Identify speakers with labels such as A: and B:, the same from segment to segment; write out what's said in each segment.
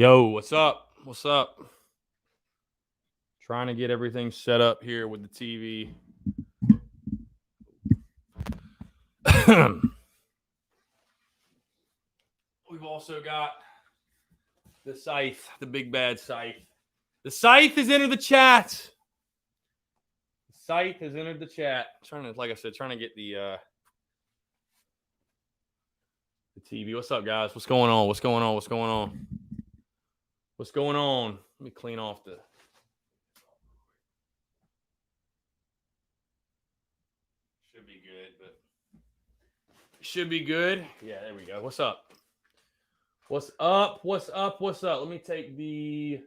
A: Yo, what's up? What's up? Trying to get everything set up here with the TV. We've also got the scythe, the big bad scythe. The scythe has entered the chat. The scythe has entered the chat. Trying to, like I said, trying to get the TV. What's up, guys? What's going on? What's going on? What's going on? What's going on? Let me clean off the. Should be good, but should be good. Yeah, there we go. What's up? What's up? What's up? What's up? Let me take the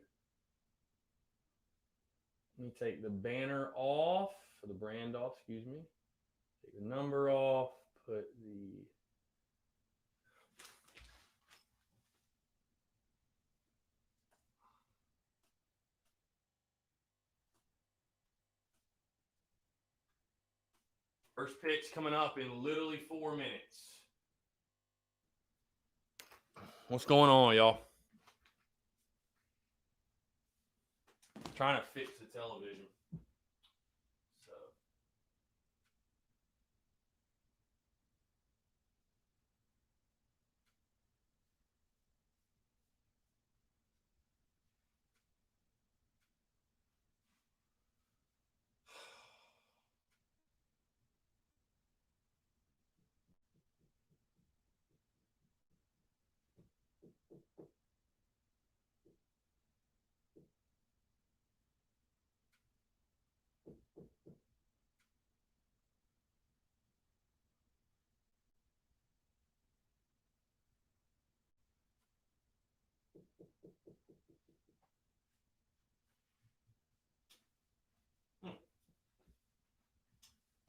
A: banner off, or the brand off, excuse me. Take the number off, put the first pitch coming up in literally 4 minutes. What's going on, y'all? Trying to fix the television. So.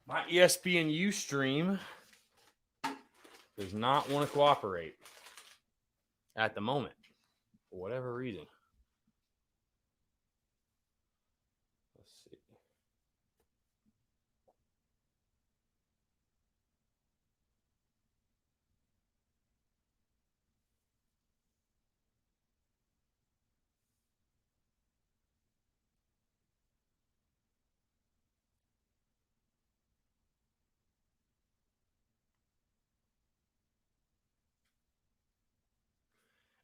A: My ESPNU stream does not want to cooperate at the moment for whatever reason. Let's see.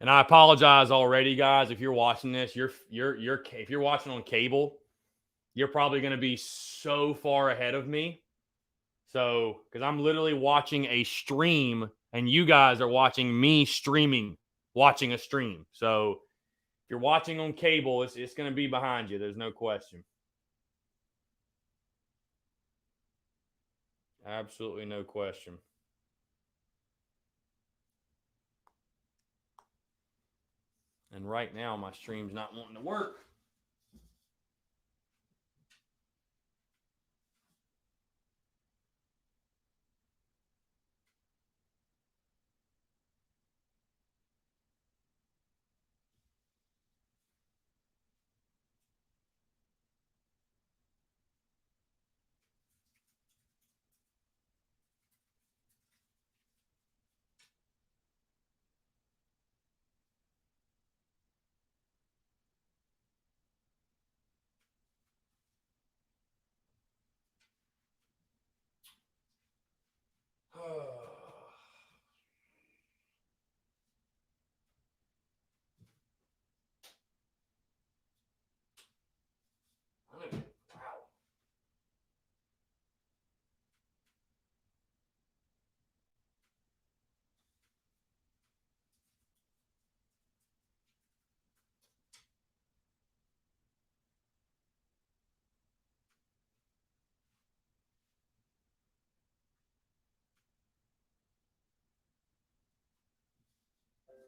A: And I apologize already, guys. If you're watching this, if you're watching on cable, you're probably going to be so far ahead of me. So, because I'm literally watching a stream, and you guys are watching me watching a stream. So, if you're watching on cable, it's going to be behind you. There's no question. Absolutely no question. And right now, my stream's not wanting to work.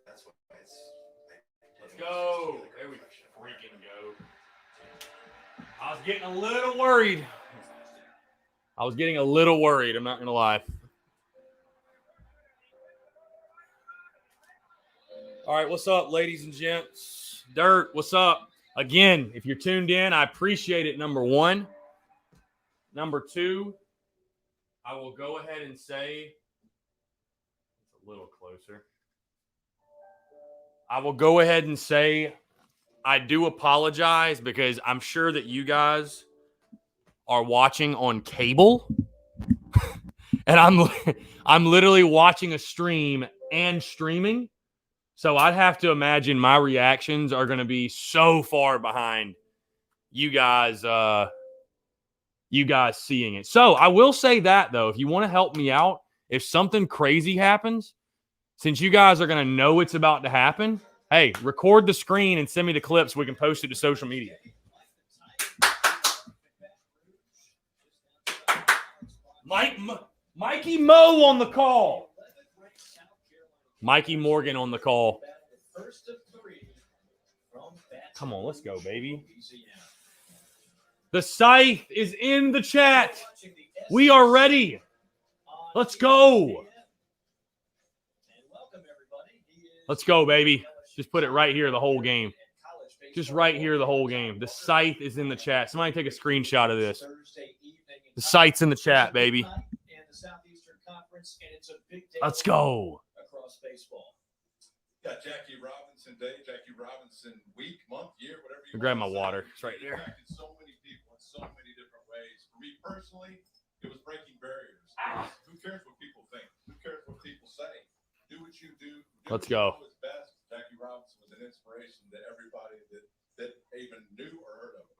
B: That's why it's.
A: Let's go. There we freaking go. I was getting a little worried. I'm not going to lie. All right, what's up, ladies and gents? Dirt, what's up? Again, if you're tuned in, I appreciate it, number one. Number two, I will go ahead and say, it's a little closer. I will go ahead and say I do apologize because I'm sure that you guys are watching on cable, and I'm literally watching a stream and streaming. So I'd have to imagine my reactions are going to be so far behind you guys seeing it. So I will say that, though, if you want to help me out, if something crazy happens, since you guys are going to know it's about to happen, hey, record the screen and send me the clips so we can post it to social media. Mikey Mo on the call. Mikey Morgan on the call. Come on, let's go, baby. The Scythe is in the chat. We are ready. Let's go. Let's go, baby. Just put it right here the whole game. Just right here the whole game. The Scythe is in the chat. Somebody take a screenshot of this. The Scythe's in the chat, baby. Let's go.
B: Got Jackie Robinson Day, Jackie Robinson week, month, year, whatever you
A: grab my water. It's right there.
B: Impacted so many people in so many different ways. For me personally, it was breaking barriers. Who cares what people think? Who cares what people say? Do what you do.
A: Let's go.
B: What you know is best. Jackie Robinson was an inspiration to everybody that even knew or heard of him.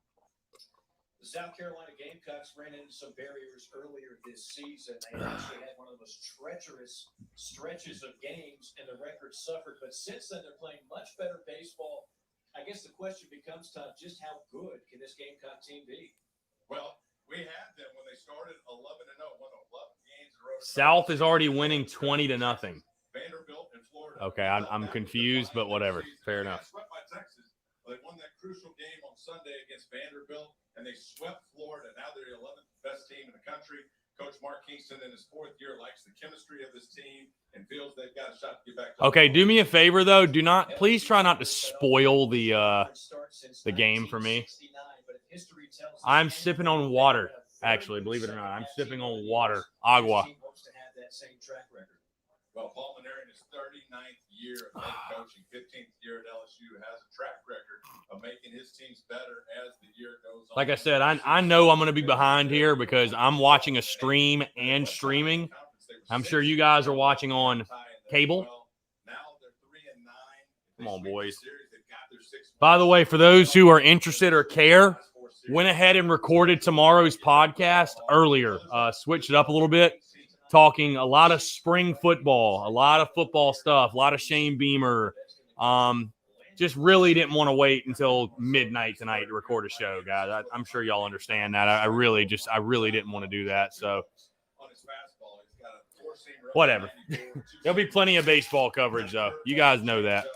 C: The South Carolina Gamecocks ran into some barriers earlier this season. They actually had one of the most treacherous stretches of games, and the record suffered. But since then, they're playing much better baseball. I guess the question becomes, Todd, just how good can this Gamecock team be?
B: Well, we had them when they started 11-0, won 11 games in a row.
A: South is already winning 20-0.
B: Vanderbilt in Florida.
A: Okay, I'm confused, but whatever. Fair enough.
B: Swept by Texas. They won that crucial game on Sunday against Vanderbilt, and they swept Florida. Now they're the 11th best team in the country. Coach Mark Kingston in his 4th year likes the chemistry of this team and feels they've got a shot to get back.
A: Okay, do me a favor though. Please try not to spoil the game for me. I'm sipping on water. Actually, believe it or not, I'm sipping on water, agua.
B: Well, Paul Maneri in his 39th year of head coaching, 15th year at LSU, has a track record of making his teams better as the year goes on.
A: Like I said, I know I'm going to be behind here because I'm watching a stream and streaming. I'm sure you guys are watching on cable. Come on, boys. By the way, for those who are interested or care, went ahead and recorded tomorrow's podcast earlier. Switched it up a little bit. Talking a lot of spring football, a lot of football stuff, a lot of Shane Beamer. Just really didn't want to wait until midnight tonight to record a show, guys. I'm sure y'all understand that. I really didn't want to do that. So whatever. There'll be plenty of baseball coverage, though. You guys know that.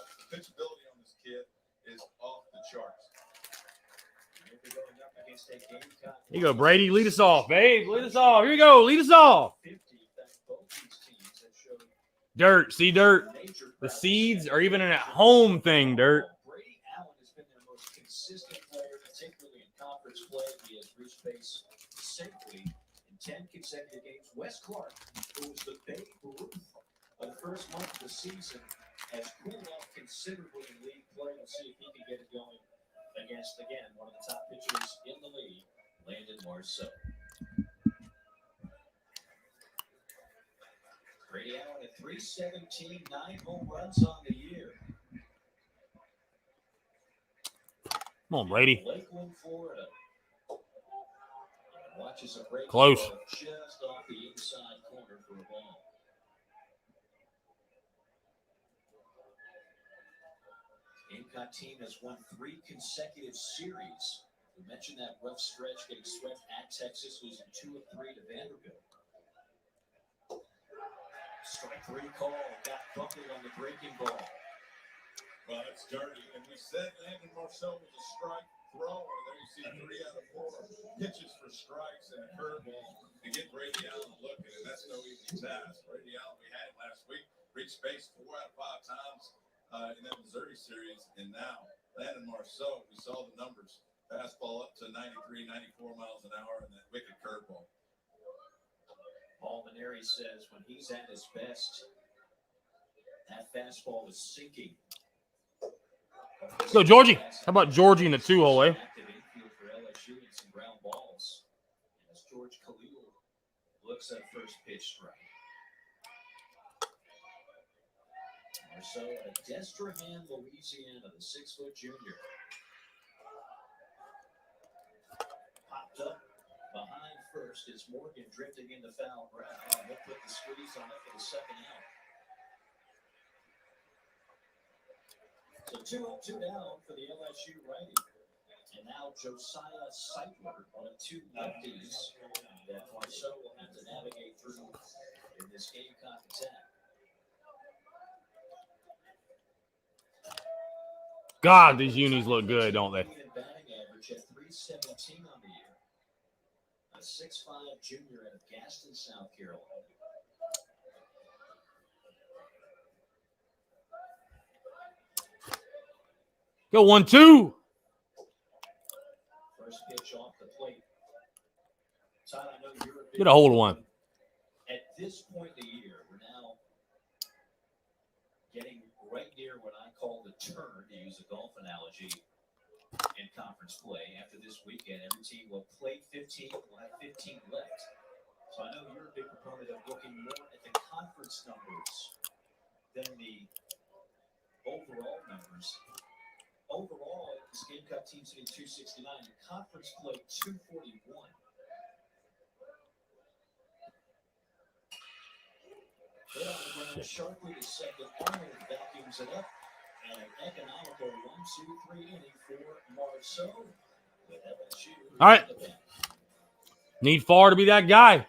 A: Here you go, Brady. Lead us off, babe. Lead us off. Here we go. Lead us off. Dirt. See, Dirt. The seeds are even an at-home thing, Dirt.
C: Brady Allen has been their most consistent player, particularly in conference play. He has reached base safely in 10 consecutive games. Wes Clark, who was the Babe Ruth of the first month of the season, has cooled off considerably in league play. Let's see if he can get it going against, again, one of the top pitchers in the league, Landon Marceau. Brady Allen at 317, 9 home runs on the year.
A: Come on, Brady.
C: Lakeland, Florida. Watches a break
A: close.
C: Just off the inside corner for a ball. Gamecock team has won 3 consecutive series. We mentioned that rough stretch getting swept at Texas, losing 2 of 3 to Vanderbilt. Strike 3 call, got buckled on the breaking ball.
B: Well, it's dirty. And we said Landon Marceau was a strike thrower. There you see 3 out of 4 pitches for strikes and a curveball to get Brady Allen looking. And that's no easy task. Brady Allen, we had last week, reached base 4 out of 5 times in that Missouri series. And now, Landon Marceau, we saw the numbers. Fastball up to 93, 94 miles an hour and that wicked curveball.
C: Paul Maneri says when he's at his best, that fastball is sinking.
A: Let's go, Georgie. How about Georgie in the 2-hole, eh?
C: Active infield for LSU and some ground balls. As George Khalil looks at first pitch strike. So Destrehan, Louisiana, the 6-foot junior. Popped up behind first as Morgan drifting into foul ground. And he'll put the squeeze on it for the second out. So 2 up, 2 down for the LSU righty. And now Josiah Seitler on a 2 lefties that Marceau will have to navigate through in this Gamecock attack.
A: God, these unis look good, don't they?
C: Batting average at 317 on the year. A 6'5" junior out of Gaston, South Carolina.
A: Go 1-2.
C: First pitch off the plate. Todd, I know you're a big
A: Get a hold of one.
C: At this point in the year, we're now getting right near what I call the turn, to use a golf analogy, in conference play. After this weekend, every team will play 15, will have 15 left. So I know you're a big proponent of looking more at the conference numbers than the overall numbers. Overall, this Gamecock team's hitting 269, in conference play 241. Hit on the ground sharply to second. Arnold vacuums it up. And an economical 1-2-3 inning for Marceau with LSU.
A: All right. Need Farr to be that guy.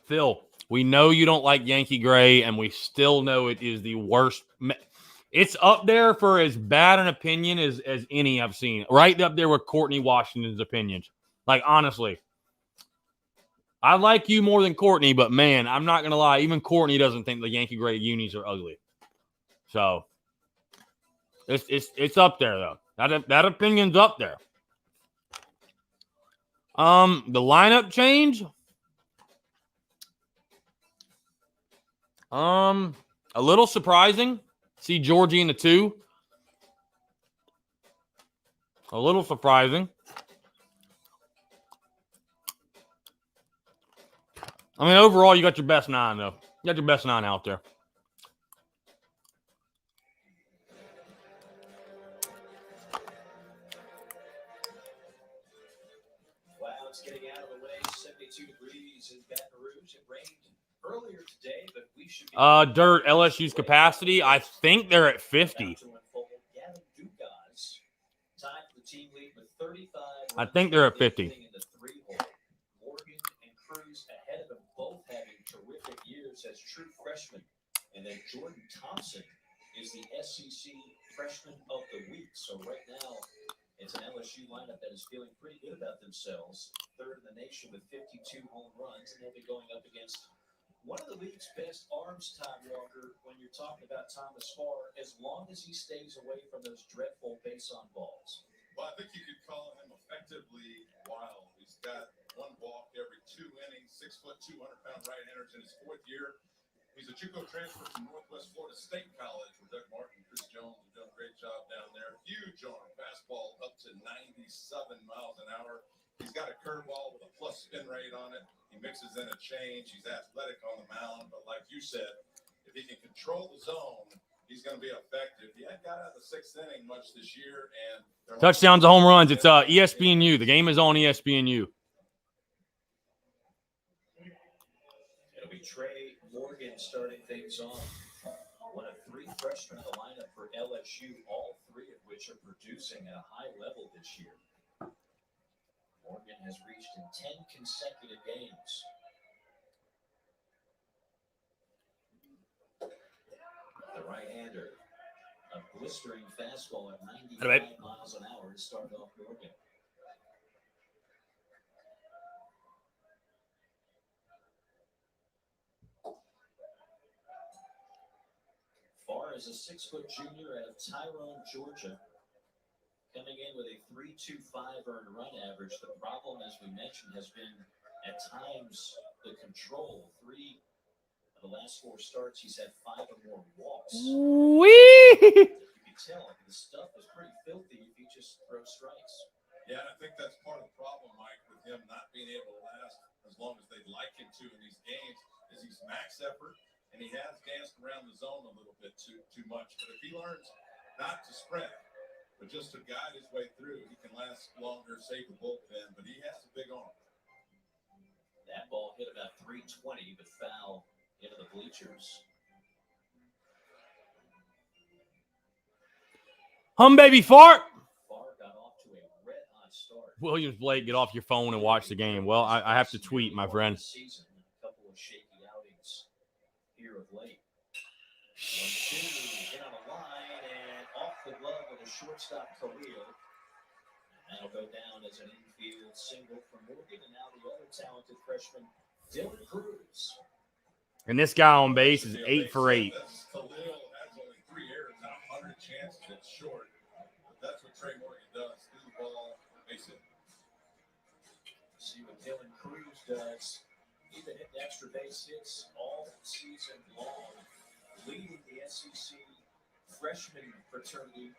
A: Phil, we know you don't like Yankee Gray, and we still know it is the worst. It's up there for as bad an opinion as any I've seen. Right up there with Courtney Washington's opinions. Like, honestly. I like you more than Courtney, but, man, I'm not going to lie. Even Courtney doesn't think the Yankee Gray unis are ugly. So, it's up there, though. That opinion's up there. The lineup change? A little surprising. See Georgie in the 2. A little surprising. I mean, overall, you got your best 9, though. You got your best 9 out there.
C: Wow, it's getting out of the way. 72 degrees in Baton Rouge. It rained earlier today, but we should be
A: Dirt, LSU's capacity, I think they're at 50. I think they're at 50.
C: Morgan and Cruz ahead of them, both having terrific years as true freshmen. And then Jordan Thompson is the SEC Freshman of the Week. So right now, it's an LSU lineup that is feeling pretty good about themselves. 3rd in the nation with 52 home runs, and they'll be going up against one of the league's best arms, Todd Walker, when you're talking about Thomas Farr, as long as he stays away from those dreadful base-on balls.
B: Well, I think you could call him effectively wild. He's got 1 walk every 2 innings, 6 foot, 200-pound right-handers in his 4th year. He's a JUCO transfer from Northwest Florida State College, where Doug Martin, Chris Jones have done a great job down there. Huge arm, fastball up to 97 miles an hour. He's got a curveball with a plus spin rate on it. He mixes in a change. He's athletic on the mound, but like you said, if he can control the zone, he's going to be effective. He hadn't got out of the 6th inning much this year, and
A: touchdowns and home runs. It's ESPNU. The game is on ESPNU.
C: It'll be Trey Morgan starting things off. One of 3 freshmen in the lineup for LSU, all 3 of which are producing at a high level this year. Morgan has reached in 10 consecutive games. The right-hander, a blistering fastball at 95 miles an hour to start off Morgan. Farr is a 6-foot junior out of Tyrone, Georgia. coming in with a 3.25 earned run average. The problem, as we mentioned, has been at times the control. 3 of the last 4 starts, he's had 5 or more walks.
A: Wee!
C: You can tell the stuff is pretty filthy if he just throws strikes.
B: Yeah, I think that's part of the problem, Mike, with him not being able to last as long as they'd like him to in these games, is he's max effort, and he has danced around the zone a little bit too much. But if he learns not to sprint, but just to guide his way through, he can last longer, save the bullpen, but he has a big arm.
C: That ball hit about 320, but foul into the bleachers.
A: Hum baby fart.
C: Farr got off to a red-hot start.
A: Williams Blake, get off your phone and watch the game. Well, I have to tweet, my friend.
C: Season, a couple of shaky outings here of late. 1-2, hit on a line and off the glove with a shortstop Khalil. That'll go down as an infield single for Morgan, and now the other talented freshman, Dylan Cruz.
A: And this guy on base is 8 for 8.
B: Khalil has only 3 errors out of 100 chances. It's short. But that's what Trey Morgan does. Through the ball, base hit.
C: See what Dylan Cruz does. He's been hitting extra base hits all season long, leading the SEC freshman fraternity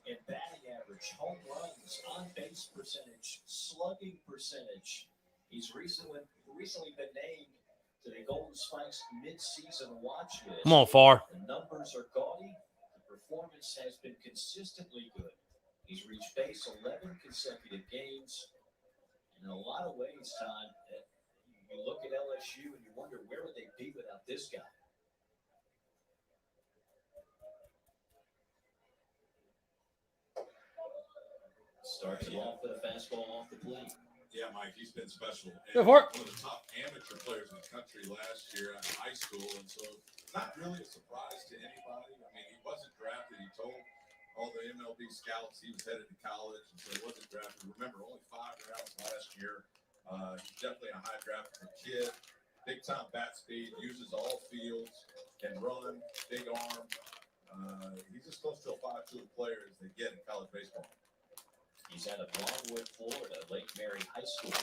C: in batting average, home runs, on-base percentage, slugging percentage. He's recently been named to the Golden Spikes mid-season watch list.
A: Come on, Farr.
C: The numbers are gaudy. The performance has been consistently good. He's reached base 11 consecutive games. In a lot of ways, Todd, you look at LSU and you wonder where would they be without this guy. Starts it off with a fastball off the plate.
B: Yeah, Mike, he's been special.
A: Go for it.
B: One of the top amateur players in the country last year out of high school, and so not really a surprise to anybody. I mean, he wasn't drafted. He told all the MLB scouts he was headed to college, and so he wasn't drafted. Remember, only 5 rounds last year. He's definitely a high draftable kid. Big-time bat speed, uses all fields, can run, big arm. He's as close to a 5'2" player as they get in college baseball.
C: He's out of Longwood, Florida, Lake Mary High School.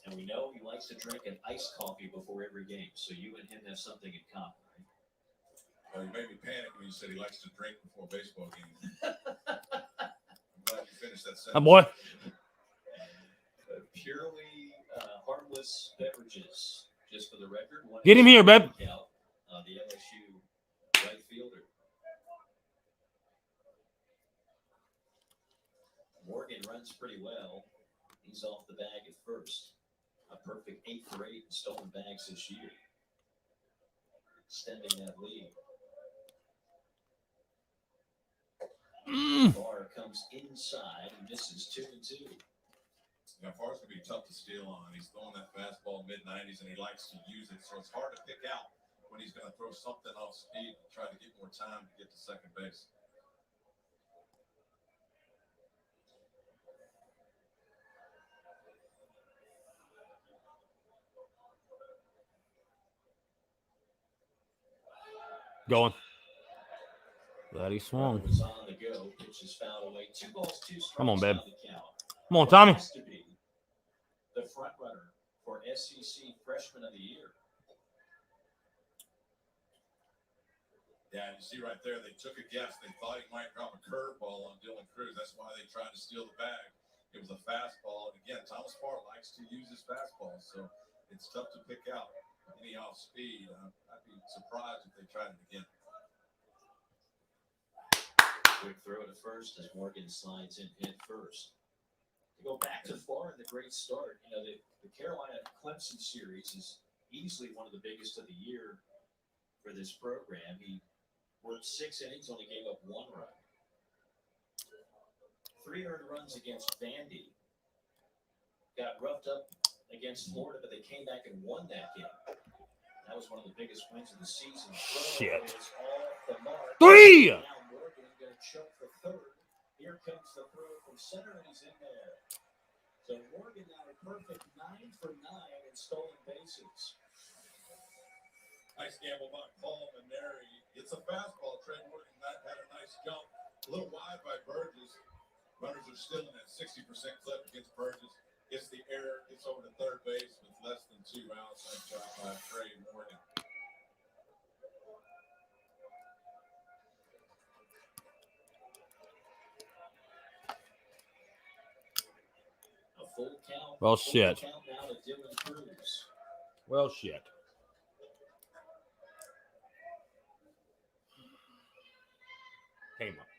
C: And we know he likes to drink an iced coffee before every game, so you and him have something in common, right?
B: Well, you made me panic when you said he likes to drink before baseball games. I'm glad you finished that sentence.
A: Oh, boy.
C: Purely harmless beverages, just for the record.
A: Get him here, babe.
C: The LSU right fielder. Morgan runs pretty well. He's off the bag at first. A perfect 8 for 8 in stolen bags this year. Extending that lead. Farr comes inside and misses 2-2.
B: Now, Farr's going to be tough to steal on. He's throwing that fastball mid-90s, and he likes to use it, so it's hard to pick out when he's going to throw something off speed and try to get more time to get to second base.
C: Going.
A: Glad he swung.
C: Was on the go. Pitch is fouled away. 2 balls, 2 strikes.
A: Come on, babe.
C: Count.
A: Come on, Tommy.
C: Has to be the front runner for SEC Freshman of the Year.
B: Yeah, you see right there, they took a guess. They thought he might drop a curveball on Dylan Cruz. That's why they tried to steal the bag. It was a fastball. And again, Thomas Farr likes to use his fastball, so it's tough to pick out any off speed. I'd be surprised if they tried it again.
C: Quick throw to first as Morgan slides in head first. To go back to Farr and the great start, you know, the Carolina Clemson series is easily one of the biggest of the year for this program. He worked 6 innings, only gave up 1 run. 3 earned runs against Vandy. Got roughed up against Florida, but they came back and won that game. That was one of the biggest wins of the season.
A: Shit.
C: 3! Now Morgan going to choke for third. Here comes the throw from center, and he's in there. So Morgan now a perfect 9 for 9 in stolen bases.
B: Nice gamble by Coleman there. He gets a fastball. Trey Morgan that had a nice jump. A little wide by Burgess. Runners are still in that 60% clip against Burgess. Gets the error, gets over to third base with less than 2 outs. Nice job by Trey Morgan.
C: A full count.
A: Well, shit.
C: Full count now to Dylan Cruz.
A: Well, shit. Came up.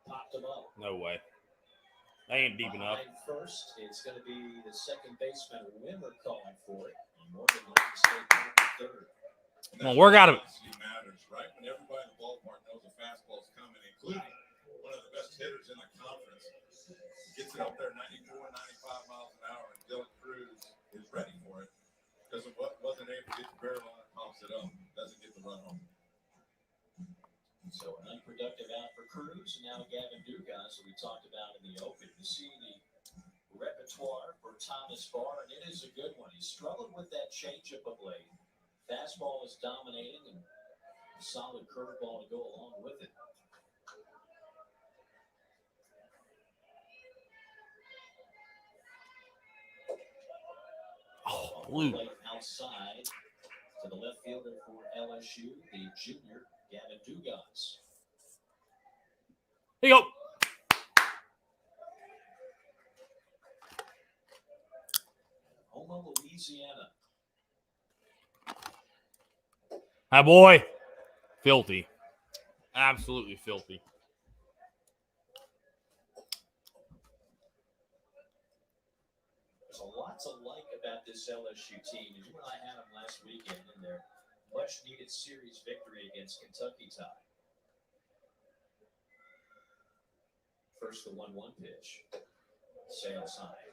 C: Popped him up.
A: No way. They ain't deep enough.
C: Behind first, it's going to be the second baseman Wimmer calling for it. And Morgan looks to stay back at third.
A: Come on, work out of it.
B: Matters, right? When everybody in the ballpark knows a fastball's coming, including one of the best hitters in the conference, gets it up there 94, 95 miles an hour, and Dylan Cruz is ready for it because of what wasn't able to get the barrel on it, pops it up, doesn't get the run home.
C: So an unproductive out for Cruz, and now Gavin Dugas, who we talked about in the open. You see the repertoire for Thomas Barr, and it is a good one. He struggled with that changeup of late. Fastball is dominating, and a solid curveball to go along with it.
A: Oh, blue.
C: Outside to the left fielder for LSU, the junior Gavin Dugas.
A: Here you go.
C: Houma, Louisiana.
A: Hi, boy. Filthy. Absolutely filthy.
C: There's a lot to like about this LSU team. You and I had them last weekend in their much-needed series victory against Kentucky tie. First, the 1-1 pitch. Sails high.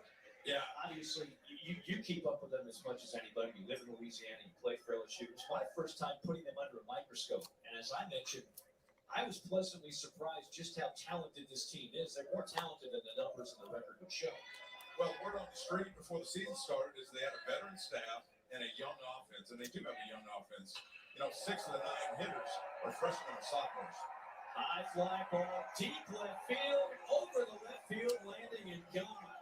C: Yeah, obviously, you keep up with them as much as anybody. You live in Louisiana, you play for LSU. It was my first time putting them under a microscope. And as I mentioned, I was pleasantly surprised just how talented this team is. They're more talented than the numbers and the record would show.
B: Well, word on the street before the season started is they had a veteran staff and a young offense, and they do have a young offense. You know, 6 of the 9 hitters are freshmen or sophomores.
C: High fly ball, deep left field, over the left field, landing and gone.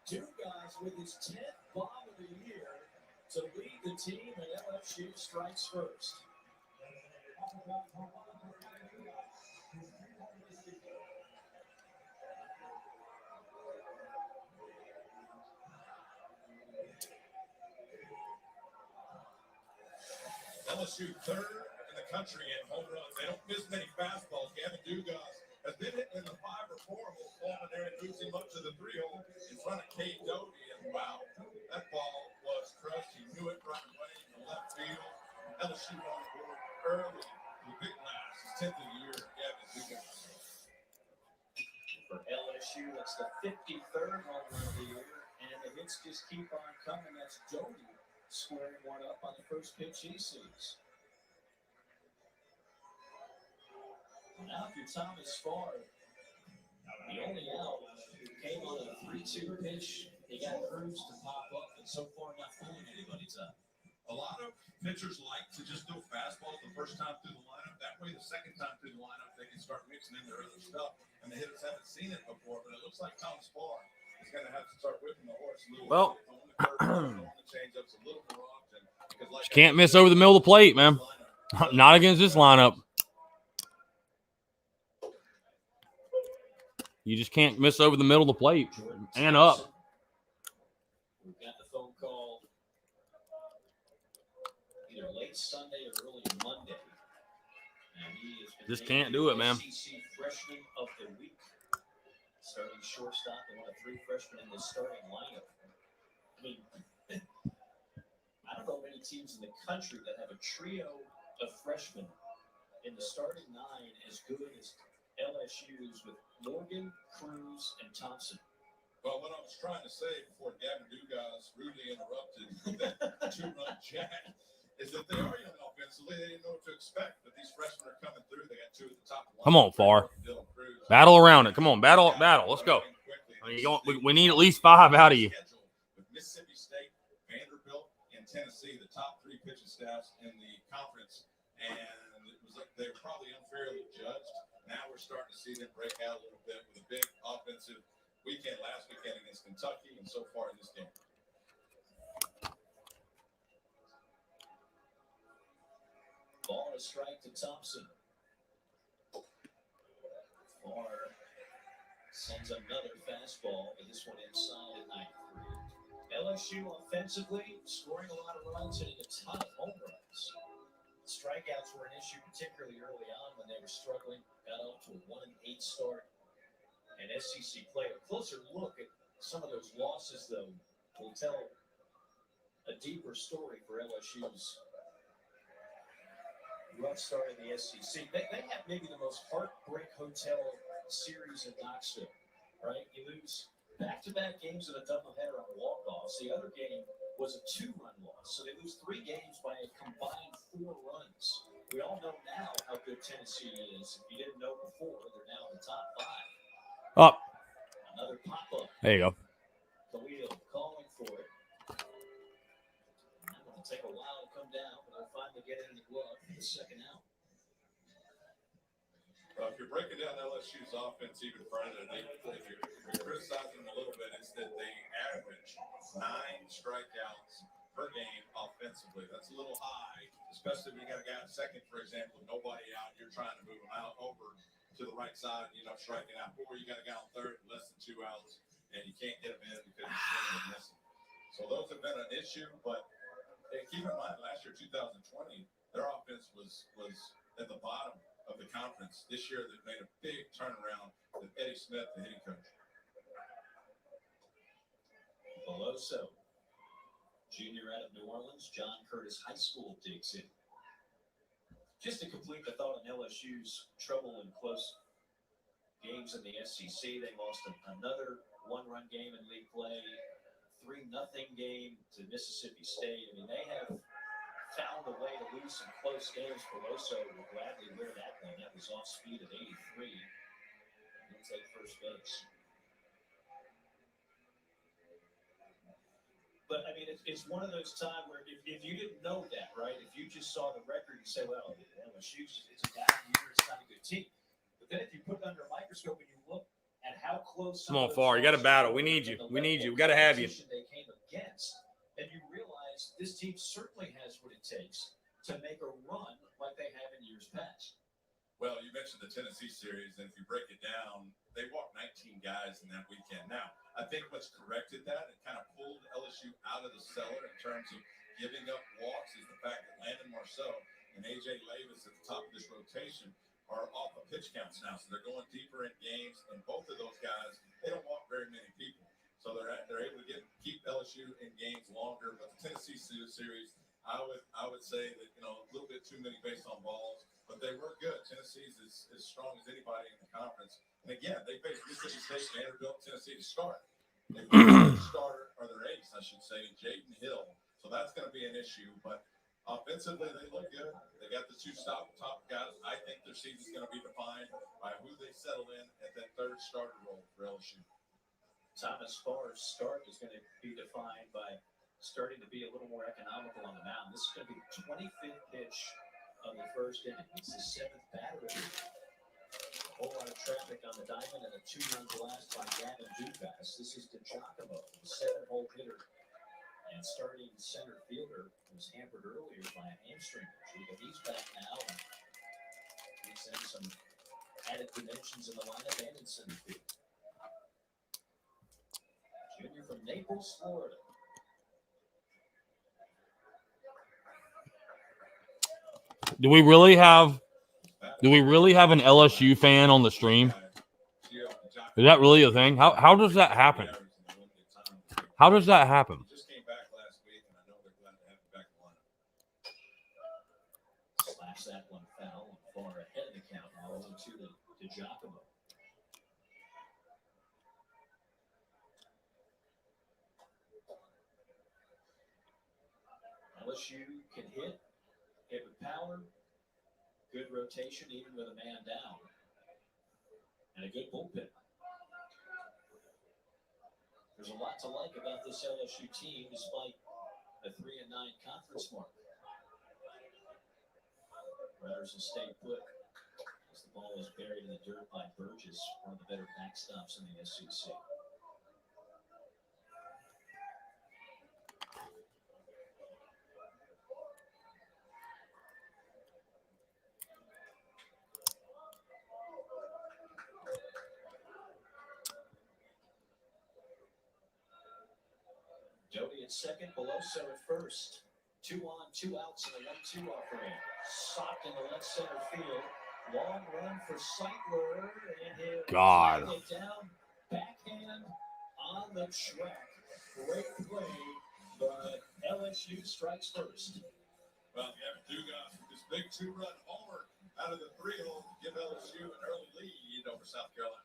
C: Dugas with his 10th bomb of the year to lead the team, and LSU strikes first.
B: LSU third in the country in home runs. They don't miss many fastballs. Gavin Dugas has been hitting in the 5 or 4 hole. Coleman there and moves him up to the 3 hole in front of Cade Doty. And wow, that ball was crushed. He knew it right away in the left field. LSU on the board early. The big last, his 10th of the year, Gavin Dugas.
C: For LSU, that's the 53rd home run of the year, and the hits just keep on coming. That's Doty squaring one up on the first pitch he sees. Now if you're Thomas Barr, the only out came on a 3-2 pitch. He got Cruz to pop up, and so far not fooling anybody's up.
B: A lot of pitchers like to just throw fastballs the first time through the lineup. That way, the second time through the lineup, they can start mixing in their other stuff. And the hitters haven't seen it before, but it looks like Thomas Barr is going to have to start whipping the horse a little
A: Well,
B: like
A: can't miss over the middle of the plate, man. Not against this lineup. You just can't miss over the middle of the plate and up.
C: We've got the phone call either late Sunday or early Monday. And he has been
A: Just can't do it, man.
C: SEC Freshman of the Week. Starting shortstop and one of 3 freshmen in the starting lineup. I mean, I don't know many teams in the country that have a trio of freshmen in the starting 9 as good as LSU's with Morgan, Cruz, and Thompson.
B: Well, what I was trying to say before Gavin Dugas rudely interrupted with that 2-run jack is that they are young offensively. They didn't know what to expect, but these freshmen are coming through. They got 2 at the top.
A: Come on, Farr. Battle around it. Come on, battle. Let's go. I mean, we need at least 5 out of you.
B: With Mississippi State, Vanderbilt, and Tennessee, the top 3 pitching staffs in the conference, and it was like they were probably unfairly judged. Now we're starting to see them break out a little bit with a big offensive weekend last weekend against Kentucky, and so far in this game.
C: Ball and a strike to Thompson. Farr sends another fastball, but this one inside at 93. LSU offensively scoring a lot of runs, hitting a ton of home runs. Strikeouts were an issue, particularly early on when they were struggling. Got off to a 1-8 start. And SEC play. A closer look at some of those losses, though, will tell a deeper story for LSU's rough start in the SEC. They have maybe the most heartbreak hotel series in Knoxville, right? You lose back-to-back games in a doubleheader on walk-offs. The other game was a 2-run loss. So they lose 3 games by a combined 4 runs. We all know now how good Tennessee is. If you didn't know before, they're now in the top 5.
A: Up.
C: Another pop-up.
A: There you go.
C: Khalil calling for it. It's going to take a while to come down, but they'll finally get it in the glove for the second out.
B: Well, if you're breaking down LSU's offense even further, if you're criticizing them a little bit, it's that they average 9 strikeouts per game offensively. That's a little high, especially when you got a guy at second, for example, nobody out, you're trying to move him out over to the right side, you know, striking out. Or you got a guy on third, less than 2 outs, and you can't get him in because he's swinging and missing. So those have been an issue, but keep in mind, last year, 2020, their offense was at the bottom of the conference. This year, they've made a big turnaround with Eddie Smith, the hitting coach.
C: Veloso, junior out of New Orleans, John Curtis High School digs in. Just to complete the thought on LSU's trouble in close games in the SEC, they lost another 1-run game in league play, 3-0 game to Mississippi State. I mean, they have found a way to lose some close games. Veloso will gladly wear that one. That was off speed at 83. He'll take first base. But, I mean, it's one of those times where if you didn't know that, right, if you just saw the record, you say, well, LSU, it's a down year, it's not a good team. But then if you put it under a microscope and you look at how close
A: Come on, Farr. You got to battle. We need you. We need you. We got to have you.
C: They came against, and you realize this team certainly has what it takes to make a run like they have in years past.
B: Well, you mentioned the Tennessee series, and if you break it down, they walked 19 guys in that weekend. Now, I think what's corrected that and kind of pulled LSU out of the cellar in terms of giving up walks is the fact that Landon Marceau and A.J. Levis at the top of this rotation are off of pitch counts now. So they're going deeper in games, and both of those guys, they don't walk very many people. So they're able to keep LSU in games longer. But the Tennessee series, I would say that, you know, a little bit too many base on balls, but they were good. Tennessee's as strong as anybody in the conference. And again, they faced Mississippi State, Vanderbilt, Tennessee to start. They faced their starter, or their ace, I should say, Jaden Hill. So that's going to be an issue. But offensively, they look good. They got the 2 top guys. I think their season's going to be defined by who they settle in at that third starter role for LSU.
C: Thomas Farr's start is going to be defined by starting to be a little more economical on the mound. This is going to be the 25th pitch of the first inning. It's the 7th batter. A whole lot of traffic on the diamond and a 2-run blast by Gavin Dukas. This is DeGiacomo, the 7-hole hitter. And starting center fielder was hampered earlier by a hamstring injury, but he's back now. And he's in some added dimensions in the lineup and in center field. Junior from Naples, Florida.
A: Do we really have an LSU fan on the stream? Is that really a thing? How does that happen? How does that happen?
B: Just came back last week, and I know they're glad to have him back in the lineup.
C: Slaps that one foul and far ahead of the count now, 0-2 to Giacomo. LSU can hit with power, good rotation even with a man down, and a good bullpen. There's a lot to like about this LSU team, despite a 3-9 conference mark. Riders will stay put as the ball is buried in the dirt by Burgess, one of the better backstops in the SEC. Doty at second, Beloso at first. 2 on, 2 outs, and a 1-2 offering. Socked in the left center field. Long run for Seitler, and he'll
A: God.
C: it down. Backhand on the track. Great play, but LSU strikes first.
B: Well, you have Dugas with this big 2-run homer out of the 3-hole to give LSU an early lead over South Carolina.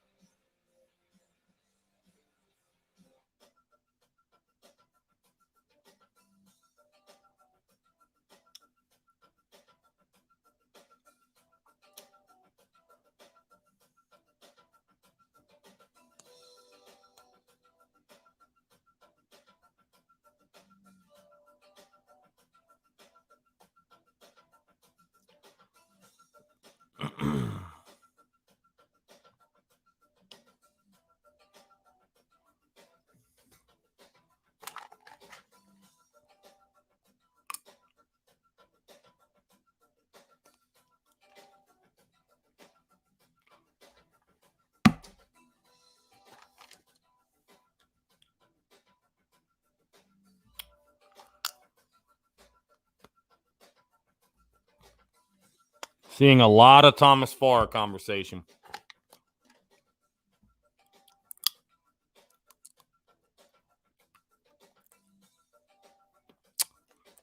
A: Seeing a lot of Thomas Farr conversation.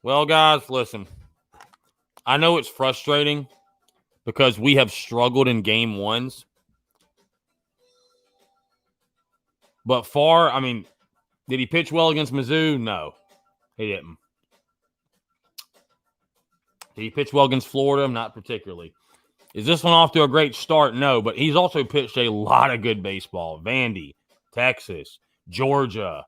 A: Well, guys, listen. I know it's frustrating because we have struggled in game ones. But Farr, I mean, did he pitch well against Mizzou? No, he didn't. Did he pitch well against Florida? Not particularly. Is this one off to a great start? No, but he's also pitched a lot of good baseball. Vandy, Texas, Georgia.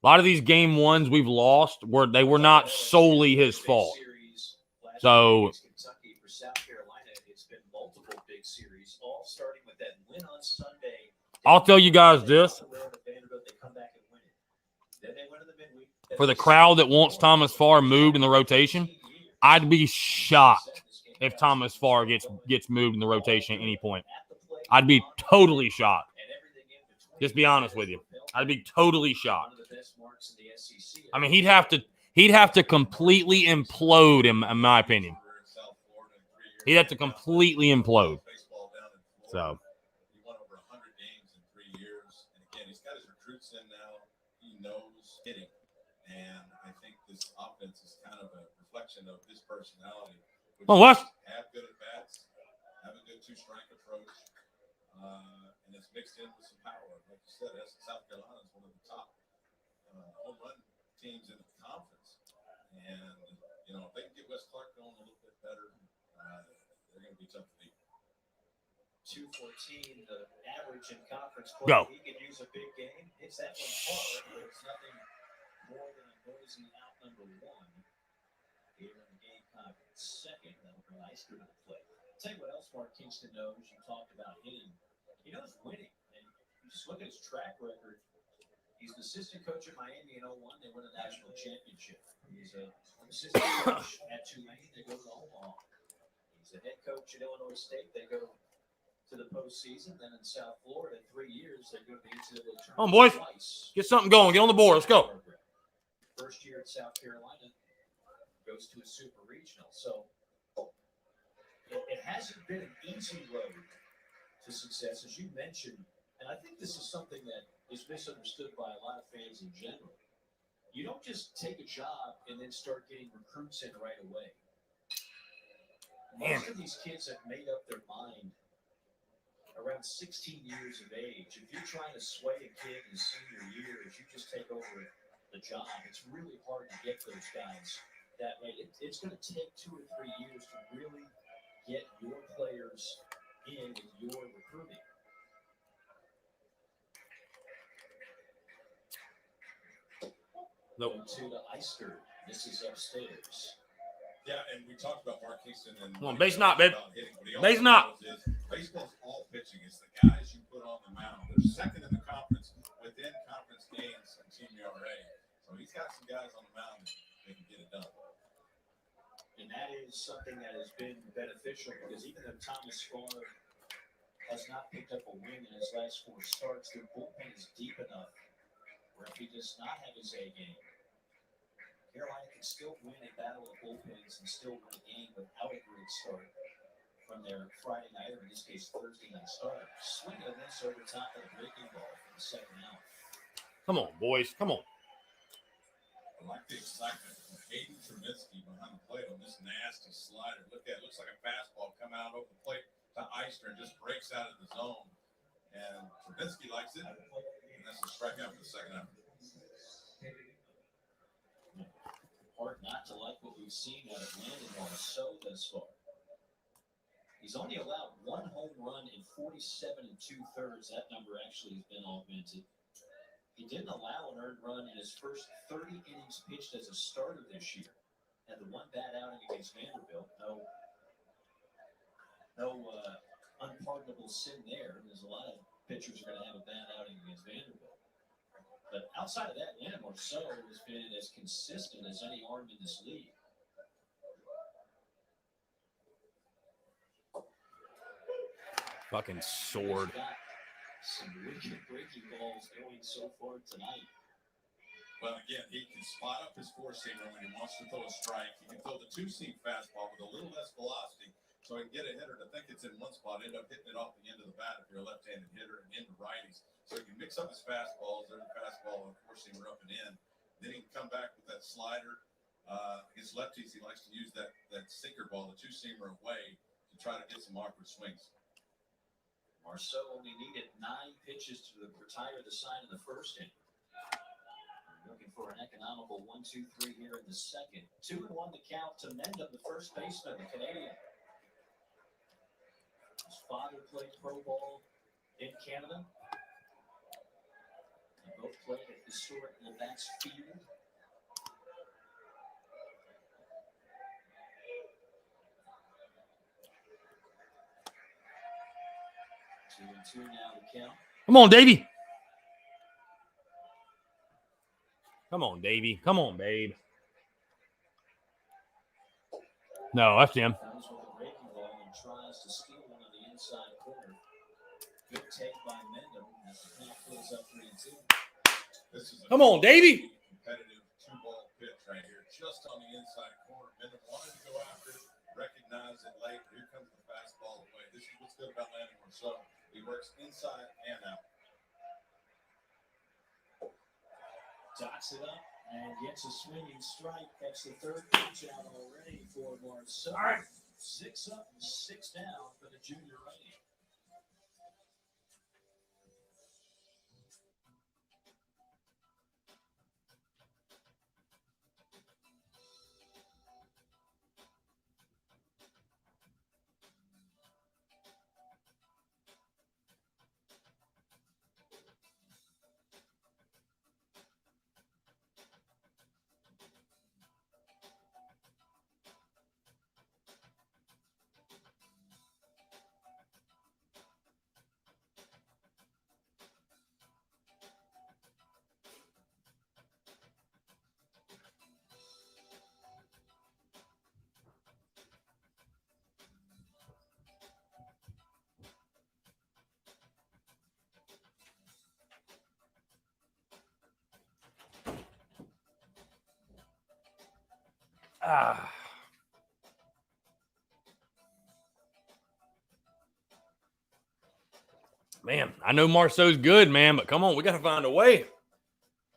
A: A lot of these game ones we've lost were not solely his fault. So I'll tell you guys this. For the crowd that wants Thomas Farr moved in the rotation, I'd be shocked if Thomas Farr gets moved in the rotation at any point. I'd be totally shocked. Just be honest with you. I'd be totally shocked. I mean, he'd have to completely implode, in my opinion. He'd have to completely implode. So.
B: He won over 100 games in 3 years. And again, he's got his recruits in now. He knows hitting. And I think this offense is kind of a reflection of his personality.
A: What?
B: Have good at bats, have a good 2-strike approach, and it's mixed in with some power. Like you said, South Carolina is one of the top home run teams in the conference. And, you know, if they can get Wes Clark going a little bit better, they're going to be tough to beat.
C: 214, the average in conference play.
A: Go.
C: He could use a big game. Hits that one hard, but it's nothing more than a noisy out number 1. Here in the Gamecock second, that'll bring Eister to the plate. Tell you what else Mark Kingston knows. You talked about hitting. He knows winning. And you just look at his track record. He's an assistant coach at Miami in 01. They won a national championship. He's an assistant coach at Tulane. They go to Omaha. He's a head coach at Illinois State. They go to the postseason. Then in South Florida, 3 years, they go to the NCAA tournament.
A: Come on, boys.
C: Twice.
A: Get something going. Get on the board. Let's go.
C: First year at South Carolina. Goes to a super regional. So it hasn't been an easy road to success, as you mentioned. And I think this is something that is misunderstood by a lot of fans in general. You don't just take a job and then start getting recruits in right away. Most of these kids have made up their mind around 16 years of age. If you're trying to sway a kid in his senior year, if you just take over the job, it's really hard to get those guys that way. It's going to take 2 or 3 years to really get your players in with your recruiting.
A: Nope.
C: To the Eister. This is upstairs.
B: Yeah, and we talked about Mark Kingston and
A: Come on, base knock, babe.
B: Base
A: knock.
B: Baseball's all pitching. It's the guys you put on the mound. They're second in the conference within conference games and team ERA. So he's got some guys on the mound that can get it done.
C: And that is something that has been beneficial because even though Thomas Farr has not picked up a win in his last 4 starts, their bullpen is deep enough where if he does not have his A game, Carolina can still win a battle of bullpens and still win a game without a great start from their Friday night, or in this case, Thursday night start. Swing and a miss over top of the breaking ball for the second out.
A: Come on, boys. Come on.
B: I like the excitement from Hayden Trubisky behind the plate on this nasty slider. Look at it. Looks like a fastball coming out over the plate to Eister and just breaks out of the zone. And Trubisky likes it. And that's a strikeout for the second out.
C: Hard not to like what we've seen out of Landon Marceau thus far. He's only allowed 1 home run in 47 2/3. That number actually has been augmented. He didn't allow an earned run in his first 30 innings pitched as a starter this year. Had the 1 bad outing against Vanderbilt. No unpardonable sin there. There's a lot of pitchers are going to have a bad outing against Vanderbilt. But outside of that, Landon Marceau has been as consistent as any arm in this league.
A: Fucking sword.
C: Some wicked breaking balls going so far tonight.
B: Well, again, he can spot up his 4-seamer when he wants to throw a strike. He can throw the 2-seam fastball with a little less velocity, so he can get a hitter to think it's in one spot, end up hitting it off the end of the bat if you're a left-handed hitter and into righties. So he can mix up his fastballs. There's a fastball and 4-seamer up and in. Then he can come back with that slider. His lefties, he likes to use that sinker ball, the 2-seamer away, to try to get some awkward swings.
C: Marceau only needed 9 pitches to retire the sign in the first inning. Looking for an economical 1-2-3 here in the second. 2-1 the count to Mendham, the first baseman, the Canadian. His father played pro ball in Canada. They both played at historic Labatt's Field. Two now the count.
A: Come on, Davey. Come on, Davey. Come on, babe. No, that's him.
C: Comes with a breaking ball and tries to steal one on the inside corner. Good take by Mendham as the count fills up 3-2.
B: This is
A: Come on, Davey.
B: Competitive 2-ball pitch right here, just on the inside corner. Mendham wanted to go after it, recognized it late. Here comes the fastball away. This is what's good about Landon Marceau. He works inside and out.
C: Docks it up and gets a swinging strike. That's the 3rd pitch out already for Marceau. All right. 6 up, 6 down for the junior righty.
A: Man, I know Marceau's good, man, but come on, we got to find a way.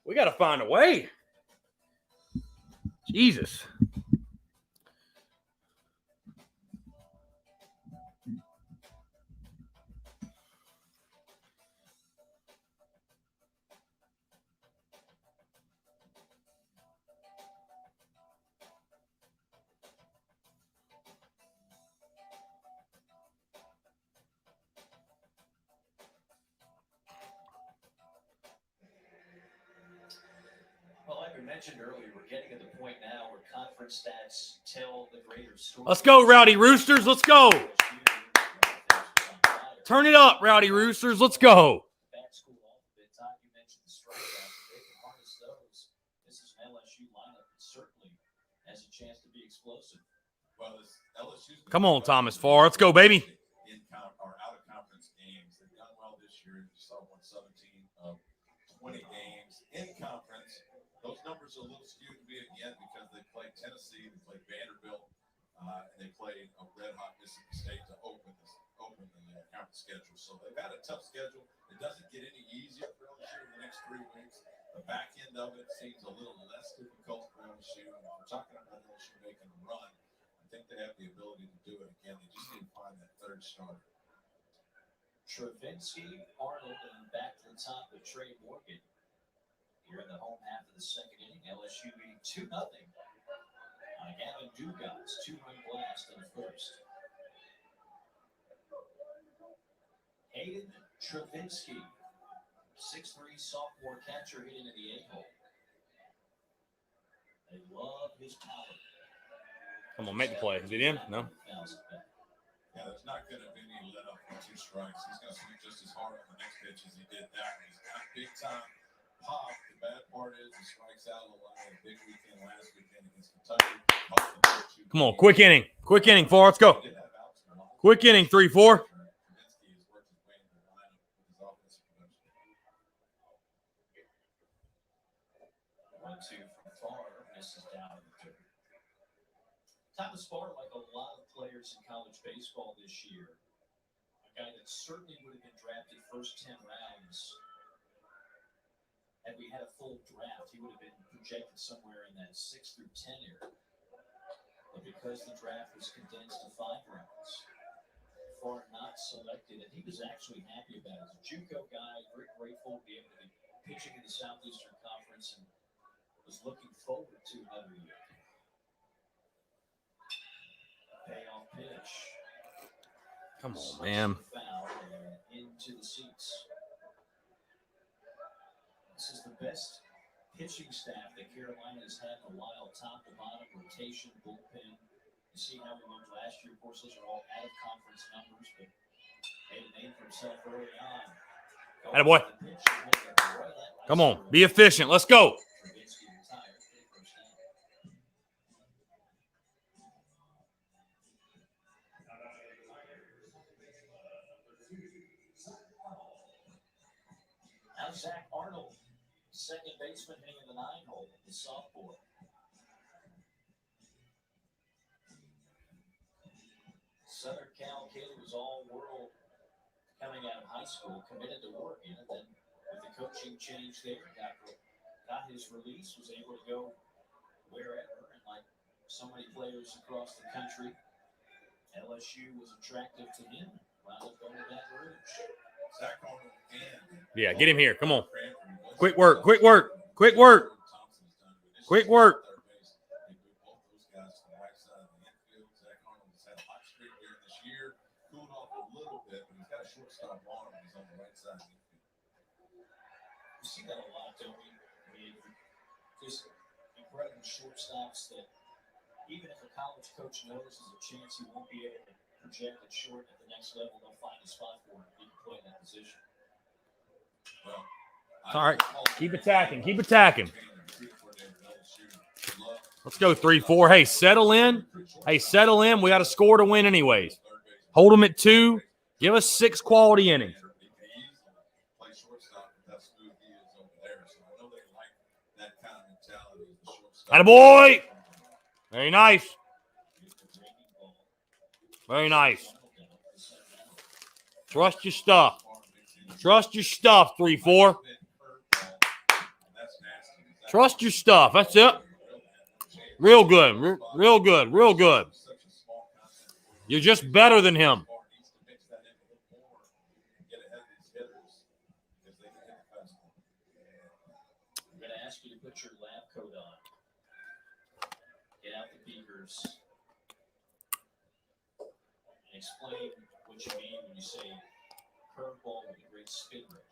A: We got to find a way. Jesus.
C: mentioned earlier, we're getting at the point now where conference stats tell the greater story.
A: Let's go, Rowdy Roosters. Let's go. Turn it up, Rowdy Roosters. Let's go.
C: Back school off a bit. Todd, you mentioned the strikeouts. If they can harness those, this is an LSU lineup that certainly has a chance to be explosive.
B: Well, this LSU's
A: Come on, Thomas Farr. Let's go, baby.
B: In or out of conference games, they've done well this year. You saw 117 of 20 games in conference. Those numbers are a little skewed to me again because they played Tennessee, they played Vanderbilt, and they played a red-hot Mississippi State to open the conference schedule. So they've had a tough schedule. It doesn't get any easier for LSU in the next 3 weeks. The back end of it seems a little less difficult for LSU. And if we're talking about LSU making a run, I think they have the ability to do it again. They just need to find that third starter.
C: Travinsky, Arnold, and back to the top with Trey Morgan. Here in the home half of the second inning, LSU leading 2-0 on Gavin Dugas' 2-run blast in the first. Hayden Travinsky, 6'3" sophomore catcher hitting in the 8-hole. They love his power.
A: Come on, make the play. Is it in? No.
B: Yeah, there's not going to be any let up on 2 strikes. He's going to swing just as hard on the next pitch as he did that. He's got big time pop. The bad part is he strikes out a lot. A big weekend last weekend against Kentucky.
A: Come on, quick inning. Quick inning, 4. Let's go. Quick inning, 3-4.
C: 1-2 from Farr, misses down in the third. Thomas Farr, like a lot of players in college baseball this year, a guy that certainly would have been drafted first 10 rounds. Had we had a full draft, he would have been projected somewhere in that 6 through 10 area. But because the draft was condensed to 5 rounds, Farr not selected, and he was actually happy about it. He's a JUCO guy, very grateful to be able to be pitching in the Southeastern Conference, and was looking forward to another year. Payoff pitch.
A: Come on, man.
C: Foul and into the seats. This is the best pitching staff that Carolina has had in a while, top to bottom, rotation, bullpen. You see how we looked last year. Of course, those are all out-of-conference numbers, but made a name for himself early on.
A: Attaboy. Come on, be efficient. Let's go.
C: Now Zach Arnold, second baseman, hitting in the 9-hole, the sophomore. Southern Cal kid was all-world coming out of high school, committed to Oregon, and then with the coaching change there, got his release, was able to go wherever, and like so many players across the country, LSU was attractive to him. Wound up going to Baton Rouge.
A: Yeah, get him here. Come on. Quick work, quick work, quick work. Quick work.
C: We see that a lot, don't we? I mean, just incredible shortstops that even if a college coach knows there's a chance he won't be able to project it short at the next level, they'll find a spot for him if he can play in that position.
B: Well,
A: all right, keep attacking, keep attacking. Let's go 3-4. Hey, settle in. Hey, settle in. We got to score to win anyways. Hold them at 2. Give us 6 quality innings. Attaboy! Very nice. Very nice. Trust your stuff. Trust your stuff, 3-4. Trust your stuff. That's it. Real good. Real good. Real good. You're just better than him.
C: I'm going to ask you to put your lab coat on. Get out the beakers. And explain what you mean when you say curveball with a great spin rate.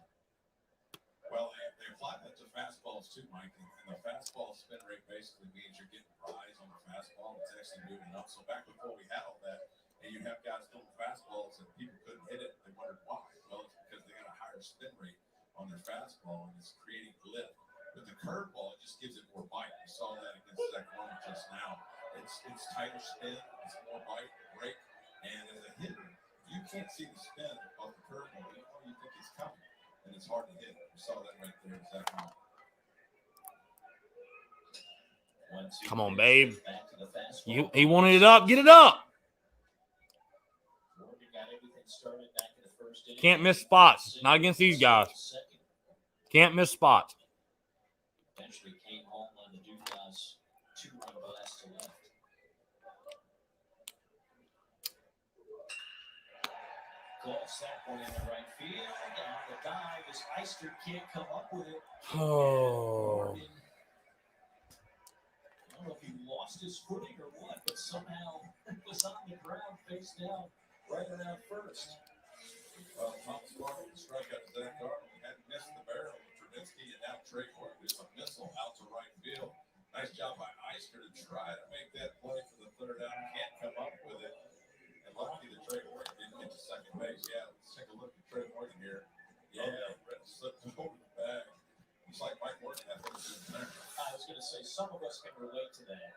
B: Well, they apply that to fastballs too, Mike. And the fastball spin rate basically means you're getting rise on the fastball. It's actually moving up. So back before we had all that, and you have guys throwing fastballs and people couldn't hit it, they wondered why. Well, it's because they got a higher spin rate on their fastball, and it's creating lift. With the curveball, it just gives it more bite. We saw that against Zach Roman just now. It's tighter spin, it's more bite, break, and as a hitter, you can't see the spin off the curveball. You think it's coming, and it's hard to hit. We saw that right there, Zach Roman.
A: Come on, babe. He wanted it up. Get it up. Can't miss spots. Not against these guys. Can't miss spots.
C: Eventually came home on the Dukas 2-run blast to left. Gloves that one in the right field. On the dive, this Eister can't come up with it.
A: Oh.
C: I don't know if he lost his footing or what, but somehow was on the ground face down right around first.
B: Well, Thomas Martin struck out Zach Garland. Hadn't missed the barrel of Trubisky, and now Trey Morgan is a missile out to right field. Nice job by Eister to try to make that play for the third out. Can't come up with it. And lucky that Trey Morgan didn't get to second base. Yeah, let's take a look at Trey Morgan here. Yeah, Brett slipped over the bag. Looks like Mike Morgan had those in there.
C: I was going to say, some of us can relate to that.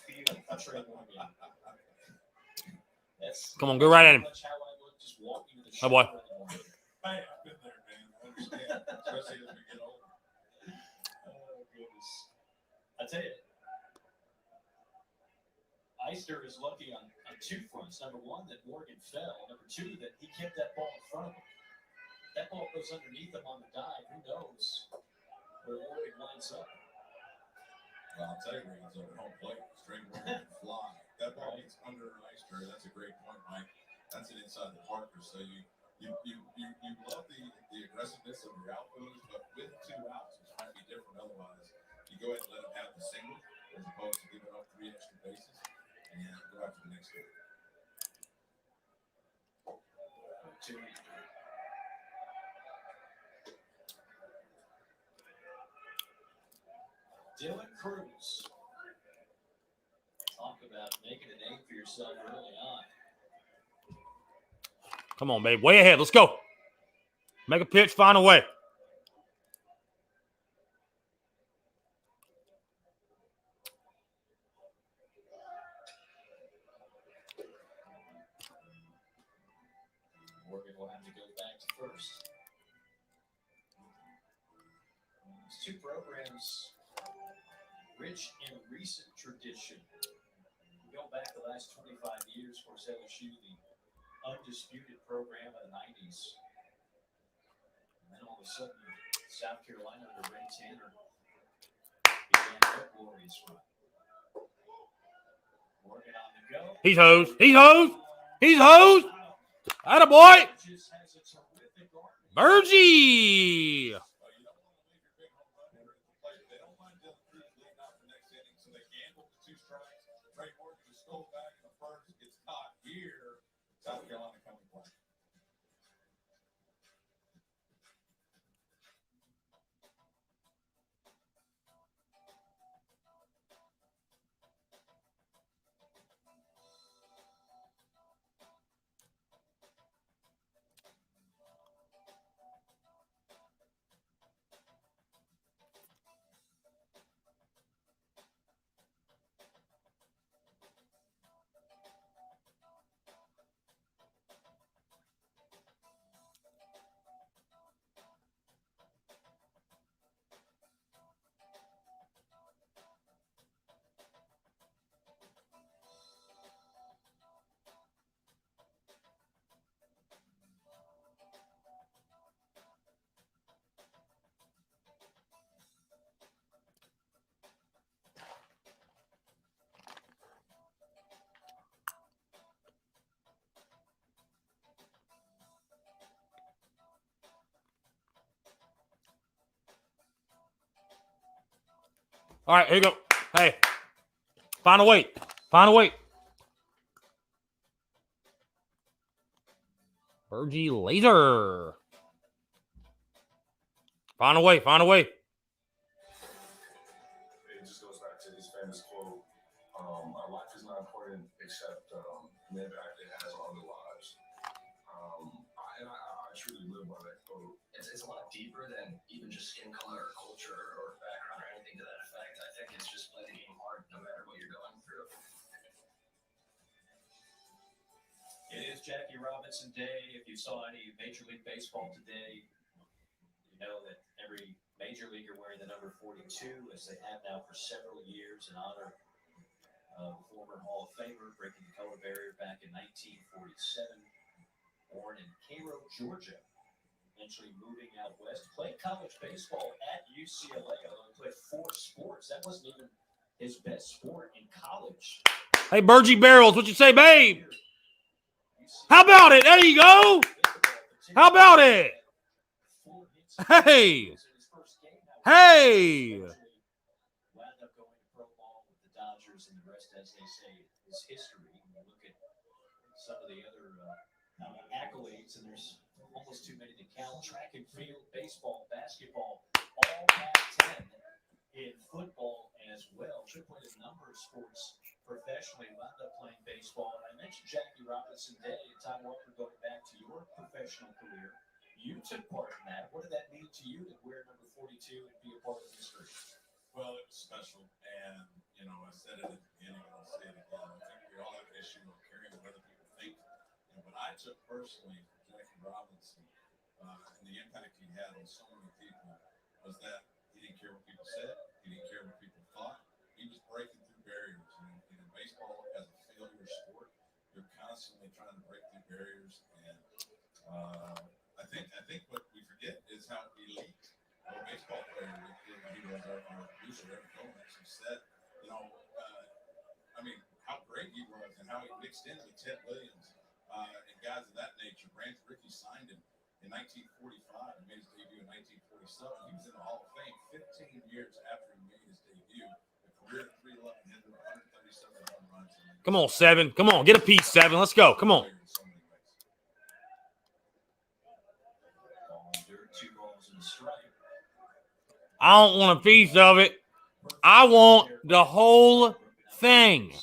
C: Feel Trey Morgan.
A: Come on, go right in.
C: That's how I look just walking to the
A: Oh, boy.
C: shower in the morning.
B: Hey, I've been there, man. I understand, especially as we get older.
C: Oh, goodness. I tell you, Eister is lucky on two fronts. Number one, that Morgan fell. Number two, that he kept that ball in front of him. That ball goes underneath him on the dive. Who knows where Morgan lines up?
B: Well, I'll tell you where he's over home plate. Straight Morgan can fly. That ball gets under Eister. That's a great point, Mike. That's an inside the Parker. So you love the aggressiveness of your outfielders, but with 2 outs, which might be different otherwise, you go ahead and let them have the single as opposed to giving up 3 extra bases and go after the next game.
C: Dylan Cruz. Talk about making a name for yourself early on.
A: Come on, babe. Way ahead. Let's go. Make a pitch. Find a way.
C: Morgan will have to go back to first. These two programs rich in recent tradition. Go back the last 25 years for LSU, the undisputed program of the 90s. And then all of a sudden, South Carolina under Ray Tanner began their glorious run. Morgan on the go.
A: He's hosed. He's hosed. He's hosed. Attaboy.
C: Just has a terrific arm.
A: Bergie.
B: Well, you don't want to leave your big home run hitter at the plate. They don't mind Dylan Cruz leading out the next inning, so they gambled the 2 strikes. Trey Morgan just stole back in the first, gets caught here. South Carolina coming play.
A: All right, here you go. Hey, find a way. Find a way. Bergie laser. Find a way. Find a way.
D: It just goes back to his famous quote, our life is not important except it has all the lives. I truly live by that quote.
E: It's a lot deeper than even just skin color or culture or background or anything to that effect. I think it's just play the game hard no matter what you're going through.
C: It is Jackie Robinson Day. If you saw any Major League Baseball today, you know that every major leaguer wearing the number 42, as they have now for several years, in honor of former Hall of Famer breaking the color barrier back in 1947. Born in Cairo, Georgia, eventually moving out west, played college baseball at UCLA. Although he played 4 sports, that wasn't even his best sport in college.
A: Hey, Burgie Barrels, what you say, babe? How about it? There you go. How about it? Hey. Hey.
C: Wound up going to pro ball with the Dodgers, and the rest, as they say, is history. When you look at some of the other accolades, and there's almost too many to count. Track and field, baseball, basketball, all Pac-10 in football as well. Should played a number of sports professionally, wound up playing baseball. And I mentioned Jackie Robinson Day, and Todd Walker, going back to your professional career. You took part in that. What did that mean to you to wear number 42 and be a part of history?
B: Well, it was special, and I said it at the beginning, and I'll say it again. I think we all have an issue of caring what other people think. What I took personally from Jackie Robinson and the impact he had on so many people was that he didn't care what people said. He didn't care what people thought. He was breaking through barriers. And baseball, as a failure sport, you're constantly trying to break through barriers. And I think what we forget is how elite of a baseball player he was. Our producer, Eric Coleman, actually said, how great he was and how he mixed in with Ted Williams. And guys of that nature. Branch Rickey signed him in 1945 and made his debut in 1947. He was in the Hall of Fame 15 years after he made his debut. A career of 311 hitter, 137 home runs.
A: Come on, 7. Come on, get a piece, 7. Let's go. Come on. I don't want a piece of it. I want the whole thing.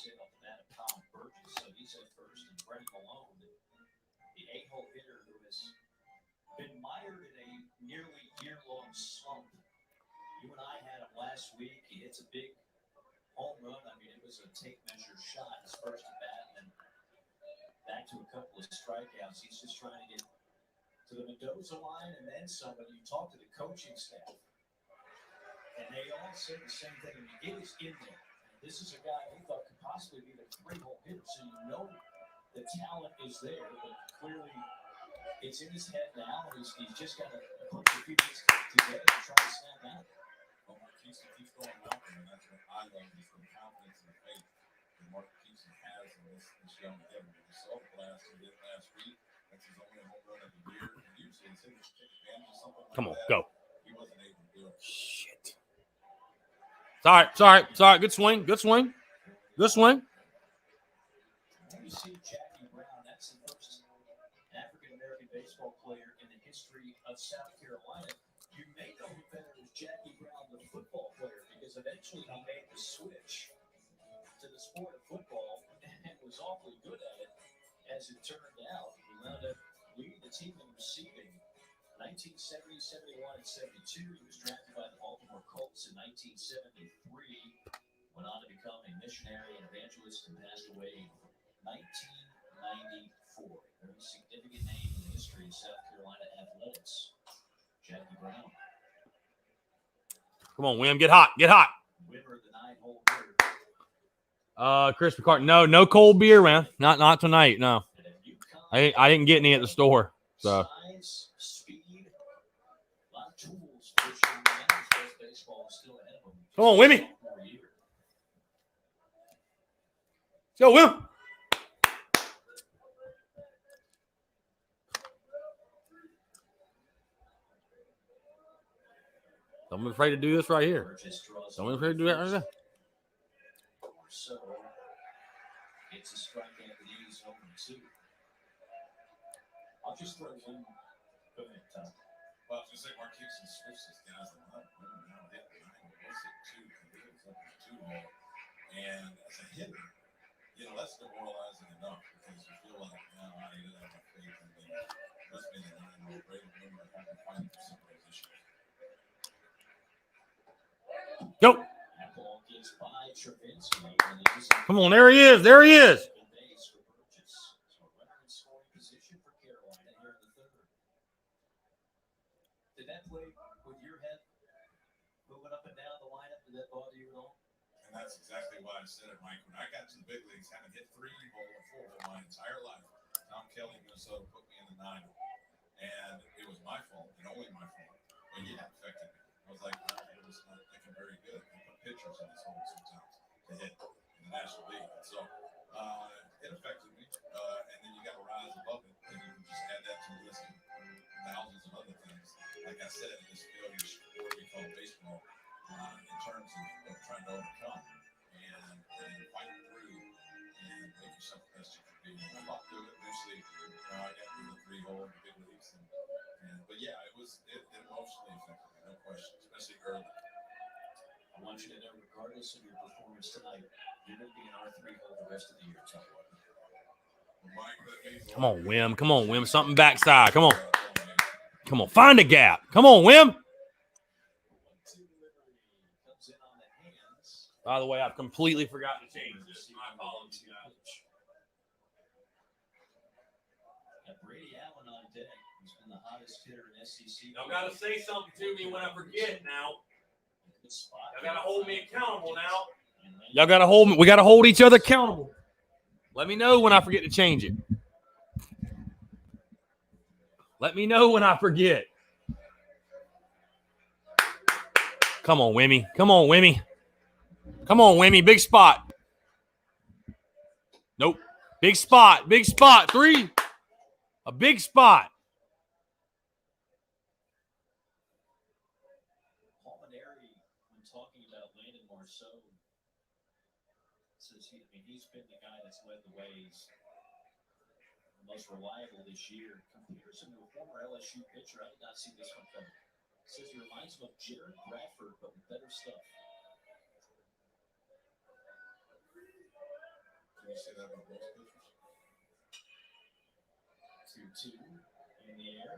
C: Last week, he hits a big home run. I mean, it was a tape measure shot, his first at bat, and back to a couple of strikeouts. He's just trying to get to the Mendoza line and then some. When you talk to the coaching staff, and they all said the same thing. I mean, it was in there. This is a guy they thought could possibly be the 3-hole hitter, so you know the talent is there, but clearly it's in his head now, and he's just got to put the few pieces together and try to snap out.
B: Well, Mark Keeson keeps going up, and that's what I love is the confidence and the faith that Mark Keeson has in this young hitter. We saw the blast he did last week. That's his only home run of the year. And usually his hitters take advantage of something like
A: Come on,
B: that.
A: go.
B: He wasn't able to do it.
A: Shit. Sorry. Good swing. Good swing. Good swing.
C: You see Jackie Brown, that's the first African-American baseball player in the history of South Carolina. You may know him better as Jackie Brown, the football player, because eventually he made the switch to the sport of football and was awfully good at it, as it turned out. He wound up leading the team in receiving 1970, 71, and 72. He was drafted by the Baltimore Colts in 1973, went on to become a missionary and evangelist, and passed away in 1994. A very significant name in the history of South Carolina athletics. Jackie Brown.
A: Come on, Wim. Get hot. Get hot.
C: Winner of the 9-hole beer.
A: Chris Picard. No cold beer, man. Not tonight. No. I didn't get any at the store. So.
C: Size, speed, a lot of tools pushing the baseball still ahead of him.
A: Come on, Wimmy. Let's go, Wim. Don't be afraid to do this right here. Don't be afraid to do that right there.
C: So, it's a strikeout that he is 0-2. I'll just throw one. Go ahead, Tom.
B: Well, I was going to say, Mark Hickson switched his guys a lot. Now hit 9, was it 2? It was up to 2 more. And as a hitter, that's demoralizing enough because you feel like, I didn't have my faith in the must be the 9-year Brady Boomer having to fight for some of those issues.
A: Go. Come on, there he is. There he is.
C: Did that play with your head moving up and down the lineup? Did that bother you at all?
B: And that's exactly why I said it, Mike. When I got to the big leagues, having hit 3 hole and 4 hole my entire life, Tom Kelly, Minnesota, put me in the 9 hole. And it was my fault, and only my fault. But yeah, it affected me. I was like, it was not looking very good. I put pitchers in this hole sometimes to hit in the National League. And so it affected me. And then you got to rise above it, and you can just add that to the list of thousands of other things. Like I said, in this field, you sport we call baseball, in terms of trying to overcome and fight through and make yourself the best you can be. And I'm up to it. Eventually, I got through the 3 hole in the big leagues. But yeah, it emotionally affected me, no question, especially early.
C: I want you to know, regardless of your performance tonight, you're going to be in our 3 hole the rest of the year. Tell you what.
A: Come on, Wim. Come on, Wim. Something backside. Come on. Come on. Find a gap. Come on, Wim. By the way, I've completely forgotten to change this. My apologies, guys.
C: Brady Allen on deck. He's been the hottest hitter in SEC.
A: Y'all got to say something to me when I forget now. Y'all got to hold me accountable now. Y'all got to hold me. We got to hold each other accountable. Let me know when I forget to change it. Let me know when I forget. Come on, Wimmy. Come on, Wimmy. Come on, Wimmy. Big spot. Nope. Big spot. Big spot. 3. A big spot.
C: Palmineri, when talking about Landon Marceau, says he's been the guy that's led the way. He's the most reliable this year. Compares him to a former LSU pitcher. I did not see this one coming. Says he reminds him of Jared Bradford, but with better stuff.
B: Can you say that about most pitchers?
C: 2-2 in the air.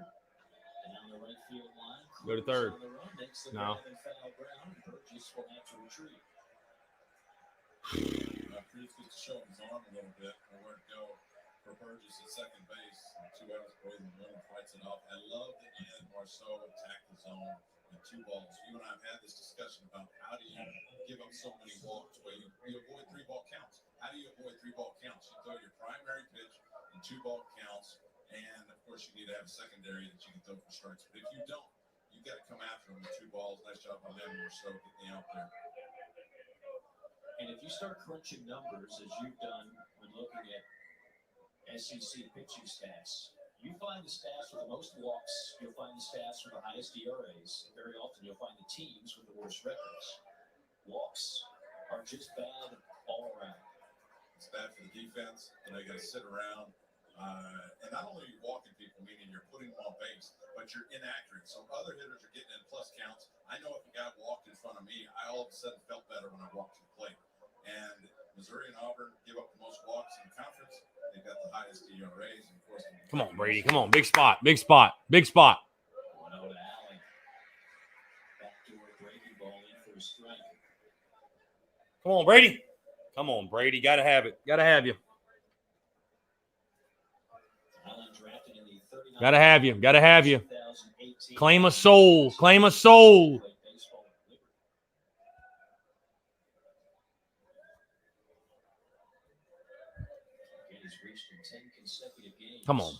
C: Down the right field line.
A: Go to third. No.
C: Burgess will have to retreat.
B: Cruz gets to show his arm a little bit, or where to go for Burgess at second base. 2 outs, Braden Miller fights it off. I love the end Marceau attacked the zone with 2 balls. You and I have had this discussion about how do you give up so many walks where you avoid 3-ball counts. How do you avoid 3-ball counts? You throw your primary pitch in 2-ball counts, and of course you need to have a secondary that you can throw for strikes. But if you don't, you've got to come after them with 2 balls. Nice job on them, Marceau, getting out there.
C: And if you start crunching numbers, as you've done when looking at SEC pitching stats, you find the stats with the most walks, you'll find the stats with the highest ERAs, and very often you'll find the teams with the worst records. Walks are just bad all around.
B: It's bad for the defense, and they got to sit around. And not only are you walking people, meaning you're putting them on base, but you're inaccurate. So other hitters are getting in plus counts. I know if a guy walked in front of me, I all of a sudden felt better when I walked to the plate. And Missouri and Auburn give up the most walks in the conference. They've got the highest ERAs. And of course,
A: come on, Brady. Come on. Big spot. Big spot. Big spot.
C: 1-0 to Allen. Backdoor Brady ball in for a strike.
A: Come on, Brady. Come on, Brady. Got to have it. Got to have you. Got to have you. Got to have you. Claim a soul. Claim a soul. Come on.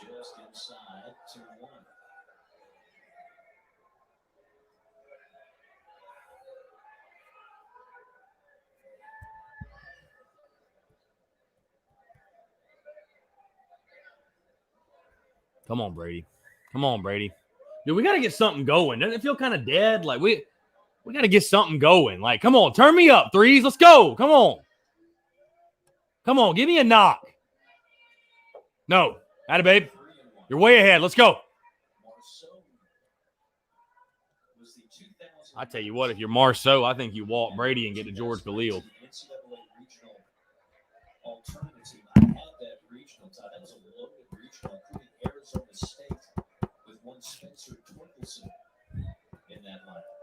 C: Just inside 2-1.
A: Come on, Brady. Come on, Brady. Dude, we got to get something going. Doesn't it feel kind of dead? Like we got to get something going. Like, come on, turn me up, threes. Let's go. Come on. Come on, give me a knock. No. Atta babe. You're way ahead. Let's go.
C: Marceau was the 2000.
A: I tell you what, if you're Marceau, I think you walk Brady and get to George Khalil.
C: NCAA regional alternative team. I had that regional tie. That was a loaded regional, including Arizona State with one Spencer Torkelson in that lineup.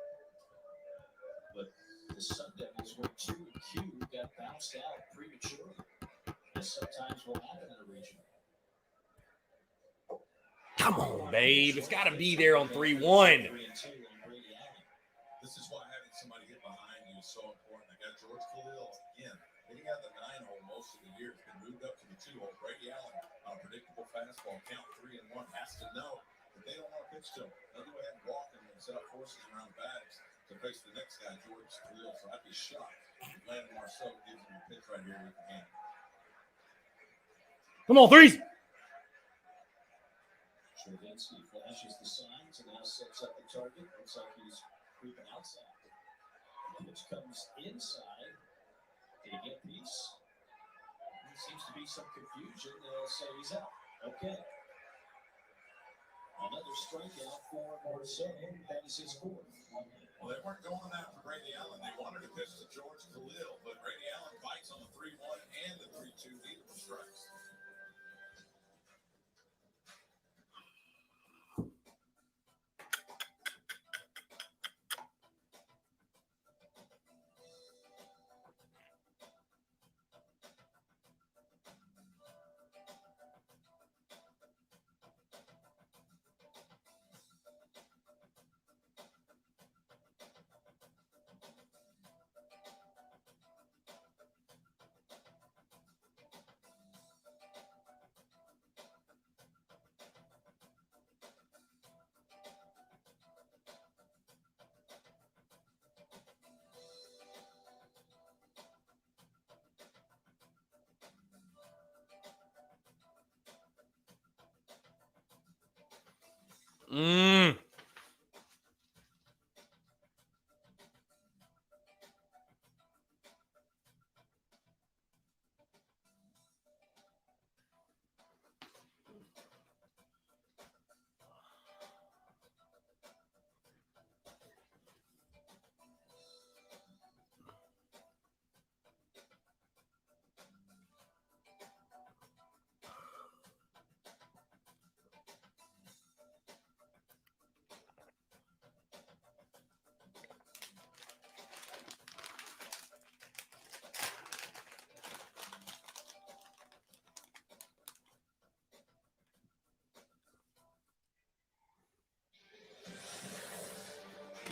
C: But the Sun Devils went 2-Q, got bounced out prematurely, as sometimes will happen in a regional.
A: Come on, babe. It's got to be there on 3-1.
B: This is why having somebody get behind you is so important. I got George Khalil again hitting out the 9-hole most of the year. It's been moved up to the 2-hole. Brady Allen on a predictable fastball, count 3-1, has to know that they don't want to pitch to him. They'll go ahead and walk him and set up forces around the bags to face the next guy, George Khalil. So I'd be shocked if Landon Marceau gives him a pitch right here with the hand.
A: Come on, threes.
C: Stravinsky flashes the signs and now sets up the target. Looks like he's creeping outside. The pitch comes inside. Did he get a piece? There seems to be some confusion. They'll say he's out. Okay. Another strikeout for Marceau. That is his fourth.
B: Well, they weren't going after Brady Allen. They wanted to pitch to George Khalil, but Brady Allen bites on the 3-1 and the 3-2. Neither were strikes.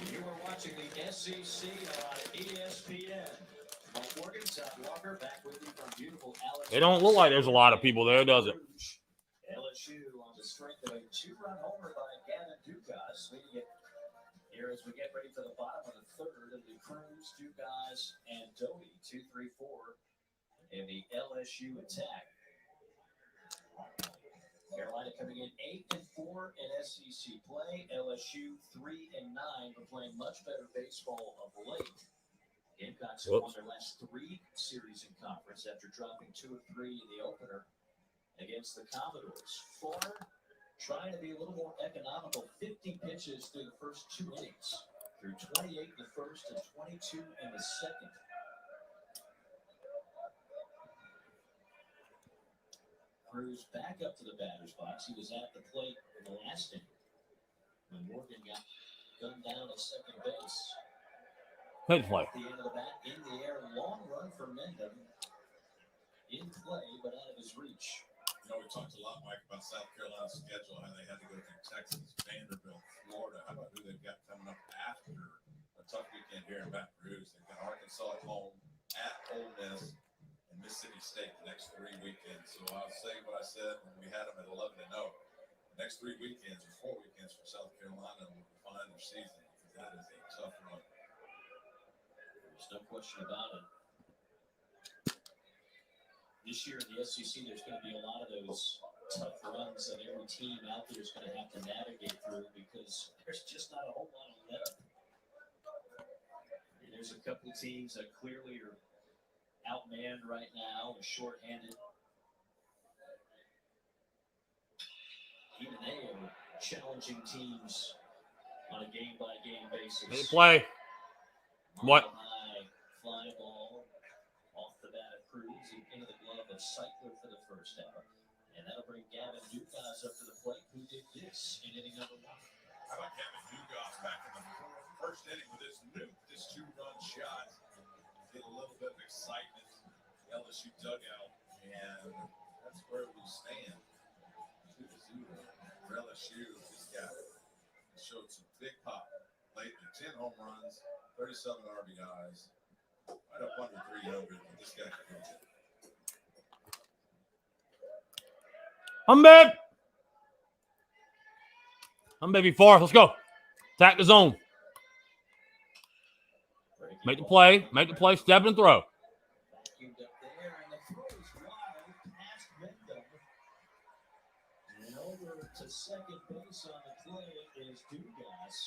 C: You are watching the SEC on ESPN. Mike Morgan, Todd Walker, back with you from beautiful Alex.
A: It don't look like there's a lot of people there, does it?
C: LSU on the strength of a 2-run homer by Gavin Dukas, leading it here as we get ready for the bottom of the third. It'll be Cruz, Dukas, and Doty, 2, 3, 4 in the LSU attack. Carolina coming in 8-4 in SEC play. LSU 3-9, but playing much better baseball of late. Gamecocks have won their last 3 series in conference after dropping 2 of 3 in the opener against the Commodores. Florida trying to be a little more economical. 50 pitches through the first 2 innings, through 28 in the first and 22 in the second. Cruz back up to the batter's box. He was at the plate in the last inning when Morgan got gunned down at second base.
A: Good play.
C: At the end of the bat, in the air, long run for Mendham. In play, but out of his reach.
B: You know, we talked a lot, Mike, about South Carolina's schedule, how they had to go through Texas, Vanderbilt, Florida. How about who they've got coming up after a tough weekend here in Baton Rouge? They've got Arkansas at home, at Ole Miss, and Mississippi State the next 3 weekends. So I'll say what I said when we had them at 11-0. The next 3 weekends or 4 weekends for South Carolina will define their season, because that is a tough run.
C: There's no question about it. This year in the SEC, there's going to be a lot of those tough runs that every team out there is going to have to navigate through, because there's just not a whole lot of left. And there's a couple of teams that clearly are outmanned right now and shorthanded. He challenging teams on a game-by-game basis.
A: Make the play. What?
C: High fly ball off the bat of Cruz and into the glove of Cycler for the first out. And that'll bring Gavin Dugas up to the plate, who did this in inning number 1.
B: How about Gavin Dugas back in the first inning with this nuke, this 2-run shot? Get a little bit of excitement in the LSU dugout, and that's where we stand. 2-0 for LSU. This guy showed some big pop lately. 10 home runs, 37 RBIs. Right up under 300, but this guy can do it.
A: I'm baby fourth. Let's go. Attack the zone. Make the play. Make the play. Step and throw.
C: Vacuumed up there, and the throw is wild past Wyndham. And over to second base on the play is Dugas.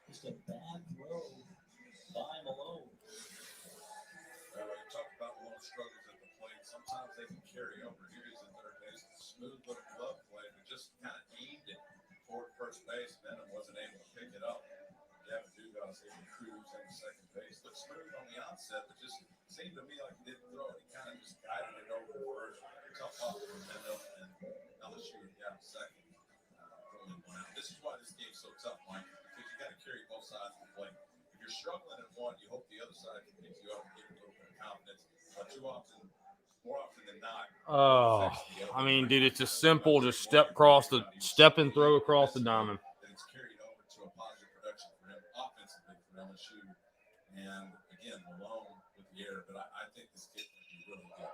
C: Just a bad throw by Malone.
B: Talk about Malone struggles at the plate. Sometimes they can carry over. Here he's in third base. Smooth little glove play, but just kind of aimed it toward first base. Then wasn't able to pick it up. Gavin Dugas able to cruise into second base. Looked smooth on the onset, but just seemed to me like he didn't throw it. He kind of just guided it over to first. Tough off for Mendel, and LSU got second. This is why this game's so tough, Mike, because you got to carry both sides of the plate. If you're struggling at one, you hope the other side can pick you up and give you a little bit of confidence. But more often than not.
A: Oh, I mean, dude, it's just simple. Just step and throw across the diamond.
B: That it's carried over to a positive production for him offensively for LSU. And again, Malone with the air, but I think this kid will be really good.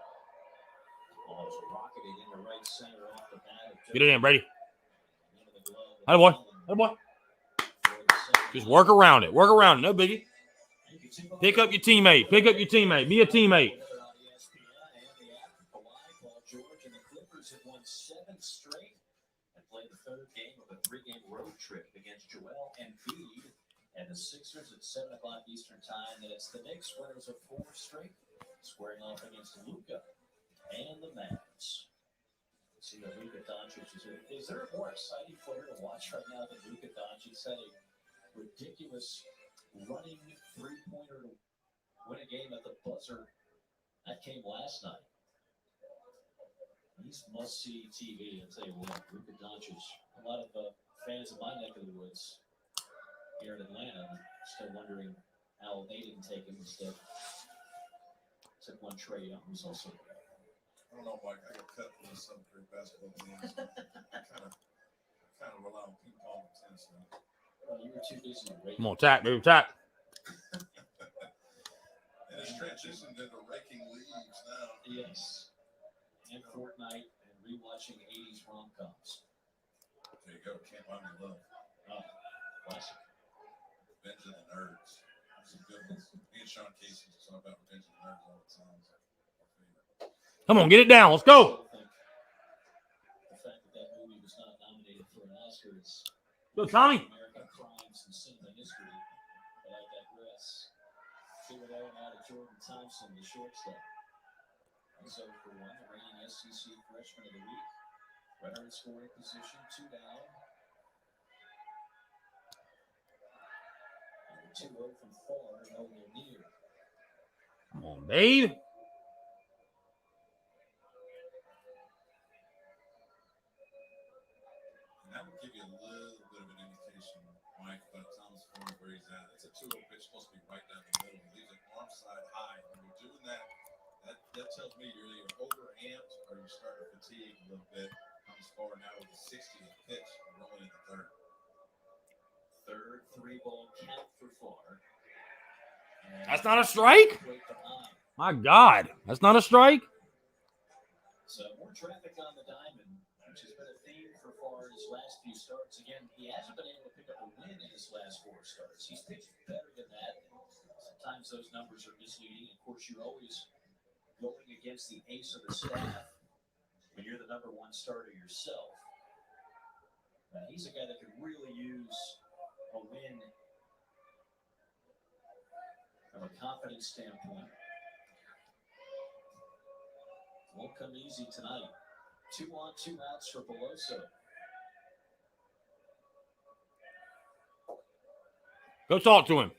C: Ball's rocketed into right center off the bat.
A: Get it in, Brady. Hey, boy. Hey, boy. Just work around it. Work around it. No biggie. Pick up your teammate. Pick up your teammate. Be a teammate.
C: George and the Clippers have won 7 straight and played the third game of a 3-game road trip against Joel Embiid and the Sixers at 7 o'clock Eastern Time. Then it's the Knicks, winners of 4 straight, squaring off against Luka and the Mavs. See that Luka Doncic is here. Is there a more exciting player to watch right now than Luka Doncic? Had a ridiculous running 3-pointer to win a game at the buzzer. That came last night. He's must-see TV. I'll tell you what, Luka Doncic. A lot of fans in my neck of the woods here in Atlanta still wondering how they didn't take him instead. Took one Trae Young, who's also there.
B: I don't know, Mike. I got cut from the 7th grade basketball games. I kind of rely on ping pong and tennis now.
C: Well, you were too busy to rake.
A: Come on, attack, dude, attack.
B: And it's transitioned into raking leaves now.
C: Yes. And Fortnite and rewatching 80s rom-coms.
B: There you go. Can't buy me love.
C: Classic.
B: Revenge of the Nerds. Some good ones. Me and Sean Casey talk about Revenge of the Nerds all the time.
A: Come on, get it down. Let's go.
C: The fact that movie was not nominated for an Oscar is
A: Go, Tommy.
C: American crimes and cinema history. But I digress. 2-0 out of Jordan Thompson, the shortstop. He's 0 for 1, the reigning SEC Freshman of the Week. Runner in scoring position, 2 down. And 2-0 from far, nowhere near.
A: Come on, babe.
B: And that would give you a little bit of an indication, Mike, about Thomas Ford, where he's at. It's a 2-0 pitch, supposed to be right down the middle. He leaves it arm side high. When you're doing that, that tells me you're either overamped or you're starting to fatigue a little bit. Comes forward now with a 60 pitch, rolling in the third.
C: Third 3-ball count for Far.
A: That's not a strike? My God. That's not a strike?
C: So more traffic on the diamond, which has been a theme for Far in his last few starts. Again, he hasn't been able to pick up a win in his last 4 starts. He's pitched better than that. Sometimes those numbers are misleading. Of course, you're always going against the ace of the staff when you're the number 1 starter yourself. He's a guy that could really use a win from a confidence standpoint. Won't come easy tonight. 2 on, 2 outs for Peloso.
A: Go talk to him.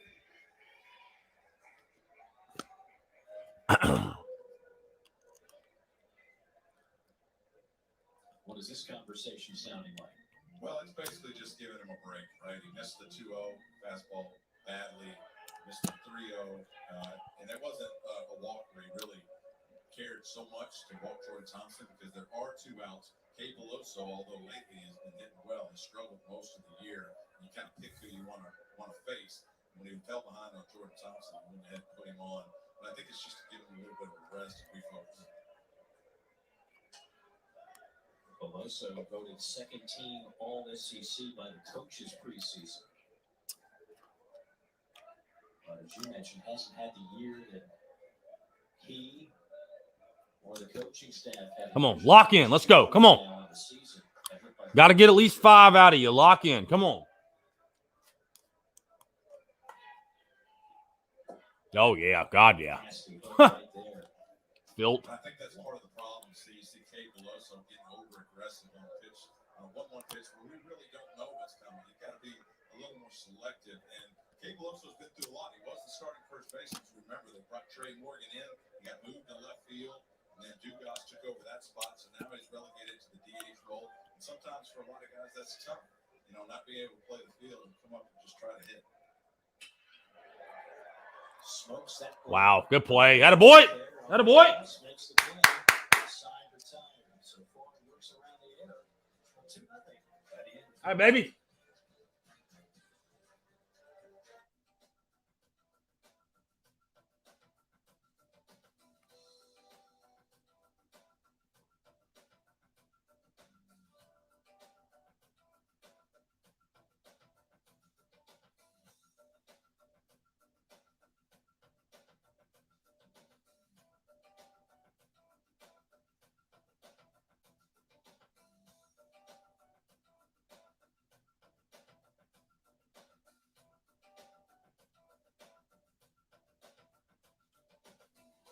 C: What is this conversation sounding like?
B: Well, it's basically just giving him a break, right? He missed the 2-0 fastball badly, missed the 3-0, and it wasn't a walk where he really cared so much to walk Jordan Thompson because there are 2 outs. Kay Beloso, although lately has been hitting well, has struggled most of the year. You kind of pick who you want to face. When he fell behind on Jordan Thompson, he went ahead and put him on. But I think it's just to give him a little bit of a rest and refocus.
C: Beloso voted second team All-SEC by the coaches preseason. But as you mentioned, hasn't had the year that he or the coaching staff had.
A: Come on, lock in. Let's go. Come on. Got to get at least 5 out of you. Lock in. Come on. Oh, yeah. God, yeah. Built.
B: I think that's part of the problem. You see Kay Beloso getting over-aggressive on pitch. 1-1 pitch where we really don't know what's coming. You've got to be a little more selective. And Kay Beloso's been through a lot. He was the starting first baseman. Remember, they brought Trey Morgan in. He got moved to left field. And then Dugas took over that spot. So now he's relegated to the DH role. And sometimes for a lot of guys, that's tough. You know, not being able to play the field and come up and just try to hit.
A: Wow, good play. Attaboy. Attaboy. Hi, baby.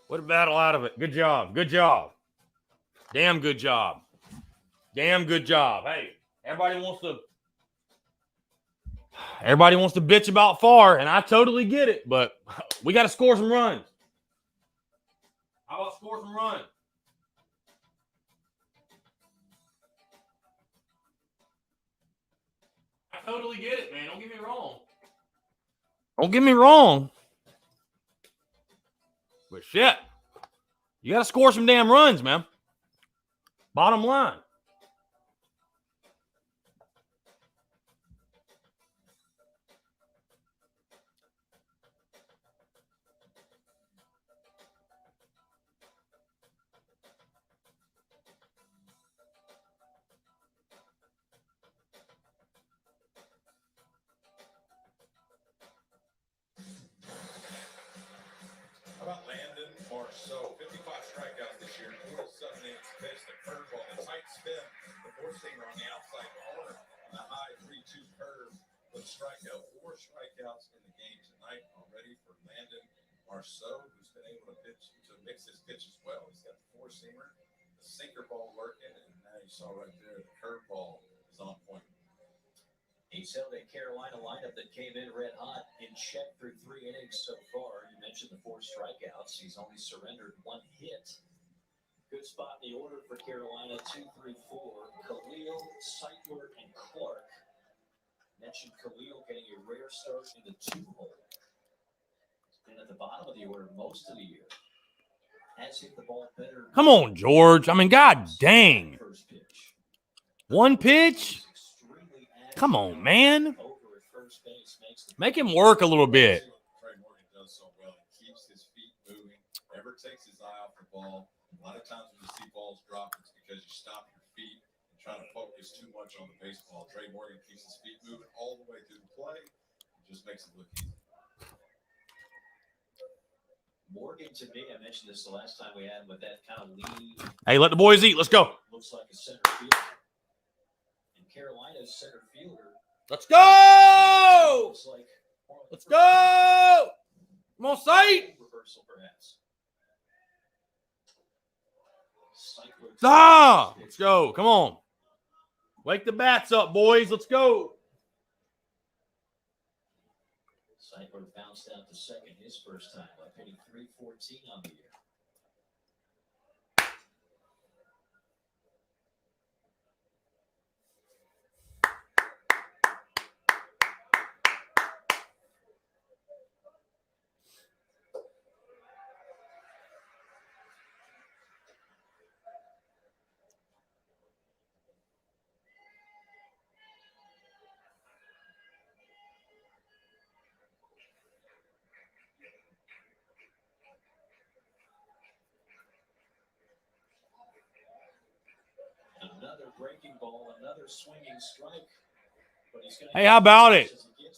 A: What a battle out of it. Good job. Good job. Damn good job. Damn good job. Hey, everybody wants to bitch about far, and I totally get it, but we got to score some runs. How about score some runs? I totally get it, man. Don't get me wrong. Don't get me wrong. But shit, you got to score some damn runs, man. Bottom line.
B: How about Landon Marceau? 55 strikeouts this year, 47 innings pitched, the curveball, the tight spin, the four-seamer on the outside corner, and the high 3-2 curve with strikeout. 4 strikeouts in the game tonight already for Landon Marceau, who's been able to mix his pitch as well. He's got the four-seamer, the sinker ball working, and now you saw right there the curveball is on point.
C: He's held a Carolina lineup that came in red hot in check through 3 innings so far. You mentioned the 4 strikeouts. He's only surrendered 1 hit. Good spot in the order for Carolina. 2, 3, 4. Khalil, Seitler, and Clark. Mentioned Khalil getting a rare start in the 2-hole. He's been at the bottom of the order most of the year. Has hit the ball better.
A: Come on, George. I mean, god dang.
C: First pitch.
A: 1 pitch? Come on, man. Make him work a little bit.
B: Trey Morgan does so well. He keeps his feet moving, never takes his eye off the ball. A lot of times when you see balls drop, it's because you stop your feet and try to focus too much on the baseball. Trey Morgan keeps his feet moving all the way through the play. It just makes it look easy.
C: Morgan, to me, I mentioned this the last time we had him with that kind of lead.
A: Hey, let the boys eat. Let's go.
C: Looks like a center fielder. And Carolina's center fielder.
A: Let's go.
C: Looks like
A: Let's go. Come on, sight.
C: Reversal, perhaps.
A: Let's go. Come on. Wake the bats up, boys. Let's go.
C: Seidler bounced out to second his first time by hitting .314 on the year. Another breaking ball, another swinging strike. But he's gonna
A: Hey, how about it?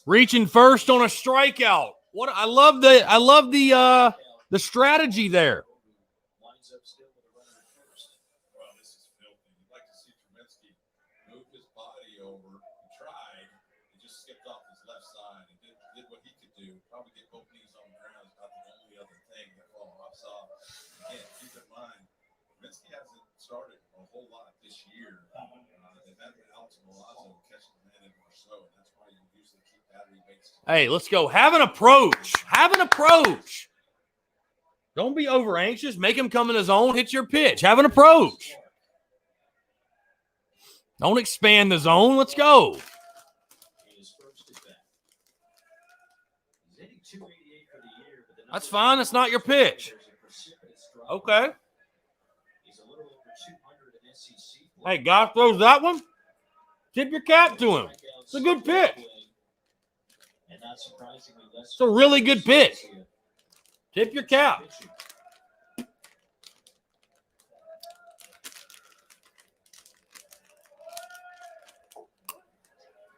A: Reaching first on a strikeout. What I love the strategy there.
C: Winds up still with a runner at first.
B: Well, this is filthy. You'd like to see Trubisky move his body over. He tried. He just skipped off his left side. He did what he could do. Probably get both knees on the ground is about the only other thing that follow-ups off. Again, keep in mind, Trubisky hasn't started a whole lot this year. They've had Alex Milazzo catching the man in Marceau, and that's why you usually keep battery weights.
A: Hey, let's go. Have an approach. Have an approach. Don't be over anxious. Make him come in his own. Hit your pitch. Have an approach. Don't expand the zone. Let's go. That's fine. That's not your pitch. Okay. Hey, guy throws that one. Tip your cap to him. It's a good pitch. It's a really good pitch. Tip your cap.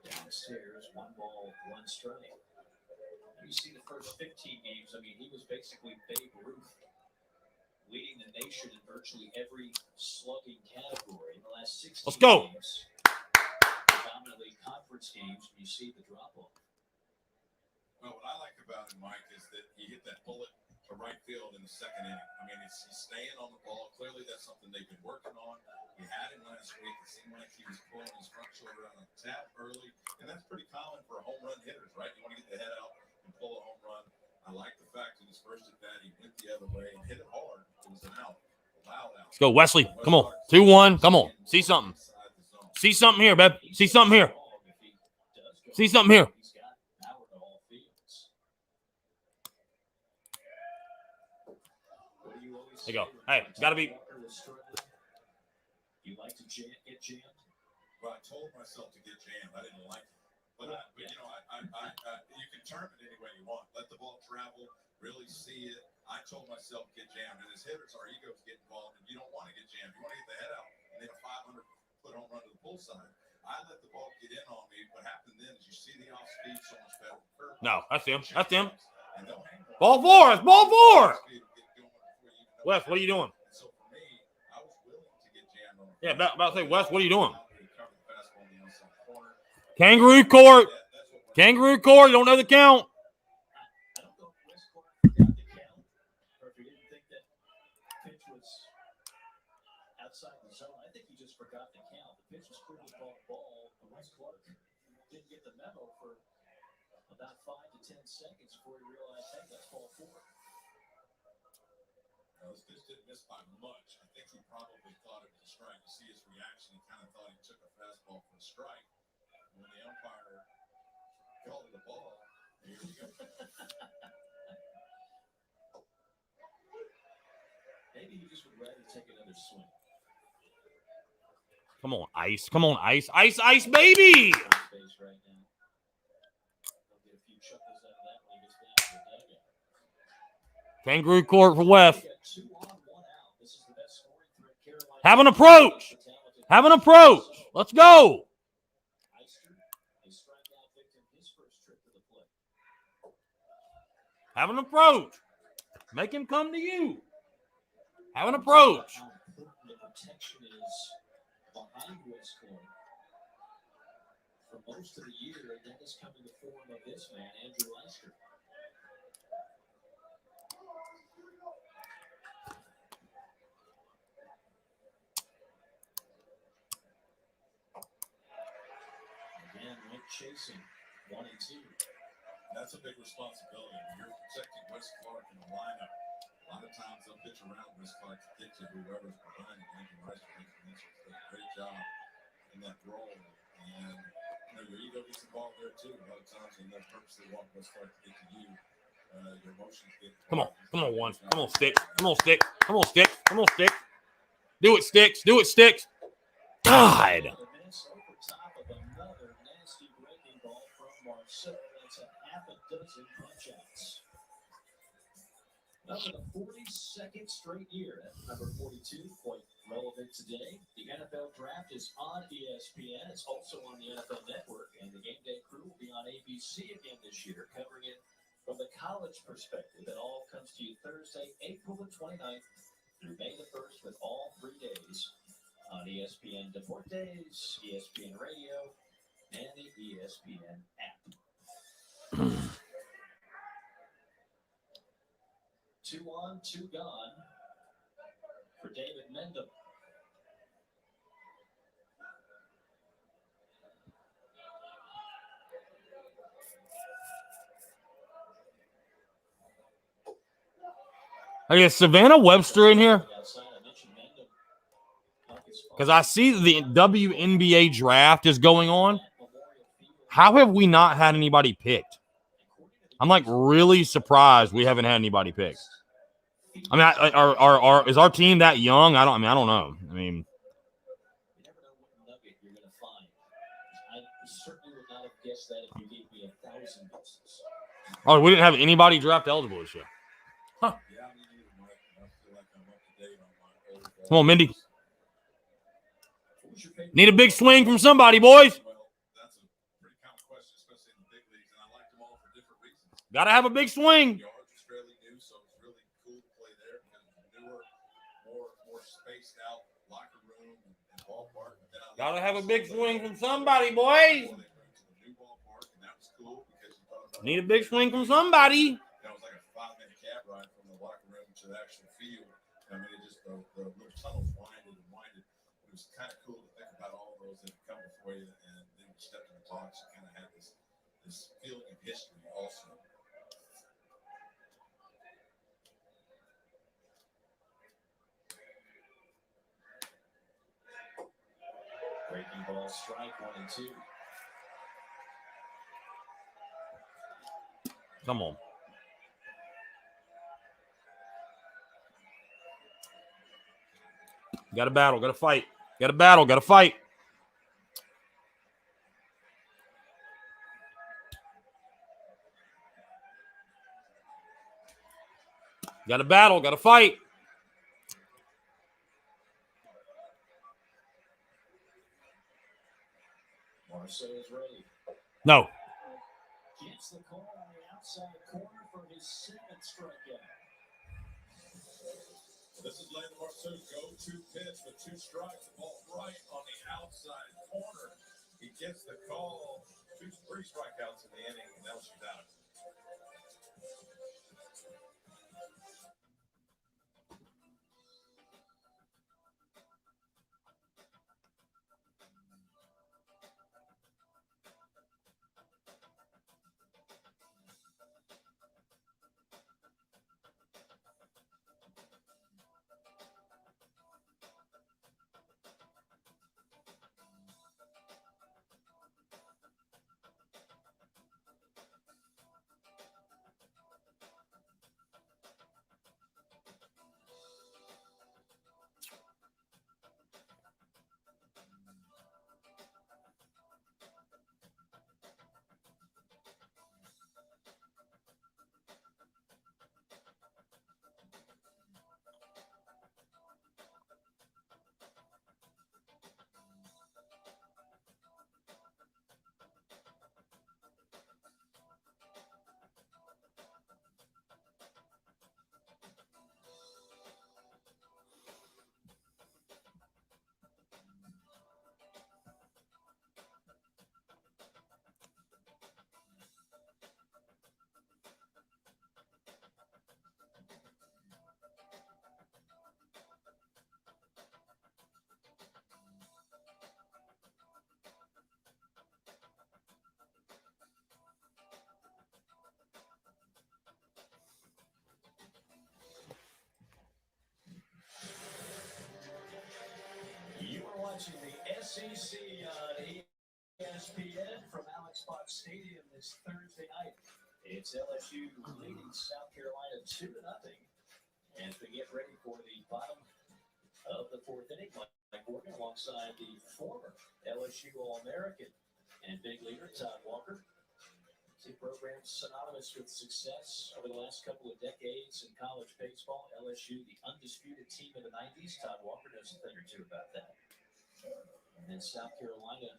C: Downstairs, 1 ball, 1 strike. You see the first 15 games, I mean, he was basically Babe Ruth, leading the nation in virtually every slugging category in the last 16
A: Let's go.
C: games. Predominantly conference games, you see the drop-off.
B: Well, what I like about him, Mike, is that he hit that bullet to right field in the second inning. I mean, he's staying on the ball. Clearly, that's something they've been working on. We had him last week. It seemed like he was pulling his front shoulder on a tap early, and that's pretty common for home run hitters, right? You want to get the head out and pull a home run. I like the fact that his first at bat, he went the other way and hit it hard. It was an out, loud out.
A: Let's go, Wesley. Come on. 2-1. Come on. See something. See something here, babe. See something here. See something here. There you go. Hey, got to be.
C: You like to get jammed?
B: Well, I told myself to get jammed. I didn't like it. But you know, you can term it any way you want. Let the ball travel, really see it. I told myself get jammed. And as hitters, our egos get involved, and you don't want to get jammed. You want to get the head out and hit a 500-foot home run to the pull side. I let the ball get in on me. What happened then is you see the off speed so much better.
A: No, that's him. That's him.
B: And they'll hang on.
A: Ball 4. It's ball 4. Wes, what are you doing?
B: So for me, I was willing to get jammed on.
A: Yeah, about to say, Wes, what are you doing? Kangaroo court. Kangaroo court. You don't know the count.
C: I don't know if West Clark forgot the count or if he didn't think that pitch was outside the zone. I think he just forgot the count. The pitch was clearly ball. West Clark didn't get the memo for about 5 to 10 seconds before he realized, hey, that's ball 4.
B: This didn't miss by much. I think he probably thought it was a strike. You see his reaction. He kind of thought he took a fastball for a strike. When the umpire called it a ball, here we go.
C: Maybe he just would rather take another swing.
A: Come on, ice. Come on, ice. Ice, ice, baby.
C: Right now. He'll get a few chuckles out of that when he gets back to the dugout.
A: Kangaroo court for Wes.
C: 2 on, 1 out. This is the best scoring threat Carolina.
A: Have an approach. Have an approach. Let's go. Have an approach. Make him come to you. Have an approach.
C: How important the protection is behind West Clark. For most of the year, that has come in the form of this man, Andrew Lester. Again, Mike chasing 1 and 2.
B: That's a big responsibility. When you're protecting Wes Clark in the lineup, a lot of times they'll pitch around Wes Clark to get to whoever's behind him. Lincoln Rice does a great job in that role. And your ego gets involved there too. A lot of times when they purposely walk Wes Clark to get to you, your emotions get involved.
A: Come on, one. Come on, Sticks. Come on, Sticks. Come on, Sticks. Come on, Sticks. Do it, Sticks. Do it, Sticks. God.
C: Over top of another nasty breaking ball from Marceau. That's a half a dozen punch-outs. Now for the 42nd straight year, number 42, quite relevant today. The NFL Draft is on ESPN. It's also on the NFL Network, and the Game Day crew will be on ABC again this year, covering it from the college perspective. It all comes to you Thursday, April the 29th through May the 1st with all 3 days on ESPN Deportes, ESPN Radio, and the ESPN app. 2 on, 2 gone for David Mendham.
A: Is Savannah Webster in here? Because I see the WNBA draft is going on. How have we not had anybody picked? I'm like really surprised we haven't had anybody picked. I mean, is our team that young? I don't know. I mean,
C: You never know what nugget you're going to find. I certainly would not have guessed that if you gave me 1,000 guesses.
A: Oh, we didn't have anybody draft eligible this year. Huh. Come on, Mindy. Need a big swing from somebody, boys.
B: Well, that's a pretty common question, especially in the big leagues, and I like them all for different reasons.
A: Got to have a big swing.
B: Yards is fairly new, so it's really cool to play there because it's newer, more spaced out locker room and ballpark.
A: Got to have a big swing from somebody, boys. Need a big swing from somebody.
B: That was like a 5-minute cab ride from the locker room to the actual field. I mean, it just the little tunnels winded and winded. It was kind of cool to think about all those that come before you, and then you step in the box and kind of have this feeling of history also.
C: Breaking ball, strike 1 and 2.
A: Come on. Got to battle. Got to fight. Got to battle. Got to fight. Got to battle. Got to fight.
C: Marceau is ready.
A: No.
C: Gets the call on the outside corner for his 7th strikeout.
B: This is Landon Marceau's go-to pitch with 2 strikes. The ball right on the outside corner. He gets the call. 3 strikeouts in the inning, and now she's out.
C: watching the SEC on ESPN from Alex Box Stadium this Thursday night. It's LSU leading South Carolina 2-0 as we get ready for the bottom of the fourth inning. Mike Gordon alongside the former LSU All-American and big leader Todd Walker. Two programs synonymous with success over the last couple of decades in college baseball. LSU, the undisputed team of the 90s. Todd Walker knows a thing or two about that. And then South Carolina,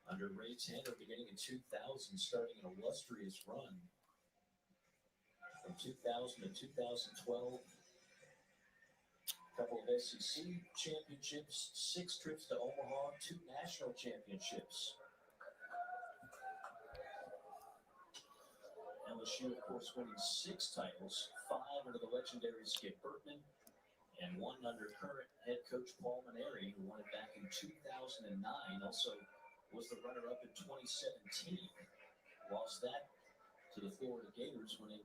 C: under Ray Tanner, beginning in 2000, starting an illustrious run from 2000 to 2012. A couple of SEC championships, 6 trips to Omaha, 2 national championships. LSU, of course, winning 6 titles, 5 under the legendary Skip Bertman, and 1 under current head coach Paul Maneri, who won it back in 2009. Also was the runner-up in 2017. Lost that to the Florida Gators, winning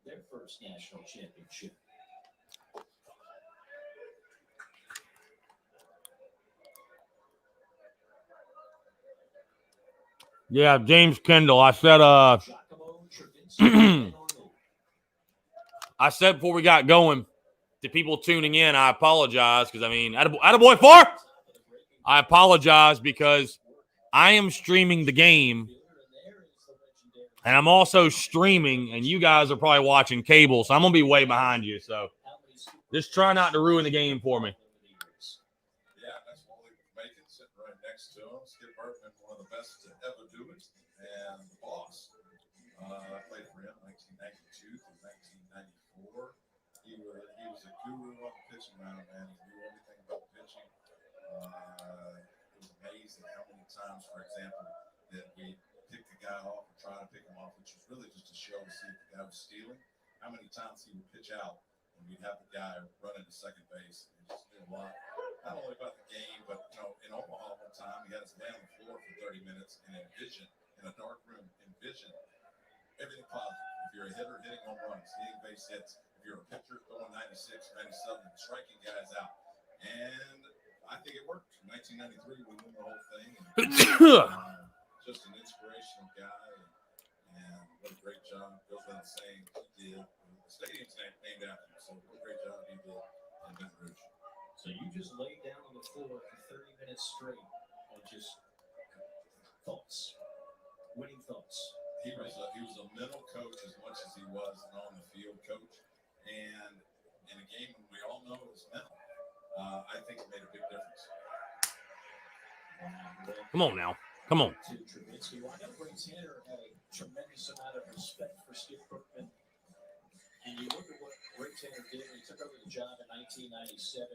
C: their first national championship.
A: Yeah, James Kendall. I said I said before we got going to people tuning in, I apologize because, I mean, attaboy 4! I apologize because I am streaming the game and I'm also streaming, and you guys are probably watching cable, so I'm going to be way behind you. So just try not to ruin the game for me.
B: Yeah, that's Wally Macon sitting right next to him. Skip Bertman, one of the best to ever do it, and the boss. I played for him 1992 through 1994. He was a guru on the pitching mound, man. He knew everything about pitching. It was amazing how many times, for example, that we picked the guy off and try to pick him off, which was really just a show to see if the guy was stealing. How many times he would pitch out and we'd have the guy running to second base. And just knew a lot, not only about the game, but in Omaha one time, he had his man on the floor for 30 minutes and envisioned in a dark room, envisioned everything positive. If you're a hitter, hitting home runs, hitting base hits. If you're a pitcher, throwing 96, 97, striking guys out. And I think it worked. In 1993, we won the whole thing. And, just an inspirational guy. And what a great job. Goes without saying he did. The stadium's named after him. So what a great job he did in Baton Rouge.
C: So you just laid down on the floor for 30 minutes straight and just thoughts, winning thoughts.
B: He was a mental coach as much as he was an on-the-field coach. And in a game when we all know it was mental, I think it made a big difference.
A: Come on now. Come on.
C: To Trubisky. Well, I know Ray Tanner had a tremendous amount of respect for Skip Bertman. And you look at what Ray Tanner did when he took over the job in 1997.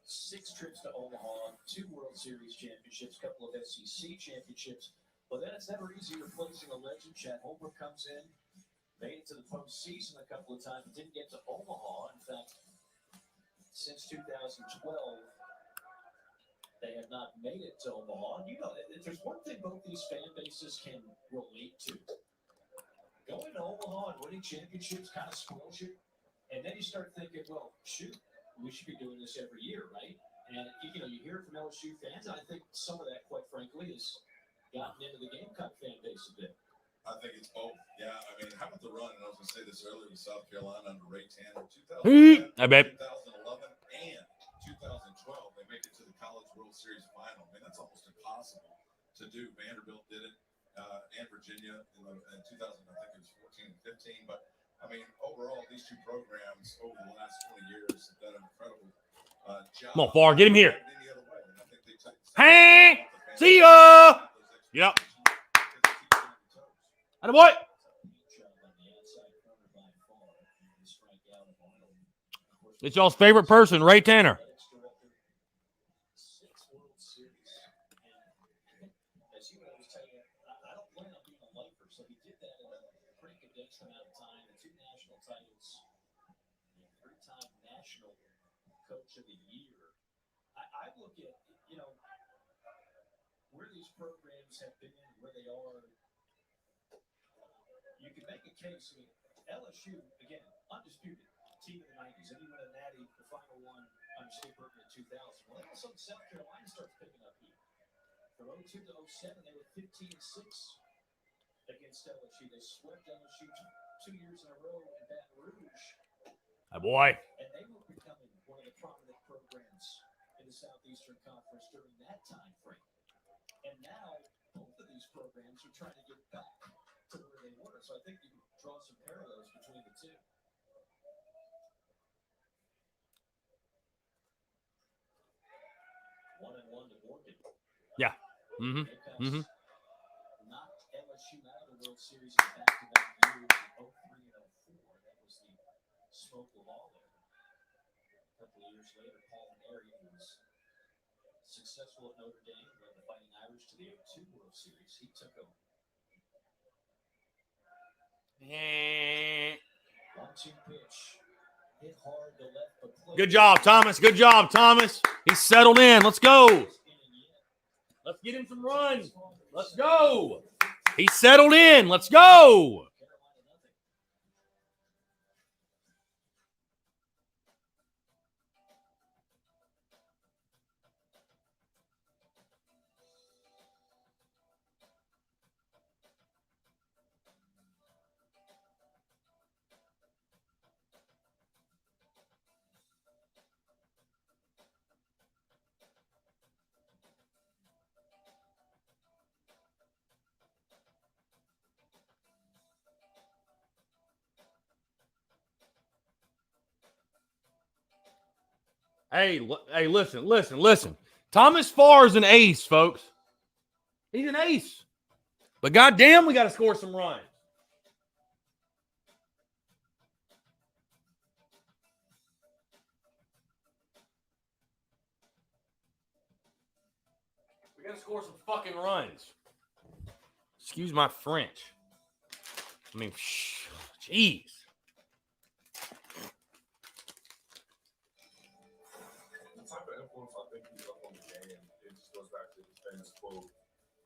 C: 6 trips to Omaha, 2 World Series championships, a couple of SEC championships. But then it's never easy replacing a legend. Chad Holbrook comes in, made it to the postseason a couple of times, didn't get to Omaha. In fact, since 2012, they have not made it to Omaha. You know, there's one thing both these fan bases can relate to. Going to Omaha and winning championships kind of spoils you. And then you start thinking, well, shoot, we should be doing this every year, right? And, you know, you hear it from LSU fans. And I think some of that, quite frankly, has gotten into the Gamecock fan base a bit.
B: I think it's both. Yeah, I mean, how about the run? And I was going to say this earlier with South Carolina under Ray Tanner, 2010, 2011, and 2012. They make it to the College World Series final. I mean, that's almost impossible to do. Vanderbilt did it, and Virginia in 2000. I think it was 14 and 15. But I mean, overall, these 2 programs over the last 20 years have done an incredible job.
A: Come on, Far, get him here.
B: Hey,
A: see ya. Yep. Attaboy. It's y'all's favorite person, Ray Tanner.
C: Coach of the year. I look at, you know, where these programs have been, where they are. You can make a case. I mean, LSU, again, undisputed team of the 90s. And even a natty, the final one Irish State Berkeley in 2000. Well, all of a sudden, South Carolina starts picking up heat. From 02 to 07, they were 15-6 against LSU. They swept LSU 2 years in a row in Baton Rouge.
A: My boy.
C: And they were becoming one of the prominent programs in the Southeastern Conference during that time frame. And now, both of these programs are trying to get back to where they were. So I think you can draw some parallels between the two. One and one to Morgan.
A: Yeah. Mm-hmm. Mm-hmm.
C: Knocked LSU out of the World Series in back-to-back years in 03 and 04. That was the smoke of all there. A couple of years later, Paul Neri, who was successful at Notre Dame, led the Fighting Irish to the 02 World Series. He took over. 1-2 pitch. Hit hard to left, but
A: Good job, Thomas. Good job, Thomas. He's settled in. Let's go. Let's get him some runs. Let's go. He's settled in. Let's go. Hey, listen. Thomas Farr is an ace, folks. He's an ace. But goddamn, we got to score some runs. We got to score some fucking runs. Excuse my French. I mean, jeez.
D: Type of influence I think he's up on the game. It just goes back to his famous quote: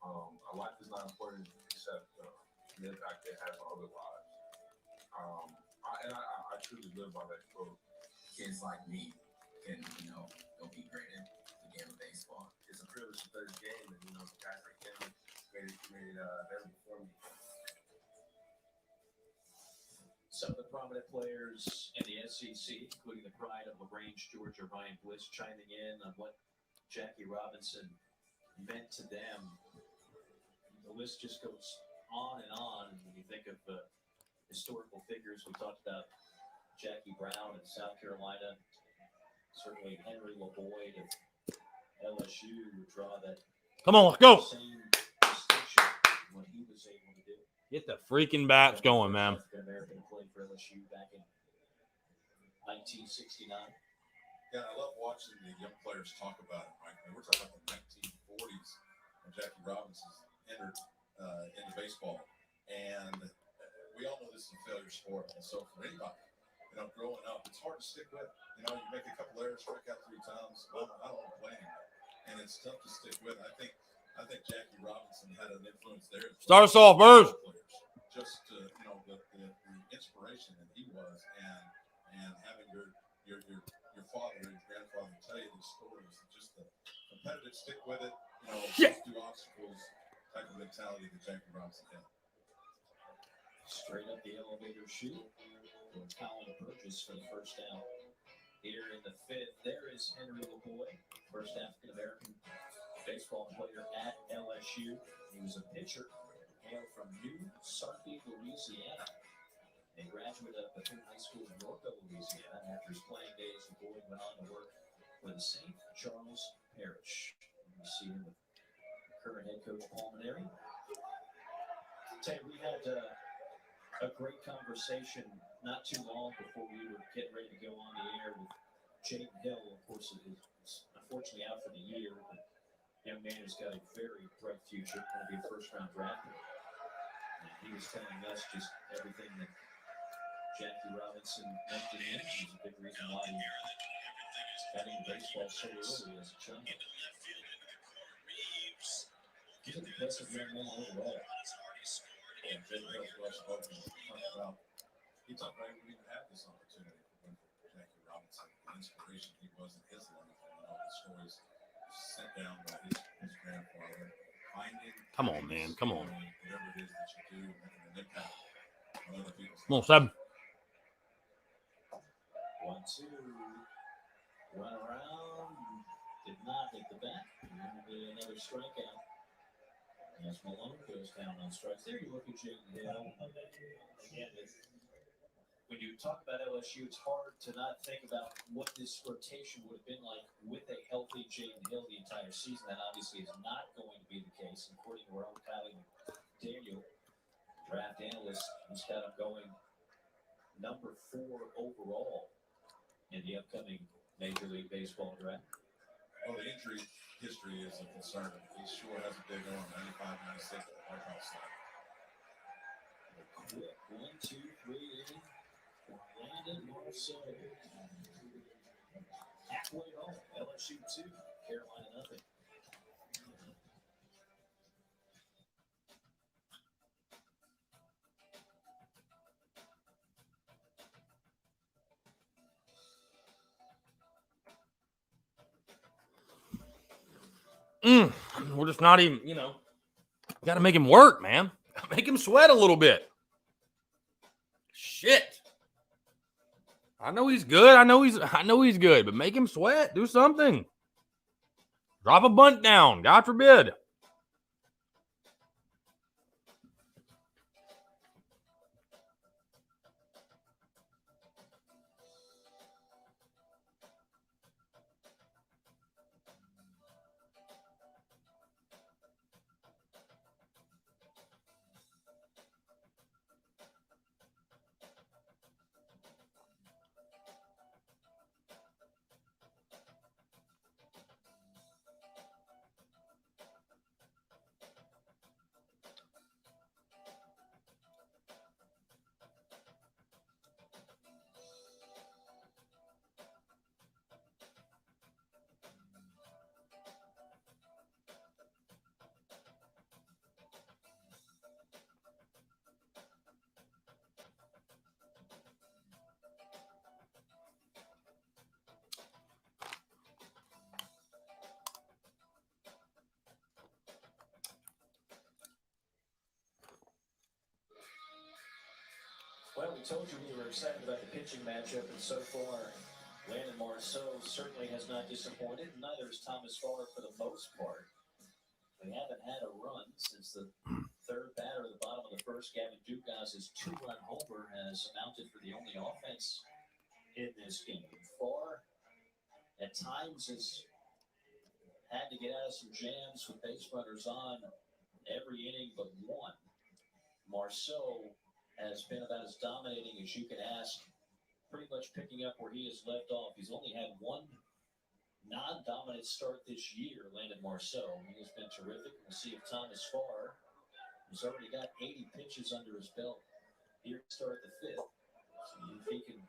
D: "A life is not important except the impact it has on other lives." I truly live by that quote.
E: Kids like me can, go be great at the game of baseball.
D: It's a privilege to play this game, and guys like him made it better before me.
C: Some of the prominent players in the SEC, including the pride of LaGrange, Georgia, Ryan Bliss, chiming in on what Jackie Robinson meant to them. The list just goes on and on. And when you think of historical figures, we talked about Jackie Brown in South Carolina, certainly Henry LaBoyd of LSU would draw that.
A: Come on, let's go.
C: Same distinction what he was able to do.
A: Get the freaking bats going, man.
C: African-American played for LSU back in 1969.
B: Yeah, I love watching the young players talk about it, Mike. We're talking about the 1940s when Jackie Robinson entered into baseball. And we all know this is a failure sport. And so for anybody, growing up, it's hard to stick with. You make a couple errors, strike out 3 times. Well, I don't want to play anymore. And it's tough to stick with. I think Jackie Robinson had an influence there.
A: Start us off, Birds.
B: Just the inspiration that he was, and having your father and your grandfather tell you these stories, and just the competitive stick with it, through obstacles type of mentality that Jackie Robinson had.
C: Straight up the elevator chute. Colin Burgess for the first down. Here in the 5th, there is Henry LaBoyd, first African-American baseball player at LSU. He was a pitcher, hailed from New Sarpy, Louisiana. A graduate of Baton High School in Norco, Louisiana. After his playing days, LaBoyd went on to work for the St. Charles Parish. You see him with current head coach Paul Neri. Tay, we had a great conversation not too long before we were getting ready to go on the air with Jaden Hill. Of course, is unfortunately out for the year, but young man who's got a very bright future, going to be a first-round draft pick. And he was telling us just everything that Jackie Robinson meant to him. It was a big reason why he got into baseball so early as a child. He's an impressive young man overall.
B: And Jay Hill's well spoken. He talked about he didn't even have this opportunity for Jackie Robinson. inspiration he was in his life. The stories sent down by his grandfather.
A: Come on, man. Come on.
B: Whatever it is that you do, making an impact on other people's
A: Come on, Seb.
C: 1-2. Run around. Did not hit the back. And another strikeout. As Malone goes down on strikes. There you look at Jaden Hill. Again, when you talk about LSU, it's hard to not think about what this rotation would have been like with a healthy Jaden Hill the entire season. That obviously is not going to be the case. According to our own Kylie Daniel, draft analyst, he's got him going number 4 overall in the upcoming Major League Baseball draft.
B: Well, the injury history is a concern. He sure has a big arm, 95, 96 at the White House side.
C: Quick 1, 2, 3 inning for Landon Marceau. Halfway home, LSU 2, Carolina nothing.
A: We're just not even, got to make him work, man. Make him sweat a little bit. Shit. I know he's good. I know he's good, but make him sweat. Do something. Drop a bunt down. God forbid.
C: Well, we told you we were excited about the pitching matchup, and so far, Landon Marceau certainly has not disappointed. Neither has Thomas Farr for the most part. They haven't had a run since the third batter at the bottom of the first. Gavin Dugas' 2-run homer has amounted for the only offense in this game. Farr, at times, has had to get out of some jams with base runners on every inning but one. Marceau has been about as dominating as you can ask, pretty much picking up where he has left off. He's only had one non-dominant start this year, Landon Marceau. He has been terrific. We'll see if Thomas Farr, who's already got 80 pitches under his belt here to start the 5th. See if he can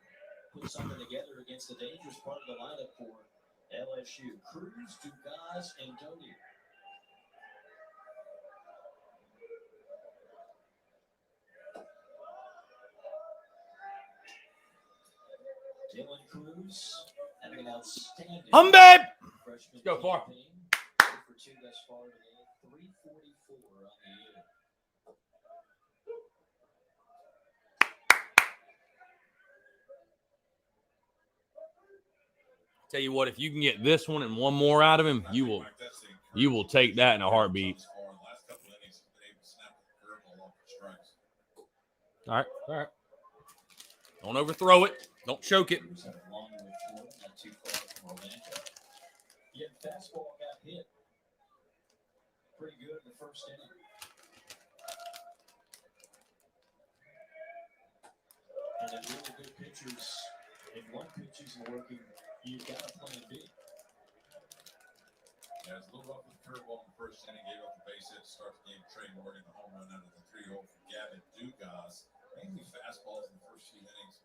C: put something together against the dangerous part of the lineup for LSU. Cruz, Dugas, and Dozier. Dylan Cruz having an outstanding freshman
A: Let's go, Farr.
C: campaign. 2 for 2 thus far today. 344 on the year.
A: Tell you what, if you can get this one and one more out of him, you will take that in a heartbeat. All right. Don't overthrow it. Don't choke it.
C: Long way short, not too far from Orlando. Yet fastball got hit pretty good in the first inning. And then really good pitchers, if one pitch isn't working, you've got a plan B.
B: Yeah, it's a little rough with the curveball in the first inning. Gave up the base hit to start the game. Trey Morgan, the home run out of the 3-0 for Gavin Dugas. Mainly fastballs in the first few innings.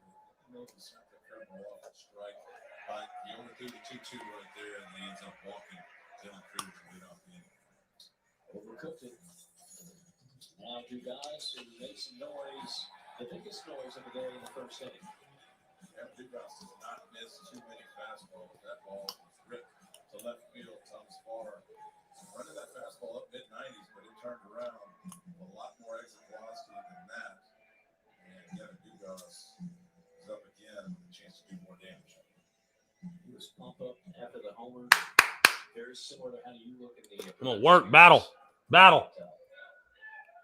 B: He sent the curveball off the strike. But he overthrew the 2-2 right there, and he ends up walking Dylan Cruz to lead off the inning.
C: Overcooked it. Now Dugas, who made some noise, the biggest noise of the day in the first inning.
B: Gavin Dugas does not miss too many fastballs. fastball. That ball was ripped to left field. Thomas Farr running that fastball up mid-90s, but it turned around a lot more exit velocity than that. And Kevin Dugas is up again with a chance to do more damage.
C: He was pump up after the homer. Very similar to how you look at the.
A: Come on, work, battle.
B: Well,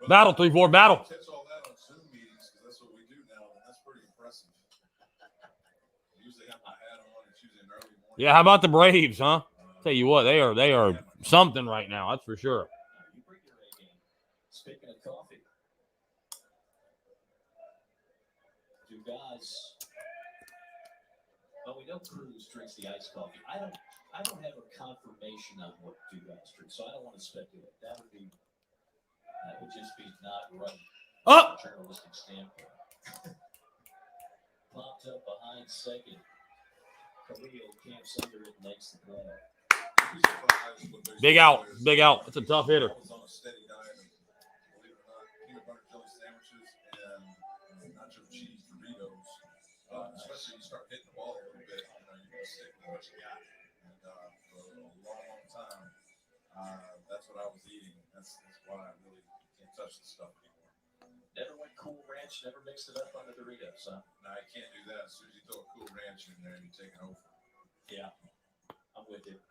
A: Battle, 3-4, battle.
B: I catch all that on Zoom meetings because that's what we do now, and that's pretty impressive. I usually have my hat on. It's usually an early morning.
A: Yeah, how about the Braves, huh? Tell you what, they are something right now. That's for sure.
C: You bring your A game. Speaking of coffee, Dugas. Well, we know Cruz drinks the iced coffee. I don't have a confirmation on what Dugas drinks, so I don't want to speculate. That would just be not right
A: Up.
C: from a journalistic standpoint. Popped up behind second. Carrillo camps under it and makes the play.
A: Big out. Big out. That's a tough hitter.
B: I was on a steady diet of, believe it or not, peanut butter jelly sandwiches and nacho cheese Doritos. Especially you start hitting the ball a little bit, you're going to stick with what you got. And for a long, long time, that's what I was eating. That's why I really can't touch this stuff anymore.
C: Never went Cool Ranch, never mixed it up on the Doritos, huh?
B: No, I can't do that. As soon as you throw a Cool Ranch in there, you take it over.
C: Yeah, I'm with you.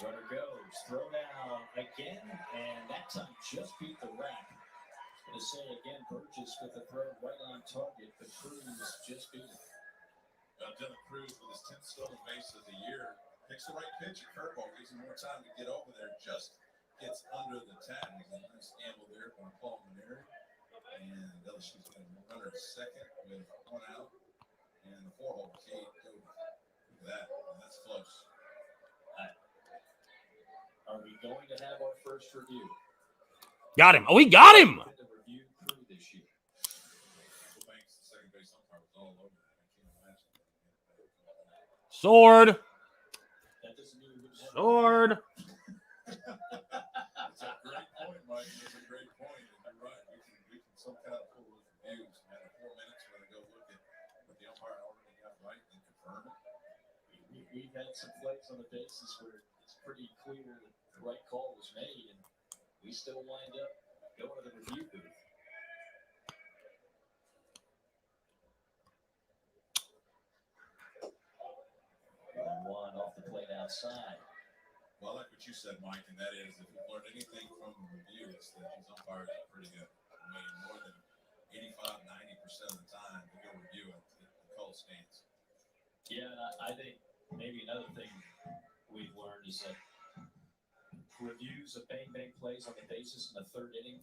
C: Runner goes, throw down again, and that time just beat the rack. Going to say again, Burgess with the throw right on target, but Cruz just beat it.
B: Dylan Cruz with his 10th stolen base of the year picks the right pitch. A curveball gives him more time to get over there. Just gets under the tag. He's a nice gamble there from Paul Maneri. And LSU's got a runner at second with one out. And the 4-hole can't go with that. And that's close.
C: Are we going to have our first review?
A: Got him. Oh, we got him.
C: The review crew this year.
B: Banks, the second base umpire, was all over that. I can't imagine.
A: Sword.
C: That doesn't mean we wouldn't have
A: Sword.
B: That's a great point, Mike. That's a great point. And you're right. We can some kind of pull those reviews. Man, in 4 minutes, we're going to go look at what the umpire already got right and confirm it.
C: We've had some plays on the basis where it's pretty clear that the right call was made, and we still wind up going to the review booth. One off the plate outside.
B: Well, I like what you said, Mike, and that is if we've learned anything from the review, it's that these umpires are pretty good. I mean, more than 85-90% of the time, they go review it, the call stands.
C: Yeah, I think maybe another thing we've learned is that reviews of bang plays on the bases in the third inning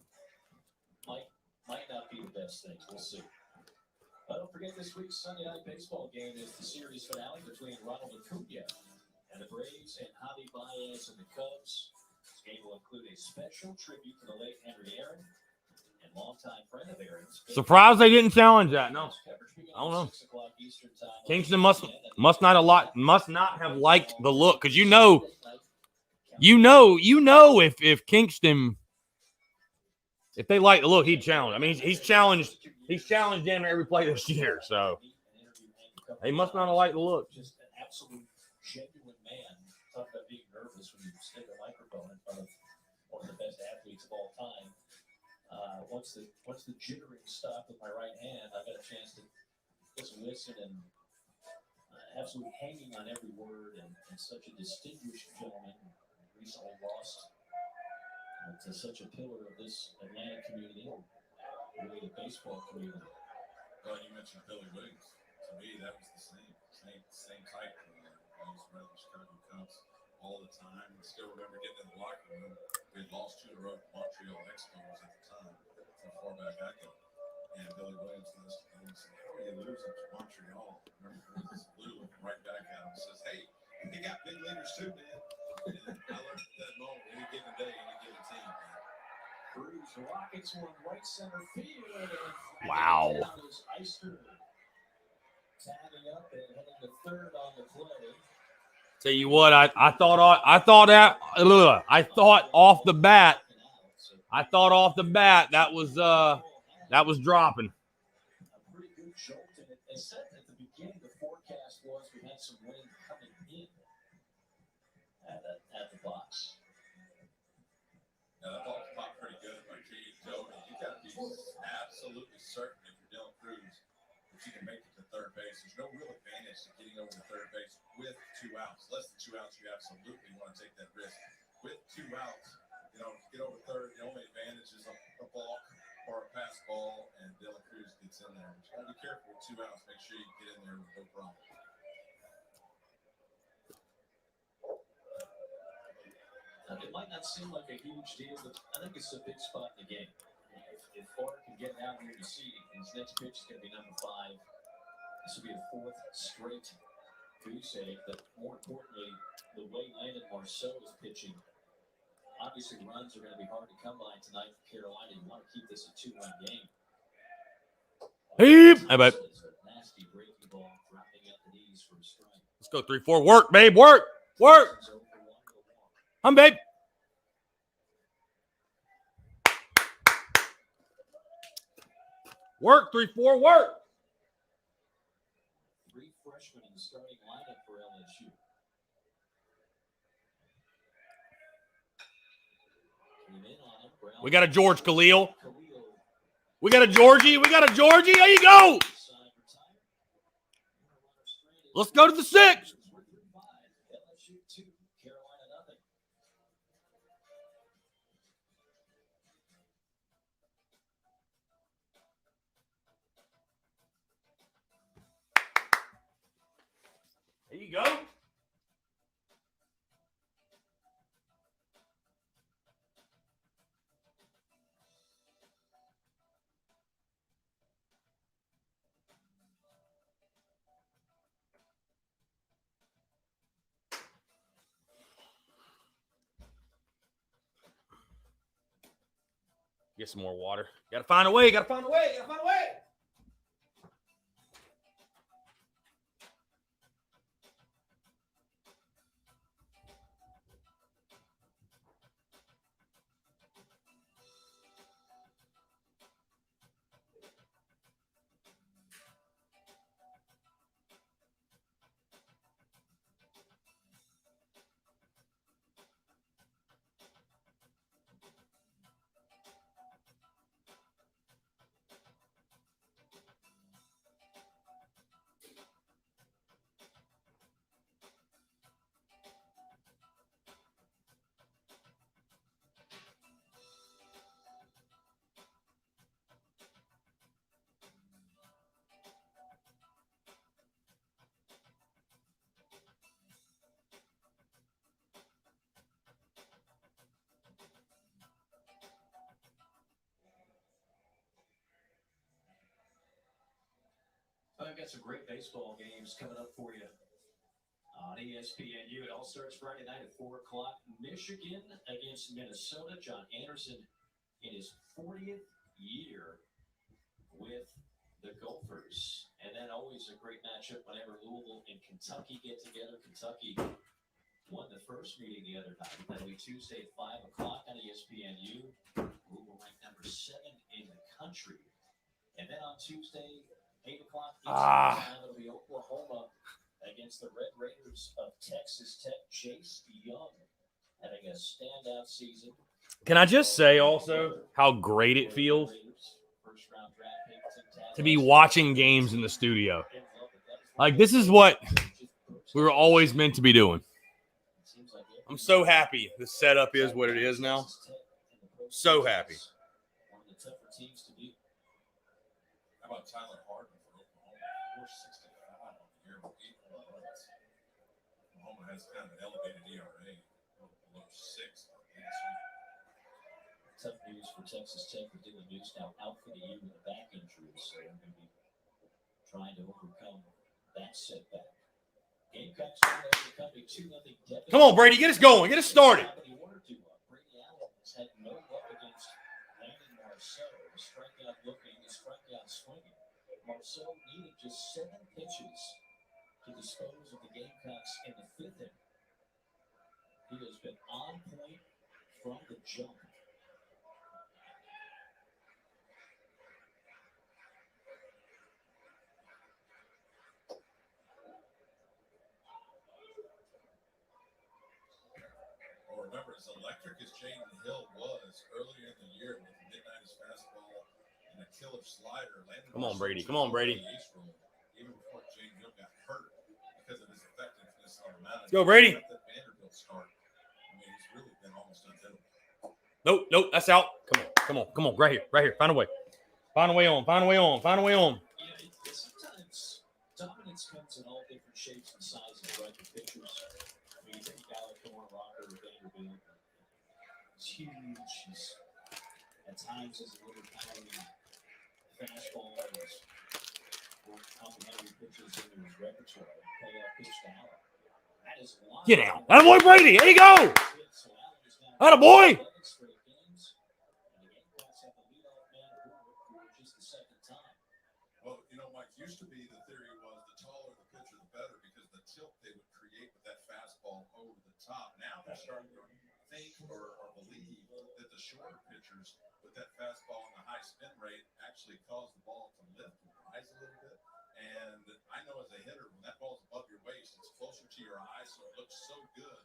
C: might not be the best things. We'll see. But don't forget this week's Sunday night baseball game is the series finale between Ronald Acuna and the Braves and Javi Baez and the Cubs. This game will include a special tribute to the late Henry Aaron and longtime friend of Aaron's.
A: Surprised they didn't challenge that. No, I don't know. Kingston must not have liked the look, because you know if Kingston, if they like the look, he'd challenge. I mean, he's challenged damn near every play this year, so they must not have liked the look.
C: Just an absolute genuine man. Talk about being nervous when you stick a microphone in front of one of the best athletes of all time. Once the jittering stopped with my right hand, I got a chance to just listen and absolutely hanging on every word, and such a distinguished gentleman, recently lost to such a pillar of this Atlanta community, really the baseball community.
B: Well, you mentioned Billy Williams. To me, that was the same type. He was around the Chicago Cubs all the time. I still remember getting in the locker room. We had lost 2 in a row to Montreal Expos at the time. That's how far back I go. And Billy Williams said, "How are you losing to Montreal?" I remember this Lou looking right back at him and says, "Hey, they got big leaders too, man." And I learned at that moment, any given day, any given team, man.
C: Cruz rockets one right center field. And
A: Wow.
C: Eister tagging up and heading to third on the play.
A: Tell you what, I thought off the bat, I thought off the bat that was dropping.
C: A pretty good jolt, and it said at the beginning the forecast was we had some wind coming in at the box.
B: Now, that ball popped pretty good by J.E. Tobin. You got to be absolutely certain if you're Dylan Cruz that you can make it to third base. There's no real advantage to getting over to third base with 2 outs. Less than 2 outs, you absolutely want to take that risk. With 2 outs, you know, to get over third, the only advantage is a balk or a pass ball, and Dylan Cruz gets in there. But you got to be careful with 2 outs. Make sure you get in there with no problem.
C: It might not seem like a huge deal, but I think it's a big spot in the game. If Clark can get out here to see, his next pitch is going to be number 5. This will be a 4th straight goose egg, but more importantly, the way Landon Marceau is pitching, obviously runs are going to be hard to come by tonight for Carolina. You want to keep this a 2-run game.
A: Hey, babe.
C: Nasty breaking ball, dropping at the knees for a strike.
A: Let's go 3-4. Work, babe. Work. Work. I'm babe. Work, 3-4, work.
C: 3 freshmen in the starting lineup for LSU.
A: We got a George Khalil. We got a Georgie. We got a Georgie. There you go. Let's go to the 6. There you go. Get some more water. Gotta find a way. Gotta find a way. Gotta find a way.
C: I've got some great baseball games coming up for you on ESPNU. It all starts Friday night at 4 o'clock. Michigan against Minnesota. John Anderson in his 40th year with the Gophers. And then always a great matchup whenever Louisville and Kentucky get together. Kentucky won the first meeting the other night. That'll be Tuesday at 5 o'clock on ESPNU. Louisville ranked number 7 in the country. And then on Tuesday, 8 o'clock Eastern time, it'll be Oklahoma against the Red Raiders of Texas Tech. Chase Young having a standout season.
A: Can I just say also how great it feels to be watching games in the studio? Like, this is what we were always meant to be doing. I'm so happy the setup is what it is now. So happy.
C: One of the tougher teams to beat.
B: How about Tyler Hardman for Oklahoma? 4.65 on the year with 8 runs. Oklahoma has kind of an elevated ERA, below 6.
C: Tough news for Texas Tech with Dylan Deuce now out for the year with a back injury, so they're going to be trying to overcome that setback. Gamecocks overcome a 2-0 deficit.
A: Come on, Brady, get us going. Get us started.
C: Brady Allen has had no luck against Landon Marceau. The strikeout looking, the strikeout swinging. Marceau needed just 7 pitches to dispose of the Gamecocks in the 5th inning. He has been on point from the jump.
B: killer slider.
A: Come on, Brady. Come on, Brady.
B: Even before James Hill got hurt because of his effectiveness on the mound.
A: Go, Brady.
B: That Vanderbilt start. I mean, he's really been almost unhittable.
A: Nope, that's out. Come on. Right here. Find a way. Find a way on.
C: Yeah, sometimes dominance comes in all different shapes and sizes, right? The pitchers. I mean, you take a guy like Kamar Rocker or Vanderbilt. He's huge. He's at times has a little powering fastball. He's complementary pitches into his repertoire. Playoff pitch to Allen. That is a lot.
A: Get out. Attaboy, Brady. There you go. Attaboy.
B: Well, you know, Mike, used to be the theory was the taller the pitcher, the better, because the tilt they would create with that fastball over the top. Now they're starting to think or believe that the shorter pitchers with that fastball and the high spin rate actually cause the ball to lift and rise a little bit. And I know as a hitter, when that ball's above your waist, it's closer to your eyes, so it looks so good,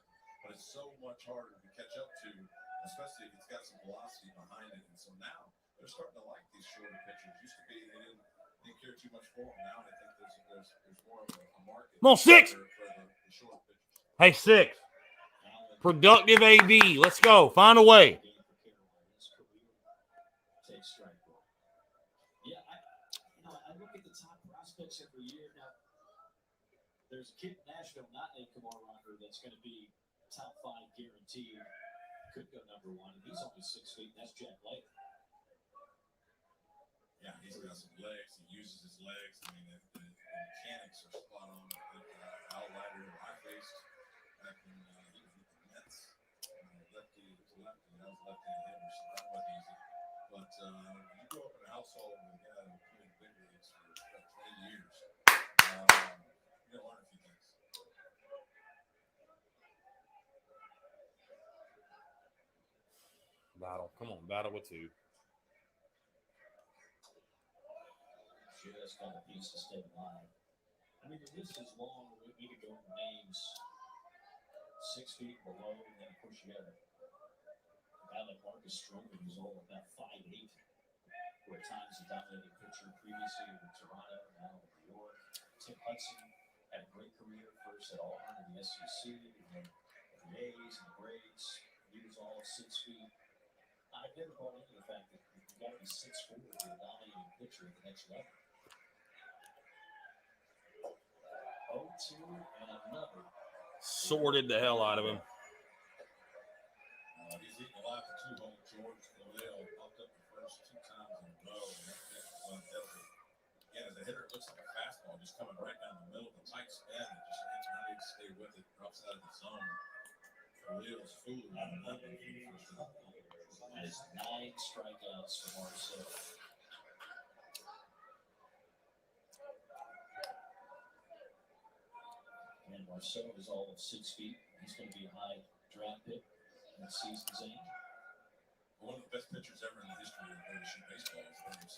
B: but it's so much harder to catch up to, especially if it's got some velocity behind it. And so now they're starting to like these shorter pitchers. Used to be they didn't care too much for them. Now I think there's more of a market.
A: Come on, 6.
B: For the short pitchers.
A: Hey, 6. Productive AB. Let's go. Find a way.
C: Yeah, I look at the top prospects every year. Now, there's a kid in Nashville, not named Kamar Rocker, that's going to be top 5 guaranteed. Could go number 1, and he's only 6 feet. That's Jack Blake.
B: Yeah, he's got some legs. He uses his legs. I mean, the mechanics are spot on. Al Leiter, who I faced back when he was with the Mets. Lefty, he was a lefty. I was a left-handed hitter, so that wasn't easy. But you grow up in a household with a guy who played big leagues for about 20 years. You're going to learn a few things.
A: Battle. Come on, battle with 2.
C: Just got a piece to stay alive. I mean, the list is long. We could go into names 6 feet below, and then of course you got a guy like Marcus Stroman, who's all about 5'8", who at times a dominating pitcher previously in Toronto, now in New York. Tim Hudson had a great career, first at Auburn in the SEC, and then the A's and the Braves. He was all 6 feet. I've never bought into the fact that you've got to be 6'4" to be a dominating pitcher at the next level. 0-2 and another.
A: Sorted the hell out of him.
B: He's eating a lot for 2 home. George Galileo popped up the first 2 times in a row. And again, as a hitter, it looks like a fastball just coming right down the middle of the tight spin. And just trying to stay with it, drops out of the zone. Galil's fooling on nothing for the first round.
C: That is 9 strikeouts for Marcel. And Marcel is all of 6 feet. He's going to be a high draft pick in the season's end.
B: One of the best pitchers ever in the history of LSU baseball.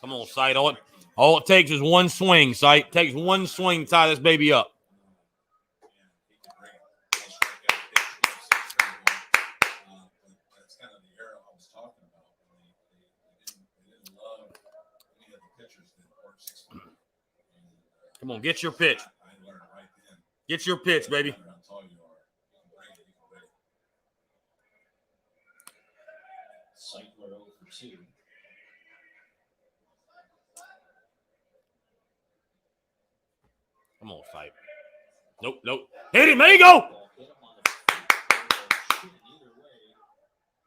A: Come on, Sight. All it takes is one swing, Sight. It takes one swing to tie this baby up.
B: That's kind of the era I was talking about. They didn't love any of the pitchers that worked 6 feet.
A: Come on, get your pitch.
B: I learned right then.
A: Get your pitch, baby.
B: How tall you are. You can bring it.
C: Sightler 0 for 2.
A: Come on, Sight. Nope. Hit him. There you go.
C: Hit him on the feet. Either way,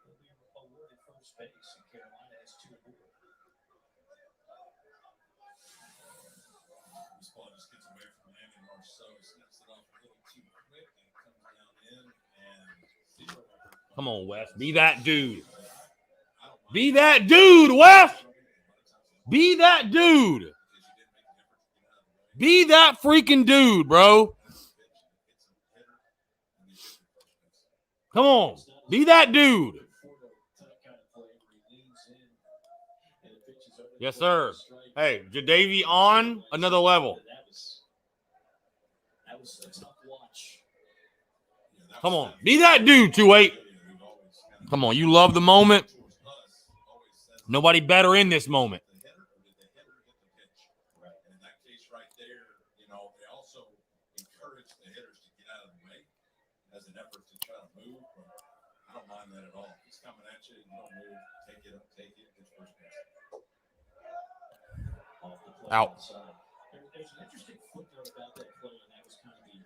C: he'll be awarded first base, and Carolina has 2 more.
B: This ball just gets away from Landon Marceau. He snaps it off a little too quick and comes down in and 0.
A: Come on, Wes. Be that dude. Be that dude, Wes. Be that dude. Be that freaking dude, bro. Come on. Be that dude. Yes, sir. Hey, Jadeveon on another level.
C: That was a tough watch.
A: Come on. Be that dude, 2-8. Come on. You love the moment. Nobody better in this moment.
B: as an effort to try to move, but I don't mind that at all. He's coming at you, you don't move, take it up, get first base.
C: Off the play
A: Out.
C: outside. There's an interesting footnote about that play, and that was kind of the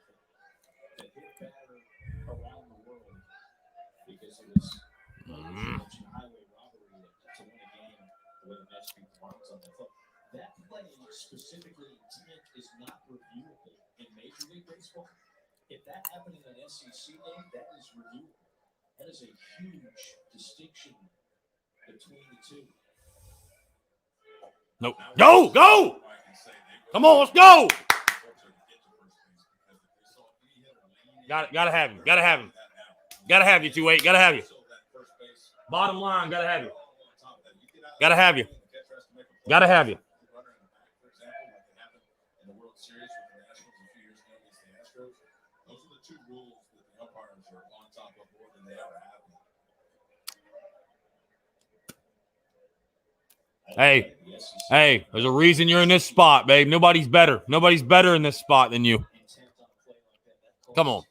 C: hit batter around the world because it was mentioned highway robbery to win a game the way the Mets beat the Marlins on that play. That play specifically intent is not reviewable in Major League Baseball. If that happened in an SEC game, that is reviewable. That is a huge distinction between the two.
A: Nope. Go! Come on, let's go! Gotta have him. Gotta have you, 2-8. Gotta have you. Bottom line, gotta have you. Gotta have you. Gotta have you.
B: In the World Series with the Nationals a few years ago against the Astros, those are the two rules that the umpires are on top of more than they ever have been.
A: Hey, there's a reason you're in this spot, babe. Nobody's better. Nobody's better in this spot than you. Come on.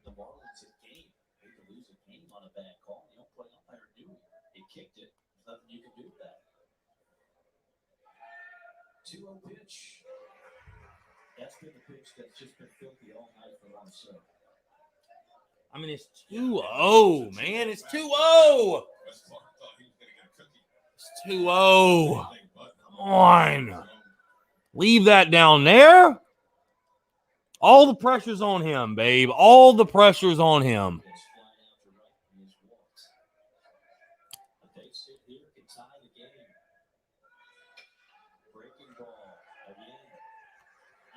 C: The Marlins a game. They could lose a game on a bad call. You don't play umpire do it. They kicked it. There's nothing you can do with that. 2-0 pitch. That's been the pitch that's just been filthy all night for Marcel.
A: I mean, it's 2-0, man. It's 2-0. It's 2-0. Come on. Leave that down there. All the pressure's on him, babe. All the pressure's on him.
C: A base hit here can tie the game. Breaking ball again.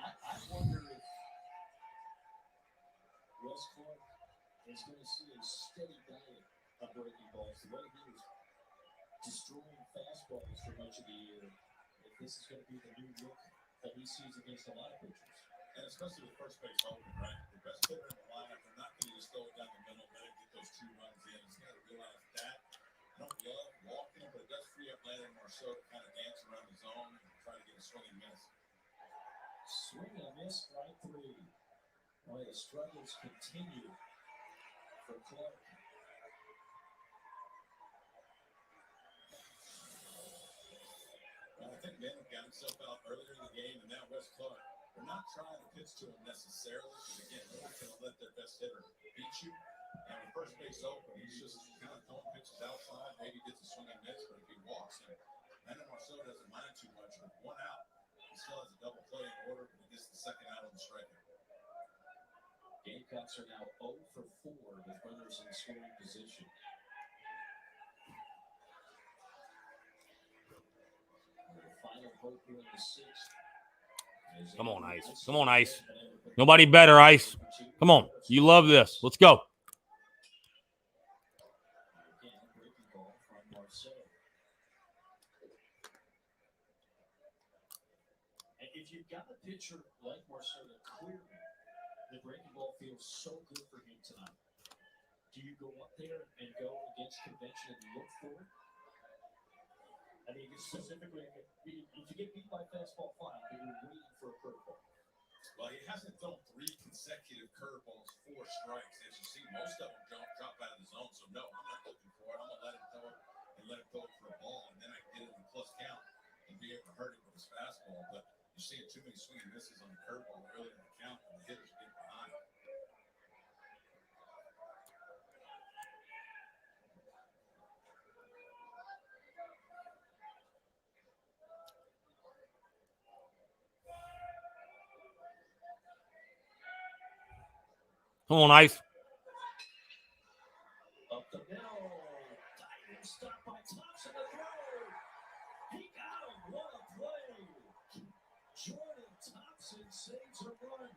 C: I wonder if Wes Clark is going to see a steady diet of breaking balls. The way he was destroying fastballs for much of the year, if this is going to be the new look that he sees against a lot of pitchers.
B: And especially with first base open, right? The best hitter in the lineup, they're not going to just throw it down the middle, let it get those 2 runs in. He's got to realize that. I don't love walking, but it does free up Landon Marceau to kind of dance around the zone and try to get a swing and miss.
C: Swing and a miss, strike 3. Boy, the struggles continue for Clark.
B: Well, I think Landon got himself out earlier in the game, and now Wes Clark. They're not trying to pitch to him necessarily, because again, nobody's going to let their best hitter beat you. And with first base open, he's just kind of throwing pitches outside, maybe gets a swing and miss, but if he walks him, Landon Marceau doesn't mind too much. With 1 out, he still has a double play in order, but he gets the 2nd out on the strikeout.
C: Gamecocks are now 0 for 4 with runners in scoring position. The final hope here in the 6th.
A: Come on, Ice. Come on, Ice. Nobody better, Ice. Come on. You love this. Let's go.
C: Again, breaking ball from Marcel. And if you've got a pitcher like Marcel, clearly the breaking ball feels so good for him tonight. Do you go up there and go against convention and look for it? I mean, specifically, if you get beat by fastball, fine, but you're waiting for a curveball.
B: Well, he hasn't thrown 3 consecutive curveballs, 4 strikes. As you see, most of them drop out of the zone. So, no, I'm not looking for it. I'm going to let him throw it and let him throw it for a ball, and then I can get him in plus count and be able to hurt him with his fastball. But you're seeing too many swing and misses on the curveball early in the count, and the hitters get behind.
A: Come on, Ice.
C: Up the middle. Diving stop by Thompson to throw. He got him. What a play. Jordan Thompson saves a run.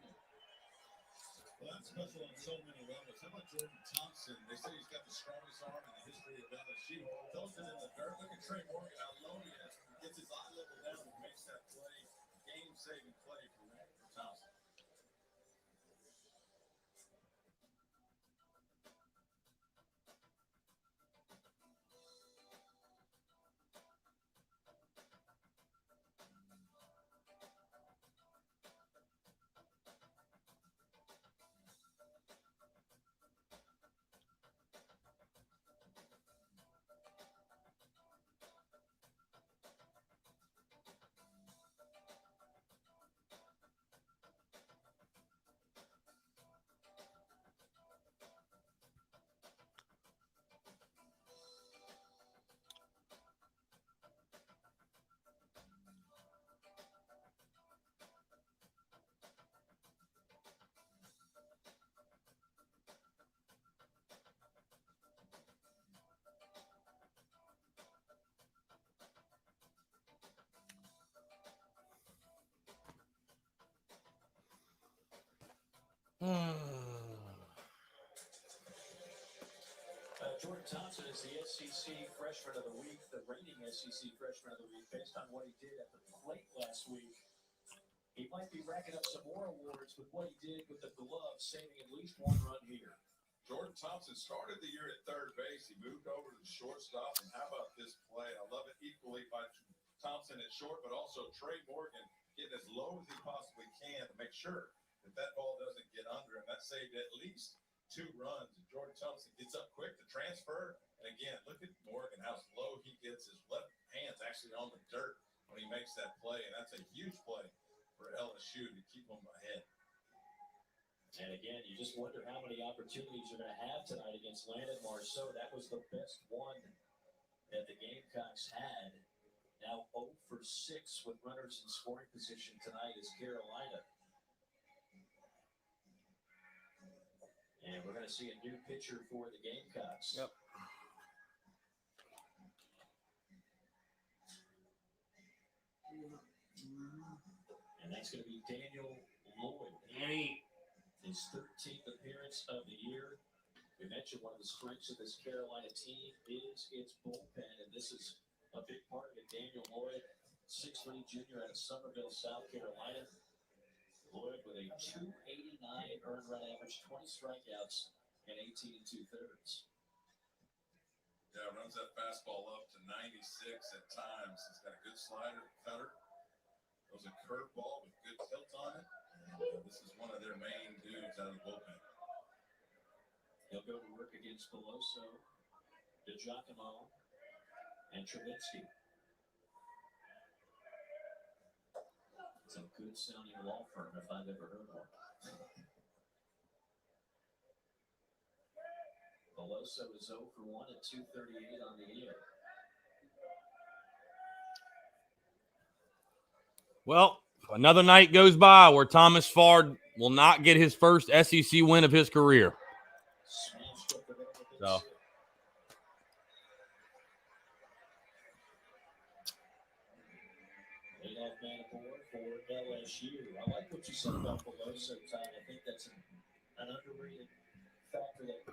B: Well, that's special on so many levels. How about Jordan Thompson? They say he's got the strongest arm in the history of LSU. Throws it in the dirt. Look at Trey Morgan, how low he is. Gets his eye level down and makes that play. Game-saving play for Thompson.
C: Jordan Thompson is the SEC Freshman of the Week, the reigning SEC Freshman of the Week, based on what he did at the plate last week. He might be racking up some more awards with what he did with the glove, saving at least one run here.
B: Jordan Thompson started the year at third base. He moved over to the shortstop. And how about this play? I love it equally by Thompson at short, but also Trey Morgan getting as low as he possibly can to make sure that ball doesn't get under him. That saved at least 2 runs. And Jordan Thompson gets up quick to transfer. And again, look at Morgan, how slow he gets. His left hand's actually on the dirt when he makes that play. And that's a huge play for LSU to keep them ahead.
C: And again, you just wonder how many opportunities you're going to have tonight against Landon Marceau. That was the best one that the Gamecocks had. Now 0 for 6 with runners in scoring position tonight is Carolina. And we're going to see a new pitcher for the Gamecocks.
A: Yep.
C: And that's going to be Daniel Lloyd.
A: Danny.
C: His 13th appearance of the year. We mentioned one of the strengths of this Carolina team is its bullpen, and this is a big part of it. Daniel Lloyd, 6'3" junior out of Summerville, South Carolina. Lloyd with a 289 earned run average, 20 strikeouts, and 18 2/3.
B: Yeah, runs that fastball up to 96 at times. He's got a good slider, cutter. Throws a curveball with good tilt on it. And this is one of their main dudes out of the bullpen.
C: He'll go to work against Veloso, DiGiacomo, and Trubinsky. It's a good-sounding law firm if I've ever heard one. Veloso is 0 for 1 at 238 on the year.
A: Well, another night goes by where Thomas Fard will not get his first SEC win of his career. So.
C: Leadoff man aboard for LSU. I like what you said about Veloso, Todd. I think that's an underrated factor that a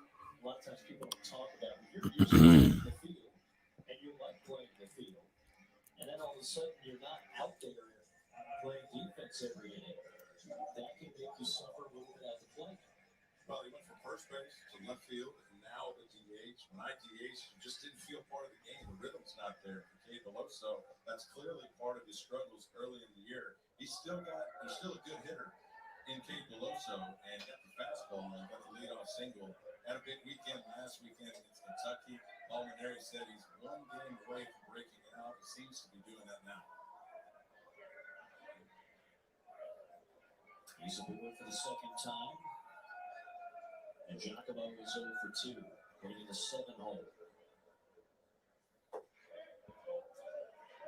C: lot of times people don't talk about. You're used to playing the field, and you like playing the field. And then all of a sudden, you're not out there playing defense every inning. That can make you suffer a little bit at the plate.
B: Well, he went from first base to left field, and now the DH. When I DH, you just didn't feel part of the game. The rhythm's not there for Cade Veloso. That's clearly part of his struggles early in the year. He's still a good hitter in Cade Veloso, and got the fastball and got the leadoff single. Had a big weekend last weekend against Kentucky. Almaneri said he's one game away from breaking it out. He seems to be doing that now.
C: He's aboard for the second time. And Giacomo is 0 for 2, putting in the 7-hole.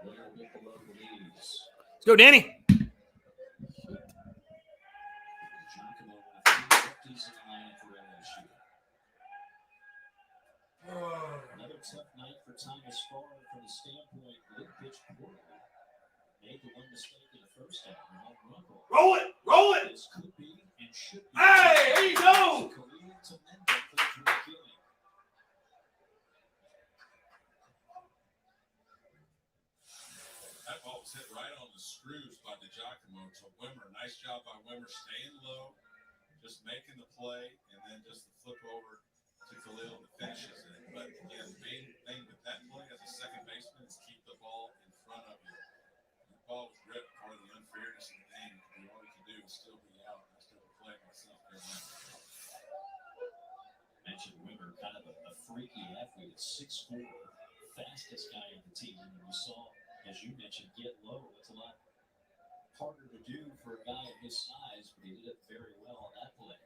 C: A little bit below the knees.
A: Let's go, Danny.
C: Giacomo with 3 lefties in the lineup for LSU. Another tough night for Thomas Farr from the standpoint mid-pitch poorly. Made the one mistake in the first half.
A: Roll it! Roll it!
C: This could be and should be.
A: Hey, there you go!
C: Khalil Temendo for the Drew Killing.
B: That ball was hit right on the screws by DiGiacomo to Wimmer. Nice job by Wimmer staying low, just making the play, and then just the flip over to Khalil that finishes it. But again, the main thing with that play as a second baseman is keep the ball in front of you. The ball was ripped, part of the unfairness of the game. All you can do is still be out and still play myself.
C: Mentioned Wimmer, kind of a freaky athlete, 6'4", fastest guy on the team. And we saw, as you mentioned, get low. It's a lot harder to do for a guy of his size, but he did it very well on that play.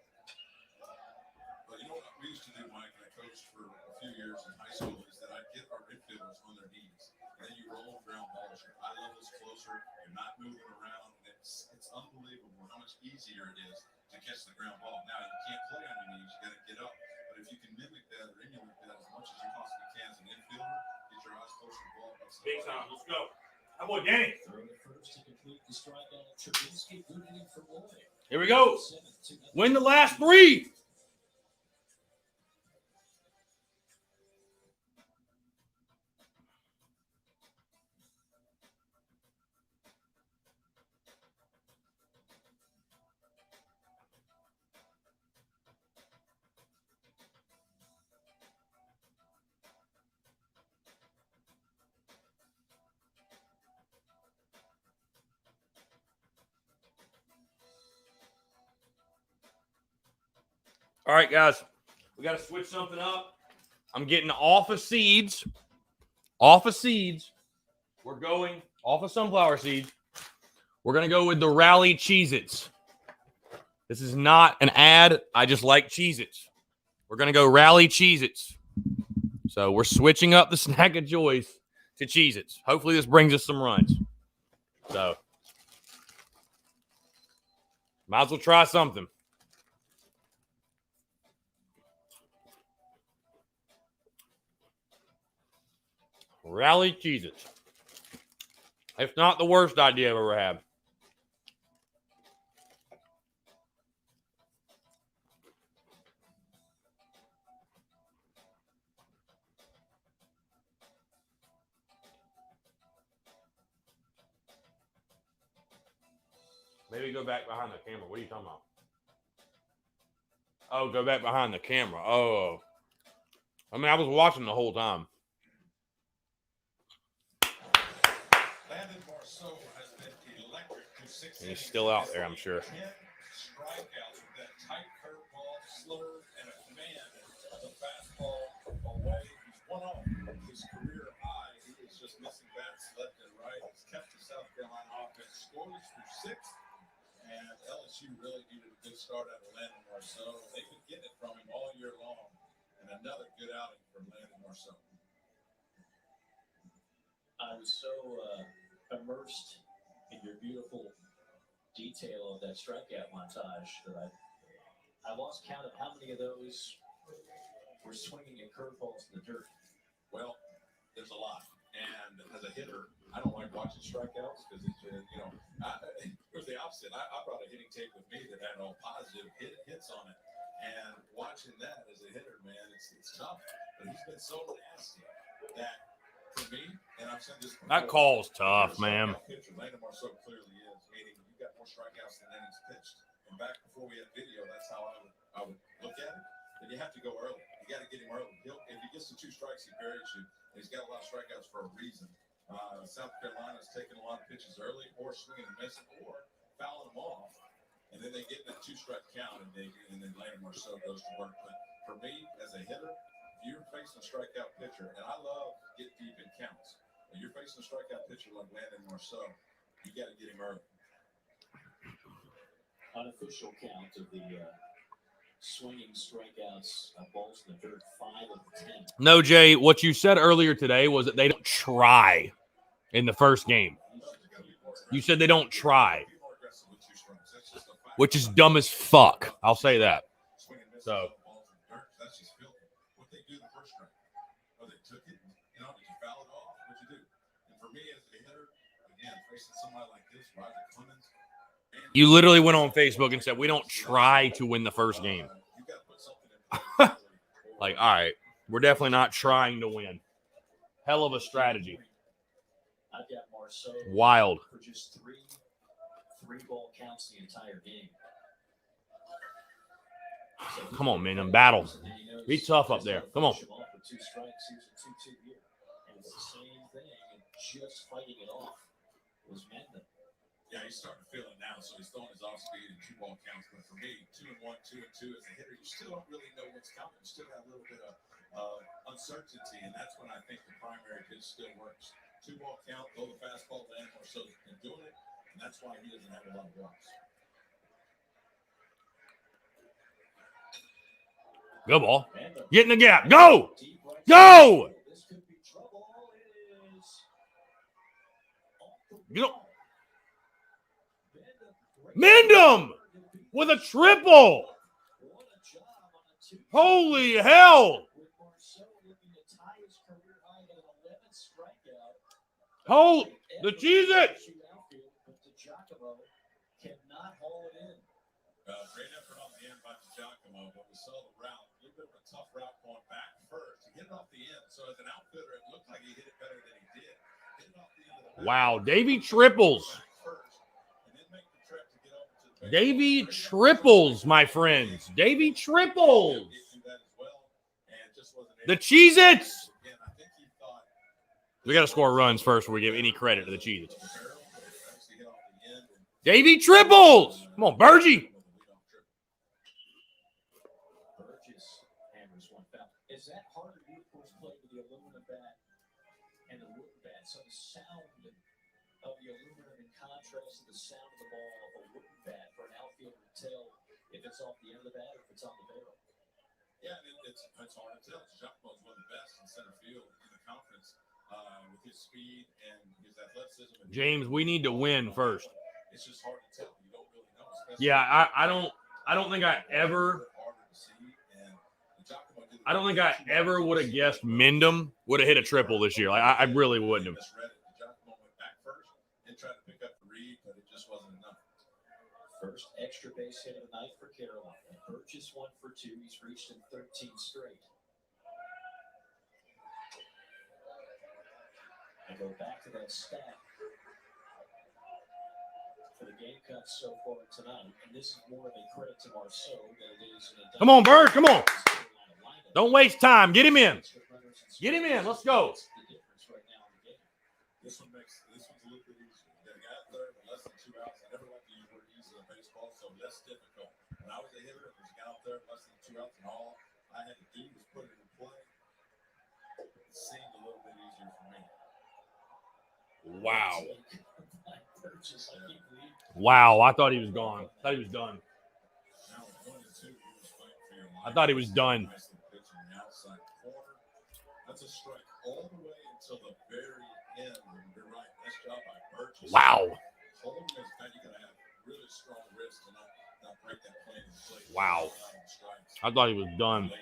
B: But you know what we used to do, Mike, and I coached for a few years in high school, is that I'd get our infielders on their knees. And then you roll ground balls. Your eye level's closer. You're not moving around. And it's unbelievable how much easier it is to catch the ground ball. Now, you can't play on your knees. You got to get up. But if you can mimic that or emulate that as much as you possibly can as an infielder, get your eyes close to the ball.
A: Big time. Let's go. How about Danny?
C: Throw the first to complete the strikeout of Trubinsky. Good inning for Lloyd.
A: Here we go. Win the last 3. All right, guys. We got to switch something up. I'm getting off of seeds. Off of seeds. We're going off of sunflower seeds. We're going to go with the Rally Cheez-Its. This is not an ad. I just like Cheez-Its. We're going to go Rally Cheez-Its. So we're switching up the snack of choice to Cheez-Its. Hopefully this brings us some runs. So might as well try something. Rally Cheez-Its. It's not the worst idea I've ever had. Maybe go back behind the camera. What are you talking about? Oh, go back behind the camera. Oh. I mean, I was watching the whole time.
B: Landon Marceau has been electric to 6
A: And he's still out there, I'm sure.
B: 10 strikeouts with that tight curveball, slur, and a command of the fastball away. He's one off his career high. He is just missing bats left and right. He's kept the South Carolina offense scoreless through 6. And LSU really needed a good start out of Landon Marceau. They've been getting it from him all year long. And another good outing from Landon Marceau.
C: I was so immersed in your beautiful detail of that strikeout montage that I lost count of how many of those were swinging at curveballs in the dirt.
B: Well, there's a lot. And as a hitter, I don't like watching strikeouts because it's, it was the opposite. I brought a hitting tape with me that had all positive hits on it. And watching that as a hitter, man, it's tough. But he's been so nasty that for me, and I've said this before,
A: That call's tough, man.
B: Pitcher, Landon Marceau clearly is, meaning you got more strikeouts than innings pitched. And back before we had video, that's how I would look at it. But you have to go early. You got to get him early. If he gets to 2 strikes, he buries you. And he's got a lot of strikeouts for a reason. South Carolina's taking a lot of pitches early, or swinging and missing, or fouling them off. And then they get in that 2-strike count, and then Landon Marceau goes to work. But for me, as a hitter, if you're facing a strikeout pitcher, and I love get deep in counts, when you're facing a strikeout pitcher like Landon Marceau, you got to get him early.
C: Unofficial count of the swinging strikeouts, balls in the dirt, 5 of 10.
A: No, Jay, what you said earlier today was that they don't try in the first game. You said they don't try, which is dumb as fuck. I'll say that. So,
B: That's just filthy. What they do the first strike. Oh, they took it. Did you foul it off? What'd you do? And for me as a hitter, again, facing somebody like this, Roger Clemens.
A: you literally went on Facebook and said, we don't try to win the first game. Like, all right, we're definitely not trying to win. Hell of a strategy.
C: I've got Marceau
A: Wild.
C: for just 3 ball counts the entire game. So
A: Come on, man, in battle. Be tough up there. Come on.
C: With 2 strikes, here's a 2-2 here. And it's the same thing, and just fighting it off was Mendon.
B: Yeah, he's starting to feel it now, so he's throwing his off speed and 2 ball counts. But for me, 2-1, 2-2 as a hitter, you still don't really know what's coming. You still have a little bit of uncertainty, and that's when I think the primary pitch still works. 2 ball count, throw the fastball to Landon Marceau's been doing it, and that's why he doesn't have a lot of walks.
A: Good ball. Get in the gap. Go! Go!
C: This could be trouble. It is
A: Get up. Mendham with a triple. Holy hell. Hold the Cheez-Its.
C: Cannot haul it in.
B: Great effort on the end by Giacomo, but we saw the route. A little bit of a tough route going back first. He hit it off the end. So as an outfielder, it looked like he hit it better than he did. Hit it off the end of the
A: Wow, Davy triples. Davy triples, my friends. Davy triples. The Cheez-Its. We got to score runs first before we give any credit to the Cheez-Its. Davy triples. Come on, Bergie.
C: So the sound of the aluminum in contrast to the sound of the ball of a wooden bat for an outfielder to tell if it's off the end of the bat or if it's on the barrel.
B: Yeah, and it's hard to tell. Giacomo's one of the best in center field in the conference with his speed and his athleticism. And
A: James, we need to win first.
B: It's just hard to tell. You don't really know.
A: Yeah, I don't think I ever would have guessed Mendham would have hit a triple this year. Like I really wouldn't have.
B: Giacomo went back first and tried to pick up the read, but it just wasn't enough.
C: First extra base hit of the night for Carolina. Burgess 1 for 2. He's reached in 13 straight. I go back to that stat for the Gamecocks so far tonight, and this is more of a credit to Marceau than it is an
A: Come on, Bird. Come on. Don't waste time. Get him in. Get him in. Let's go.
B: This one's a little bit easier. They got there with less than 2 outs. I never like to use the word easy in baseball, so less difficult. When I was a hitter, and there's a guy out there less than 2 outs, and all I had to do was put it in play. It seemed a little bit easier for me.
A: Wow. Wow. I thought he was gone. I thought he was done. I thought he was done.
B: That's a strike all the way until the very end. You're right. Nice job by Burgess.
A: Wow.
B: Holding this back, you gotta have really strong wrists to not break that plane in place.
A: Wow. I thought he was done.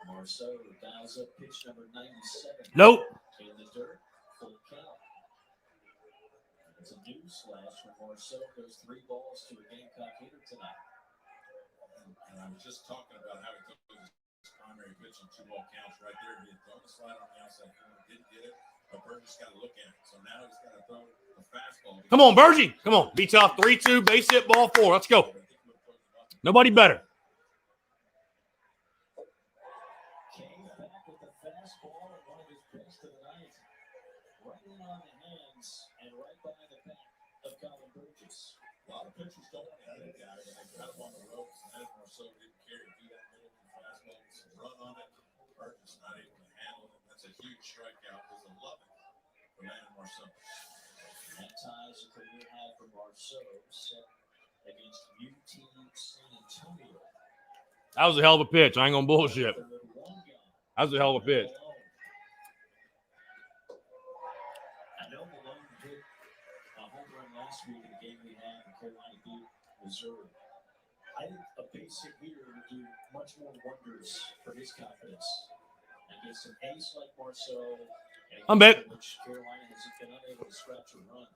C: Marceau dials up pitch number 97.
A: Nope.
C: In the dirt, full count. It's a new slash when Marceau goes 3 balls to a Gamecock hitter tonight.
B: And I was just talking about how he took his primary pitch in 2-ball counts right there. He had thrown the slide on the outside corner, didn't get it, but Burgess got to look at it. So now he's got to throw a fastball.
A: Come on, Bergie. Come on. Be tough. 3-2, base hit, ball 4. Let's go. Nobody better.
C: Came back with the fastball and one of his picks to the night. Right in on the hands and right by the back of Colin Burgess.
B: A lot of pitchers don't want to hit a guy when they got him on the ropes, and then Marceau didn't care to do that middle fastball with some run on it. Burgess not able to handle it. That's a huge strikeout. It was 11 for Landon Marceau.
C: That ties a career high for Marceau set against UT San Antonio.
A: That was a hell of a pitch. I ain't going to bullshit. That was a hell of a pitch.
C: I know Malone hit a home run last week in the game we had in Carolina beat Missouri. I think a basic hitter would do much more wonders for his confidence. Against an ace like Marceau,
A: I'm bet.
C: Which Carolina has been unable to scratch a run.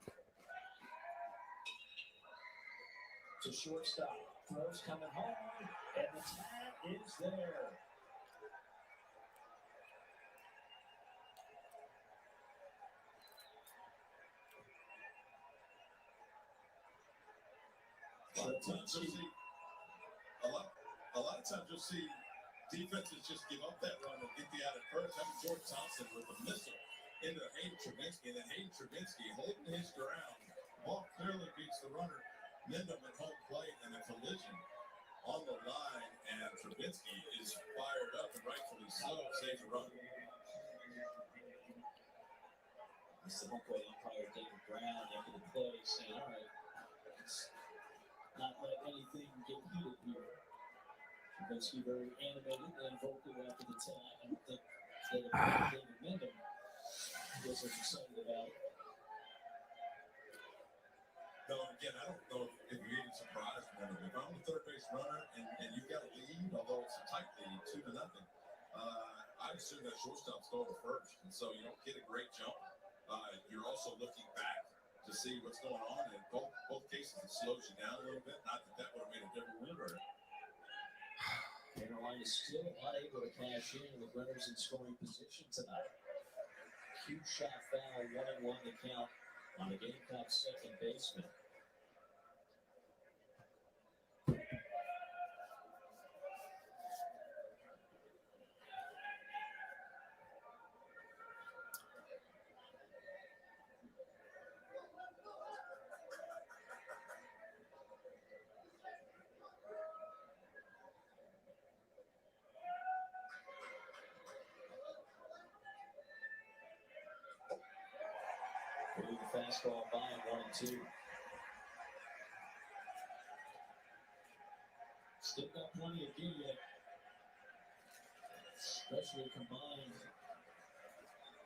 C: To shortstop, throws coming home, and the tag is there.
B: A lot of times you'll see defenses just give up that run and get the out at first. That was George Thompson with a missile into Hayden Travinsky, and then Hayden Travinsky holding his ground. Ball clearly beats the runner. Mendham at home plate and a collision on the line, and Travinsky is fired up and rightfully so. Saves a run.
C: It's the home plate umpire David Brown after the play saying, all right, let's not let anything get heated here. Travinsky very animated and vocal after the tag. I don't think David Mendham was as excited about it.
B: No, again, I don't know if you're even surprised. If I'm the third base runner and you've got a lead, although it's a tight lead, 2-0, I assume that shortstop's going first. And so you don't get a great jump. You're also looking back to see what's going on. In both cases, it slows you down a little bit. Not that would have made a different winner.
C: Carolina is still unable to cash in with runners in scoring position tonight. Huge shot foul, 1-1 to count on the Gamecocks second baseman. Putting the fastball by at 1-2. Still got plenty of gear yet, especially combined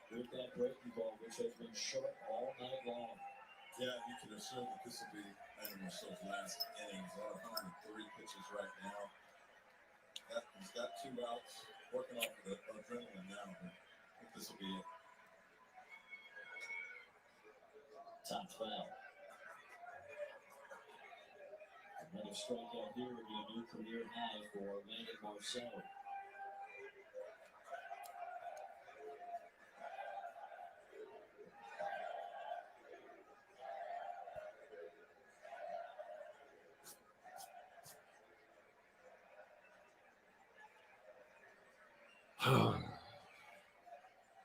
C: with that breaking ball, which has been sharp all night long.
B: Yeah, you can assume that this will be Landon Marceau's last innings. On 103 pitches right now. He's got 2 outs, working off the adrenaline now, but I think this will be it.
C: Top foul. Another strikeout here would be a new career high for Landon Marceau.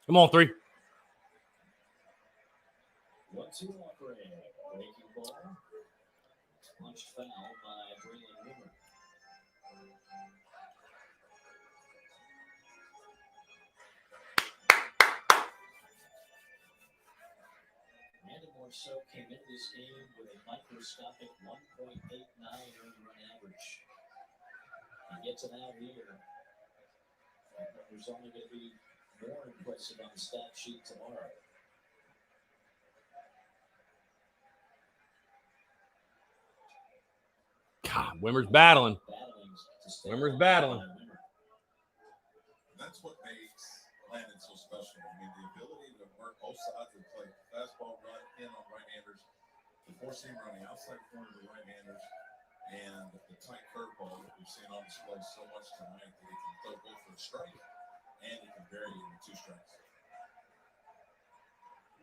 A: Come on, 3.
C: 1-2 offering. Breaking ball. Punched foul by Braylon Wimmer. Landon Marceau came into this game with a microscopic 1.89 earned run average. He gets it out here. There's only going to be more impressive on the stat sheet tomorrow.
A: God, Wimmer's battling. Wimmer's battling.
B: That's what makes Landon so special. I mean, the ability to work both sides of the plate. Fastball run in on right-handers, the four-seam running outside corner to right-handers, and the tight curveball that we've seen on display so much tonight that he can throw both for a strike and he can bury it in 2 strikes.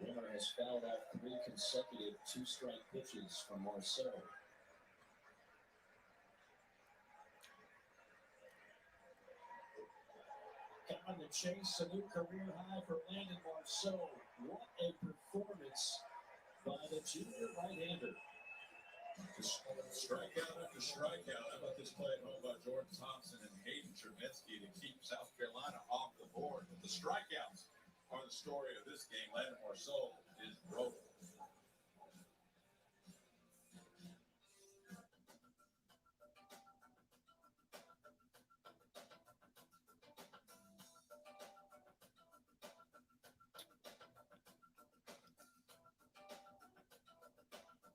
C: Wimmer has fouled out 3 consecutive 2-strike pitches from Marceau. On the chase, a new career high for Landon Marceau. What a performance by the junior right-hander.
B: Strikeout after strikeout. How about this play at home by Jordan Thompson and Hayden Trubisky to keep South Carolina off the board? But the strikeouts are the story of this game. Landon Marceau is rolling.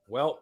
A: Well,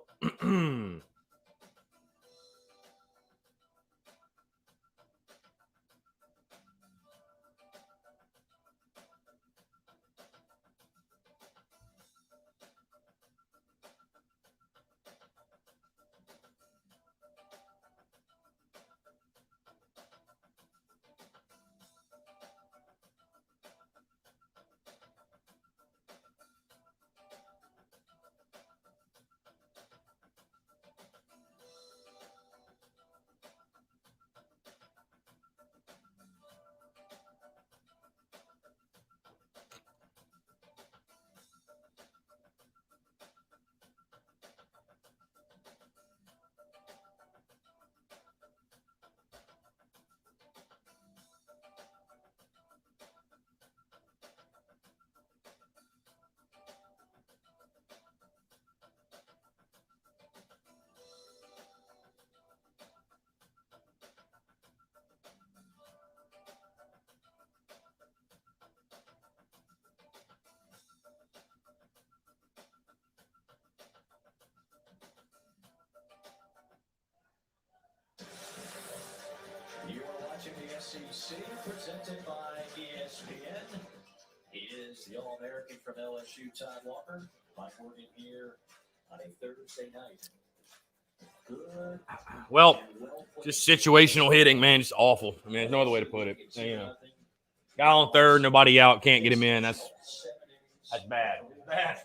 C: You are watching the SEC, presented by ESPN. He is the All-American from LSU, Todd Walker. Mike Morgan here on a Thursday night. Good.
A: well, just situational hitting, man. Just awful. I mean, there's no other way to put it. You know, guy on third, nobody out, can't get him in. That's bad. Bad.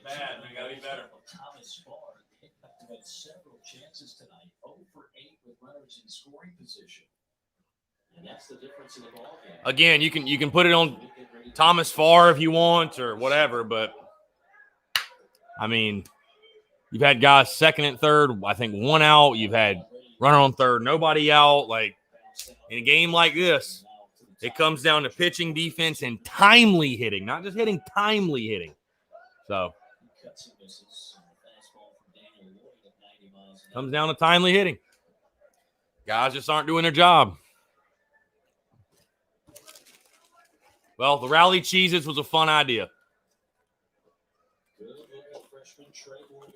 A: Bad, man. Gotta be better.
C: Thomas Barr had several chances tonight. 0 for 8 with runners in scoring position. And that's the difference in the ball game.
A: Again, you can put it on Thomas Farr if you want or whatever, but I mean, you've had guys second and third, I think 1 out. You've had runner on third, nobody out. Like in a game like this, It comes down to pitching, defense, and timely hitting. Not just hitting, timely hitting. So, comes down to timely hitting. Guys just aren't doing their job. Well, the Rally Cheez-Its was a fun idea.
C: Good little freshman Trey Morgan.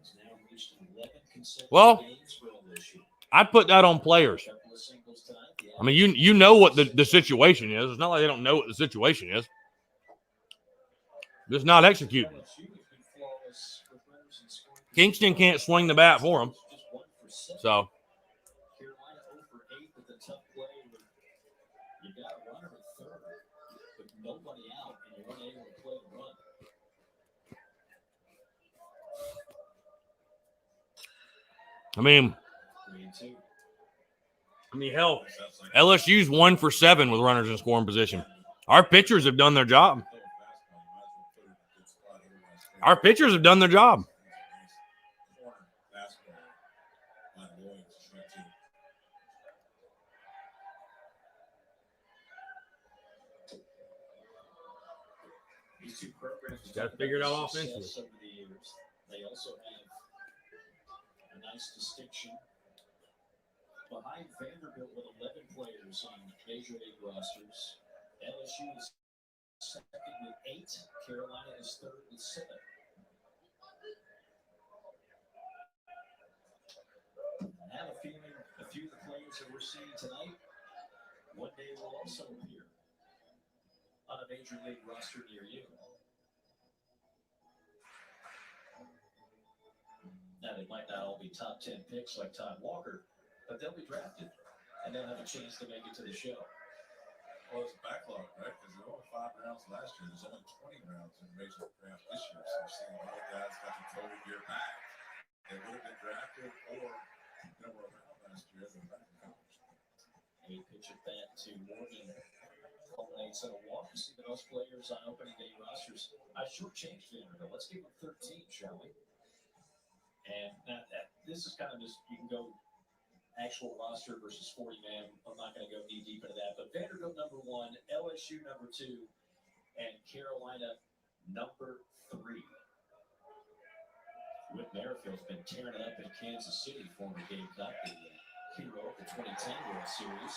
C: He's now reached 11 consecutive games for LSU.
A: I'd put that on players. I mean, you know what the situation is. It's not like they don't know what the situation is. Just not executing. Kingston can't swing the bat for him. So.
C: Carolina over 8 with a tough play. You got a runner at third, with nobody out, and you're unable to play the run.
A: I mean, hell, LSU's 1 for 7 with runners in scoring position. Our pitchers have done their job. Our pitchers have done their job.
C: These two programs
A: Got to figure it out offensively.
C: over the years. They also have a nice distinction behind Vanderbilt with 11 players on Major League rosters. LSU is second with 8. Carolina is third with 7. I have a feeling a few of the players that we're seeing tonight one day will also appear on a Major League roster near you. Now, they might not all be top 10 picks like Todd Walker, but they'll be drafted, and they'll have a chance to make it to the show.
B: Well, it's a backlog, right? Because there were only 5 rounds last year. There's only 20 rounds in the major draft this year. So we're seeing a lot of guys got the COVID year back. They would have been drafted or were around last year as a back in college.
C: A pitch at bat to Morgan culminates in a walk. You see the most players on opening day rosters. I shortchanged Vanderbilt. Let's give them 13, shall we? And this is kind of just, you can go actual roster versus 40-man. I'm not going to go deep into that. But Vanderbilt number 1, LSU number 2, and Carolina number 3. Whit Merrifield's been tearing it up in Kansas City, former Gamecock, the hero of the 2010 World Series.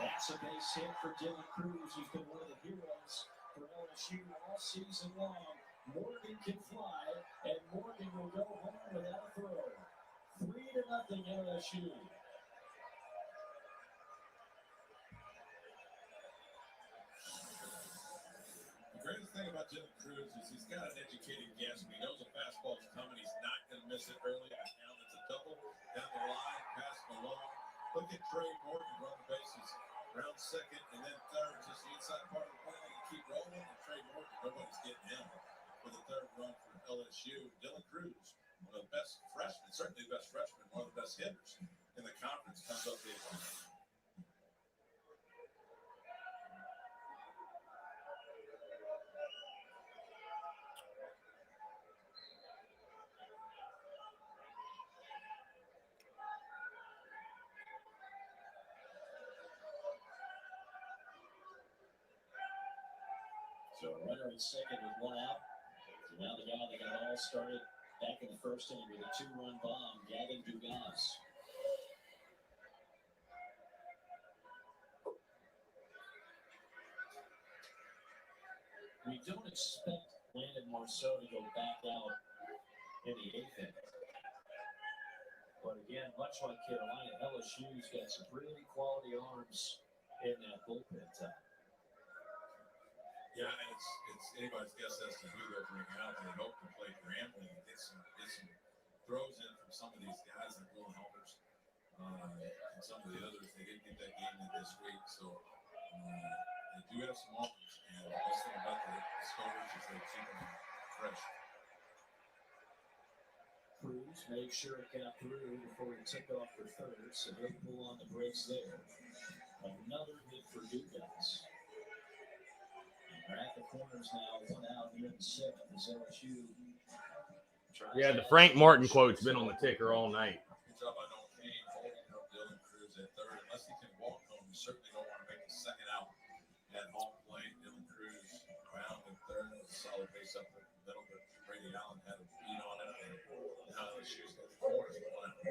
C: That's a base hit for Dylan Cruz, who's been one of the heroes for LSU all season long. Morgan can fly, and Morgan will go home without a throw. 3-0 LSU.
B: The greatest thing about Dylan Cruz is he's got an educated guess. When he knows a fastball's coming, he's not going to miss it early. Now it's a double down the line, pass along. Look at Trey Morgan run the bases. Round second and then third, just the inside part of the play. You keep rolling, and Trey Morgan, nobody's getting him. For the third run for LSU, Dylan Cruz, one of the best freshmen, certainly the best freshman, one of the best hitters in the conference, comes up big.
C: So a runner at second with 1 out. So now the guy that got it all started back in the first inning with a 2-run bomb, Gavin Dugas. We don't expect Landon Marceau to go back out in the 8th inning. But again, much like Carolina, LSU's got some really quality arms in that bullpen time.
B: Yeah, and it's anybody's guess as to who they'll bring out. They hope to play Grambling and get some throws in from some of these guys like Will Helmers and some of the others. They didn't get that game in this week, so they do have some offers. And the best thing about the starters is they keep them fresh.
C: Cruz made sure it got through before he took off for third, so he'll pull on the brakes there. Another hit for Dugas. We're at the corners now, 1 out here in the 7th as LSU.
A: Yeah, the Frank Martin quote's been on the ticker all night.
B: Good job by Nolan is at third. Unless he can walk home, you certainly don't want to make the second out at home plate. Dylan Cruz bound at third. Solid base up the middle, but Brady Allen had a beat on it. And now LSU's got the corners one out.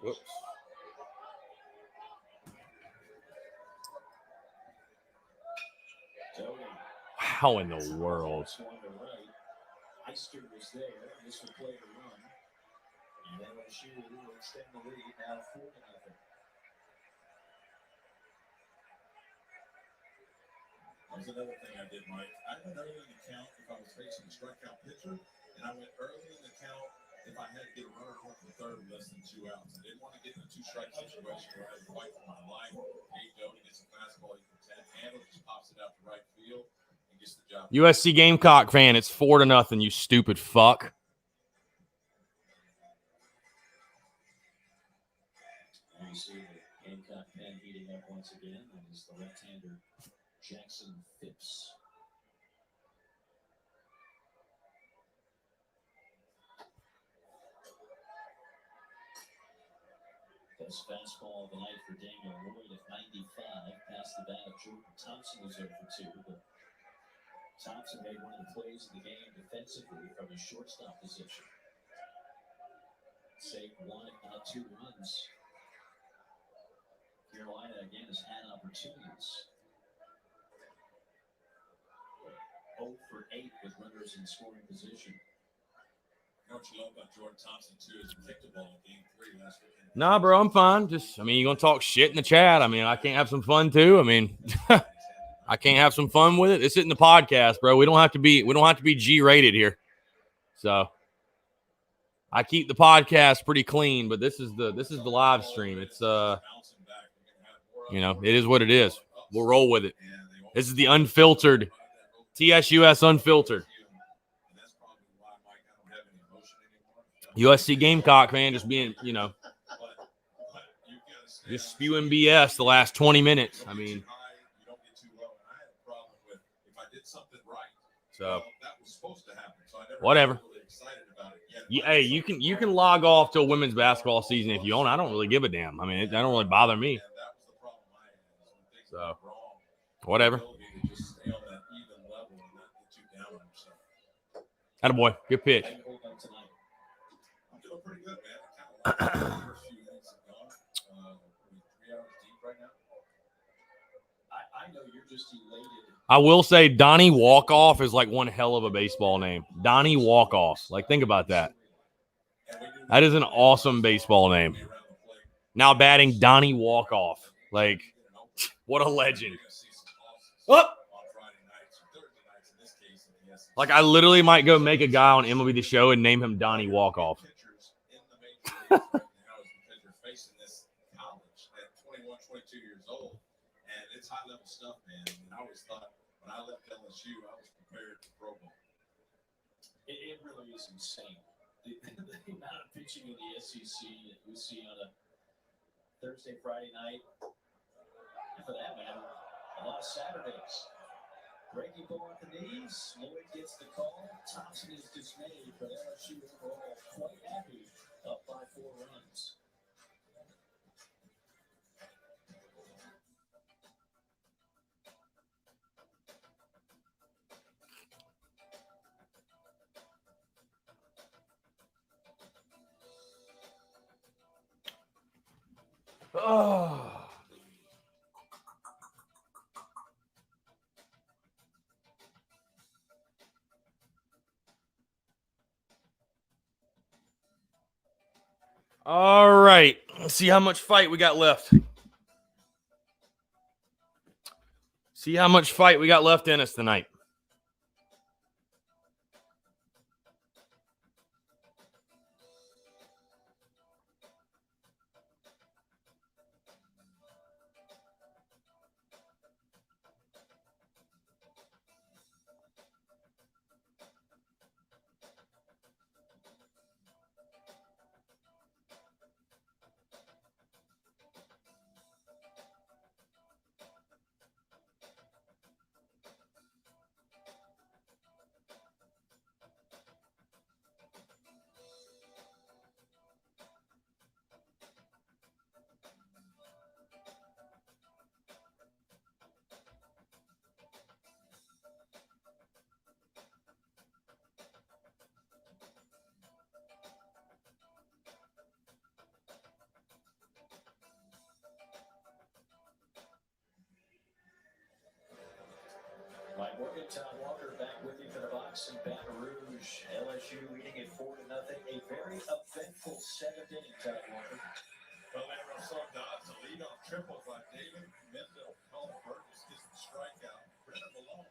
A: Whoops. How in the world?
C: Eister was there. This will play the run. And LSU will extend the lead now 4-0.
B: That was another thing I did, Mike. I went early in the count if I was facing a strikeout pitcher, and I went early in the count if I had to get a runner home from third with less than 2 outs. I didn't want to get in a 2-strike situation where I had to fight for my life. Nate Doty gets a fastball, he can handle, just pops it out to right field and gets the job.
A: USC Gamecock fan, it's 4-0, you stupid fuck.
C: And you see the Gamecock pen heating up once again, and it's the left-hander Jackson Phipps. Best fastball of the night for Daniel Lloyd at 95. Past the bat of Jordan Thompson was over 2. But Thompson made one of the plays of the game defensively from his shortstop position. Saved 1, if not 2 runs. Carolina again has had opportunities. 0 for 8 with runners in scoring position.
B: You know what you love about Jordan Thompson, too, is he kicked the ball in game 3 last weekend.
A: Nah, bro, I'm fine. You're going to talk shit in the chat. I can't have some fun, too. I can't have some fun with it. This isn't the podcast, bro. We don't have to be G-rated here. So I keep the podcast pretty clean, but this is the live stream. It's it is what it is. We'll roll with it. This is the unfiltered TSUS unfiltered. USC Gamecock, man, just being, just spewing BS the last 20 minutes. So whatever. Hey, you can log off till women's basketball season if you want. I don't really give a damn. That don't really bother me. So whatever. Attaboy. Good pitch.
B: Pretty good, man. I kind of like the first few innings have gone. 3 hours deep right now.
C: I know you're just elated.
A: I will say Donnie Walkoff is like one hell of a baseball name. Donnie Walkoff. Like, think about that. That is an awesome baseball name. Now batting Donnie Walkoff. Like, what a legend. Oh! Like, I literally might go make a guy on MLB The Show and name him Donnie Walkoff.
B: Because you're facing this college at 21, 22 years old, and it's high-level stuff, man. I always thought when I left LSU, I was prepared for pro ball.
C: It really is insane. The amount of pitching in the SEC that we see on a Thursday, Friday night, and for that matter, a lot of Saturdays. Breaking ball at the knees, Lloyd gets the call. Thompson is dismayed, but LSU overall quite happy, up by 4 runs.
A: Oh. All right. Let's see how much fight we got left. See how much fight we got left in us tonight.
C: Mike Morgan, Tom Walker back with you for the box in Baton Rouge. LSU leading it 4-0. A very eventful seventh inning, Tom Walker.
B: Well, they were so dodged the leadoff triple by David Mendel. Colin Burgess gets the strikeout. Brennan Malone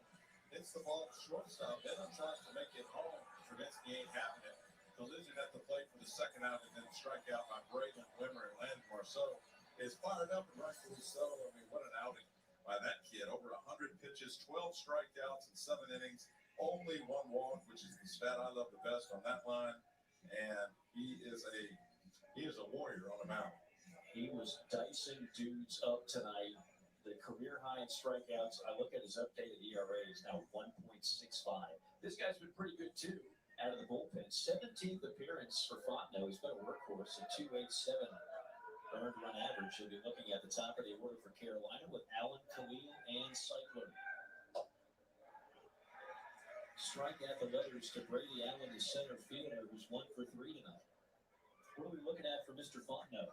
B: hits the ball shortstop. Then tries to make it home. Trubinsky ain't having it. Collision at the plate for the second out, and then strikeout by Braden Wimmer, and Landon Marceau is fired up, and rightfully so. I mean, what an outing by that kid. Over 100 pitches, 12 strikeouts in 7 innings, only 1 walk, which is the stat I love the best on that line. And he is a warrior on the mound.
C: He was dicing dudes up tonight. The career high in strikeouts. I look at his updated ERA is now 1.65. This guy's been pretty good too out of the bullpen. 17th appearance for Fontenot. He's been a workhorse at 287 earned run average. He'll be looking at the top of the order for Carolina with Allen, Khalil, and Seidler. Strike at the letters to Brady Allen, the center fielder, who's 1 for 3 tonight. What are we looking at for Mr. Fontenot?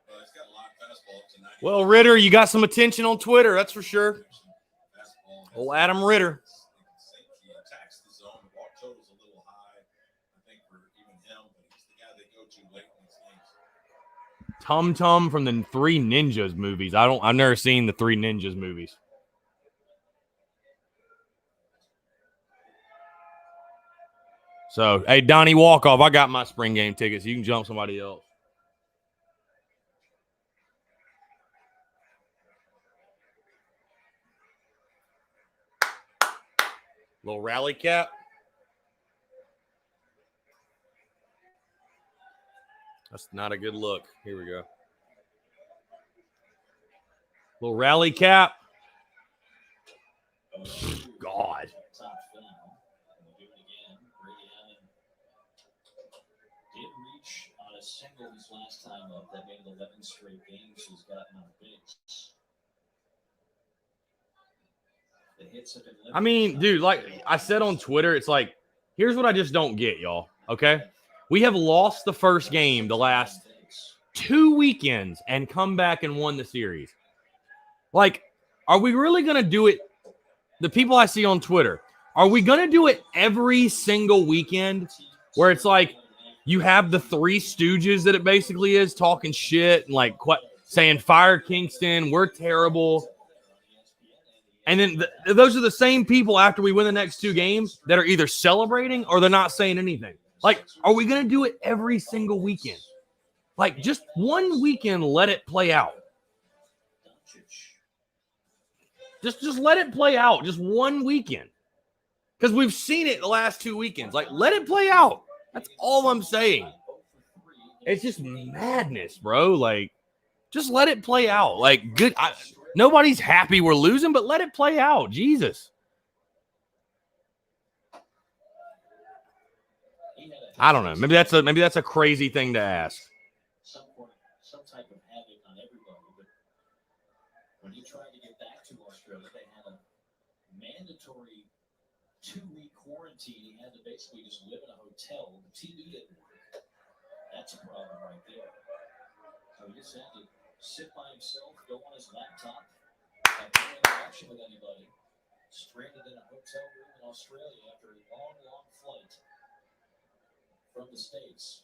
B: Well, he's got a lot of fastball up to 90.
A: Well, Ritter, you got some attention on Twitter, that's for sure. Old Adam Ritter.
B: He attacks the zone. The walk total's a little high, I think, for even him, but he's the guy they go to late in these games.
A: Tum Tum from the Three Ninjas movies. I've never seen the Three Ninjas movies. So, hey, Donnie Walkoff, I got my spring game tickets. You can jump somebody else. Little rally cap. That's not a good look. Here we go. Little rally cap. God.
C: Top film. And we'll do it again. Brady Allen did reach on a single his last time up. That made it 11 straight games he's gotten on base. The hits have been limited.
A: I mean, dude, like I said on Twitter, it's like, here's what I just don't get, y'all. Okay? We have lost the first game the last 2 weekends and come back and won the series. Like, are we really going to do it? The people I see on Twitter, are we going to do it every single weekend where it's like you have the Three Stooges that it basically is talking shit and like saying fire Kingston, we're terrible. And then those are the same people after we win the next 2 games that are either celebrating or they're not saying anything. Like, are we going to do it every single weekend? Like, just one weekend, let it play out. Just let it play out. Just one weekend. Because we've seen it the last 2 weekends. Like, let it play out. That's all I'm saying. It's just madness, bro. Like, just let it play out. Like, good. Nobody's happy we're losing, but let it play out. Jesus. I don't know. Maybe that's a crazy thing to ask.
C: Some type of havoc on everybody, but when he tried to get back to Australia, they had a mandatory 2-week quarantine. He had to basically just live in a hotel. The TV didn't work. That's a problem right there. So he just had to sit by himself, go on his laptop, have no interaction with anybody. Stranded in a hotel room in Australia after a long, long flight from the States.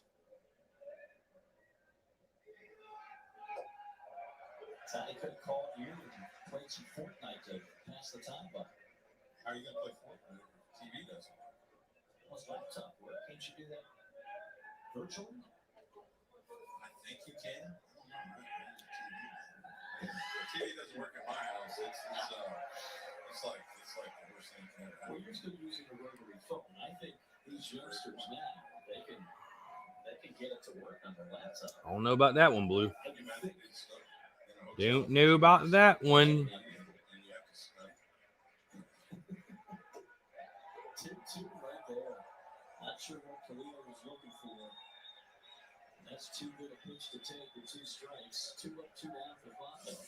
C: Ty could have called you and played some Fortnite to pass the time by.
B: How are you going to play Fortnite? TV doesn't.
C: What's laptop work? Can't you do that virtually?
B: I think you can. The TV doesn't work in my house. It's like the worst thing ever.
C: Well, you're still using a rotary phone. I think these youngsters now, they can get it to work on their laptop.
A: I don't know about that one, Blue.
B: I think it's stuff,
A: Don't know about that one.
C: 2-2 right there. Not sure what Khalil was looking for. That's too good a pitch to take with 2 strikes. 2 up, 2 down for Fontenot.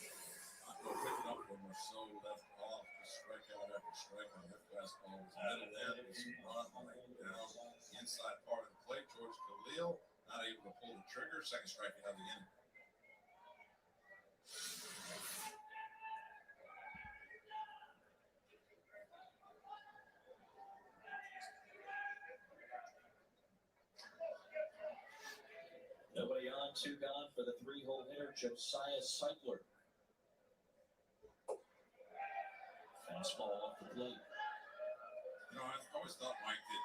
B: I'm picking up when Marceau left off the strikeout after strikeout. That fastball was middle end. It's run right down the inside part of the plate towards Khalil. Not able to pull the trigger. Second strikeout of the inning.
C: 1-2 gone for the 3-hole hitter, Josiah Seitler. Fastball off the plate.
B: You know, I've always thought, Mike, that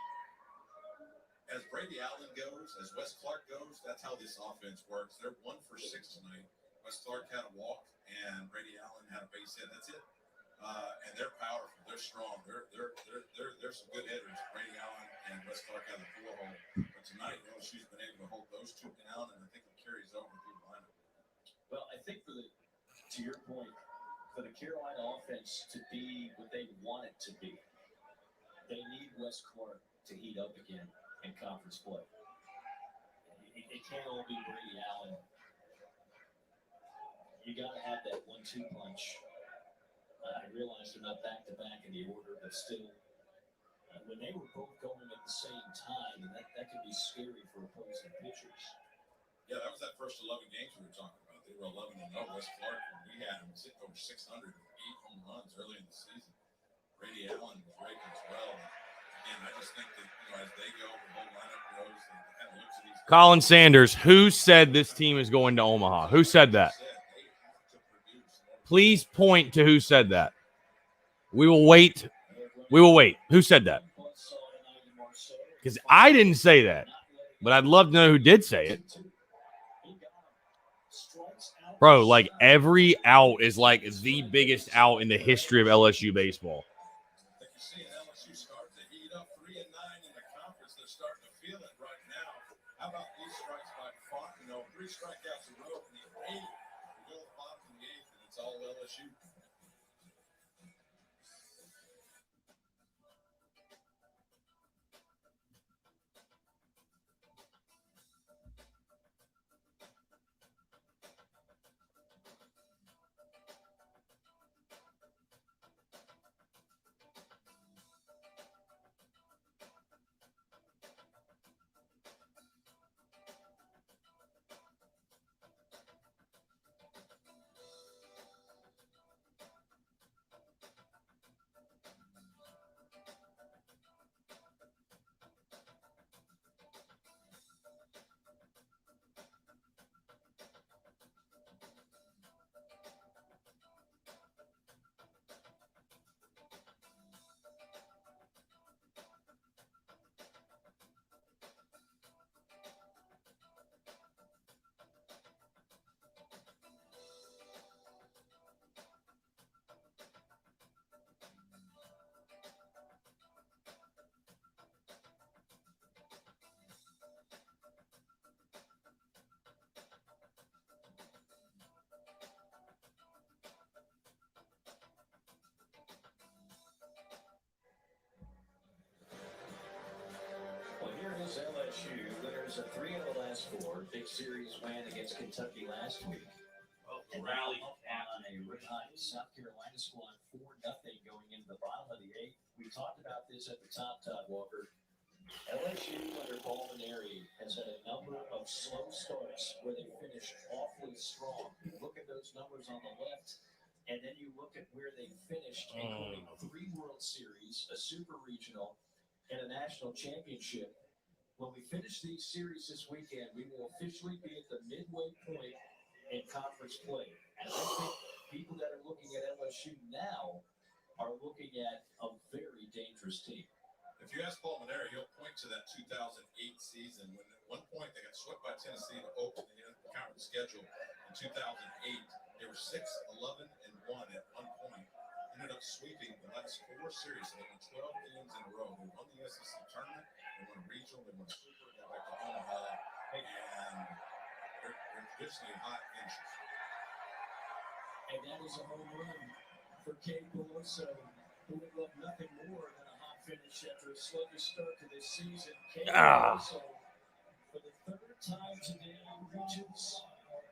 B: as Brady Allen goes, as Wes Clark goes, that's how this offense works. They're 1 for 6 tonight. Wes Clark had a walk, and Brady Allen had a base hit. That's it. And they're powerful. They're strong. They're some good hitters. Brady Allen and Wes Clark had the 4-hole. But tonight, LSU's been able to hold those two down, and I think it carries over through the lineup.
C: Well, I think to your point, for the Carolina offense to be what they want it to be, they need Wes Clark to heat up again in conference play. It can't all be Brady Allen. You got to have that 1-2 punch. I realize they're not back-to-back in the order, but still, when they were both going at the same time, and that could be scary for opposing pitchers.
B: Yeah, that was that first 11 games we were talking about. They were 11-0. Wes Clark, when we had him sitting over 600 with 8 home runs early in the season. Brady Allen was raking as well. Again, I just think that, as they go, the whole lineup grows, and kind of looks at these.
A: Colin Sanders, who said this team is going to Omaha? Who said that? Please point to who said that. We will wait. We will wait. Who said that? Because I didn't say that, but I'd love to know who did say it. Bro, like every out is like the biggest out in the history of LSU baseball.
B: Like you see, LSU starting to heat up 3-9 in the conference. They're starting to feel it right now. How about these strikes by Font? 3 strikeouts in a row in the 8th. We go to the bottom of the 8th, and it's all LSU.
C: Well, here is LSU, winners of 3 of the last 4. Big series win against Kentucky last week. And rally on a behind South Carolina squad 4-0 going into the bottom of the 8th. We talked about this at the top, Todd Walker. LSU under Paul Maneri has had a number of slow starts where they finished awfully strong. You look at those numbers on the left, and then you look at where they finished, including 3 World Series, a Super Regional, and a national championship. When we finish these series this weekend, we will officially be at the midway point in conference play. And I think people that are looking at LSU now are looking at a very dangerous team.
B: If you ask Paul Maneri, he'll point to that 2008 season when at one point they got swept by Tennessee to open the conference schedule. In 2008, they were 6-11-1 at one point. Ended up sweeping the last 4 series. So they won 12 games in a row. They won the SEC tournament. They won a regional. They won a super. Got back to Omaha, and they're traditionally hot finishes.
C: And that is a home run for Cade Peloso, who would love nothing more than a hot finish after a sluggish start to this season. Cade Peloso, for the 3rd time today, reaches,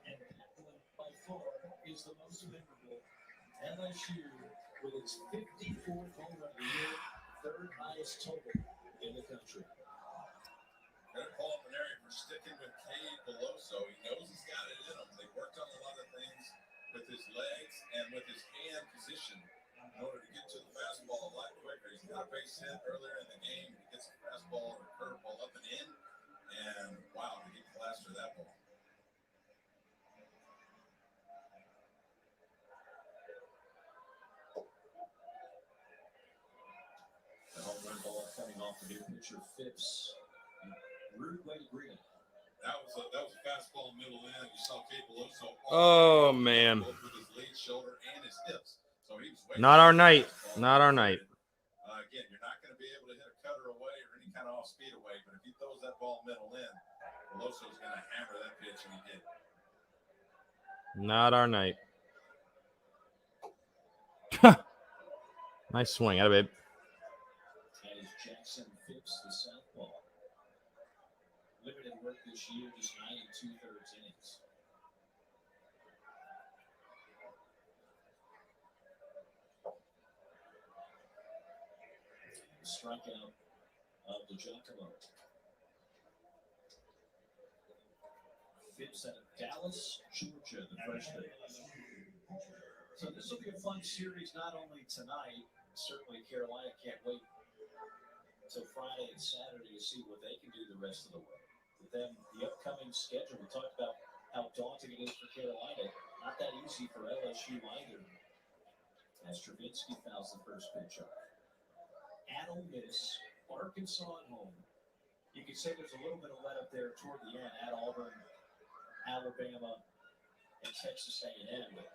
C: and that one by far is the most memorable. LSU with its 54th home run of the year, 3rd highest total in the country.
B: Credit Paul Maneri for sticking with Cade Peloso. He knows he's got it in him. They worked on a lot of things with his legs and with his hand position in order to get to the fastball a lot quicker. He's got a base hit earlier in the game. He gets a fastball or a curveball up and in, and wow, did he plaster that ball.
C: ball coming off the new pitcher Phipps. Rude way to greet him.
B: That was a fastball middle in. You saw Kate Beloso.
A: Oh, man.
B: Both with his lead shoulder and his hips. So he was waiting
A: Not
B: for
A: our
B: the
A: night.
B: fastball.
A: Not our night.
B: Again, you're not going to be able to hit a cutter away or any kind of off-speed away, but if he throws that ball middle in, Beloso's going to hammer that pitch, and he did.
A: Not our night. Nice swing. Out of it.
C: That is Jackson Phipps, the southpaw. Limited work this year, just 9 2/3 innings. The strikeout of the Watchalong. Phipps out of Dallas, Georgia, the freshman. So this will be a fun series, not only tonight. Certainly, Carolina can't wait until Friday and Saturday to see what they can do the rest of the way. But then the upcoming schedule, we talked about how daunting it is for Carolina. Not that easy for LSU either. As Stravinsky fouls the first pitch up. At Ole Miss, Arkansas at home. You could say there's a little bit of let up there toward the end. At Auburn, Alabama, and Texas A&M. But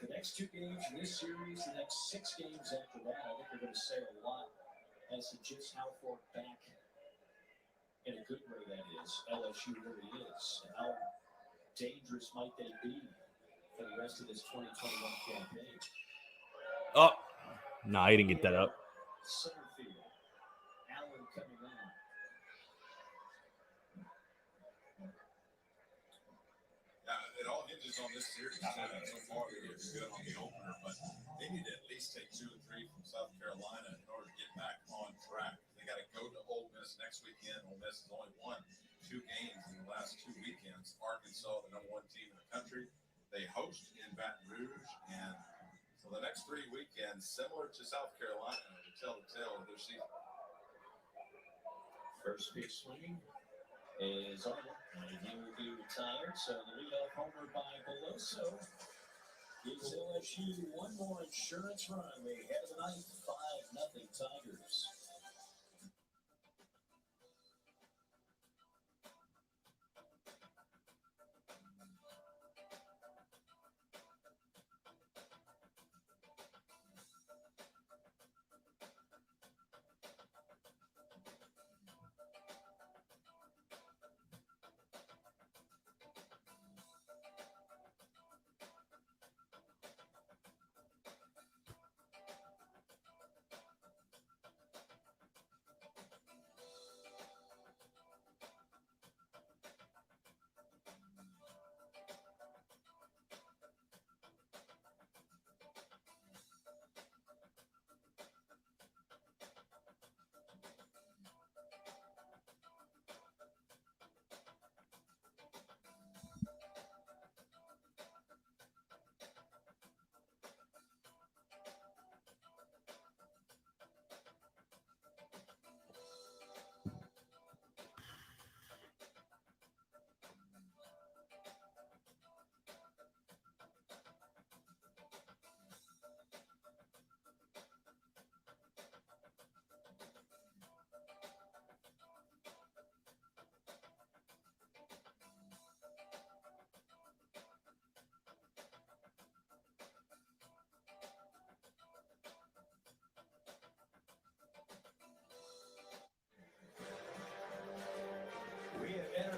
C: the next 2 games in this series, the next 6 games after that, I think are going to say a lot as to just how far back, in a good way that is, LSU really is. And how dangerous might they be for the rest of this 2021 campaign.
A: Oh. No, he didn't get that up.
C: Center field. Allen coming on.
B: It all hinges on this series. So far, they're good on the opener, but they need to at least take 2 or 3 from South Carolina in order to get back on track. They got to go to Ole Miss next weekend. Ole Miss has only won 2 games in the last 2 weekends. Arkansas, the #1 team in the country, they host in Baton Rouge, and so the next 3 weekends, similar to South Carolina, to tell the tale of their season.
C: First pitch swinging is on, and he will be retired. So the leadoff homer by Beloso gives LSU one more insurance run. They head of the ninth, 5-0 Tigers.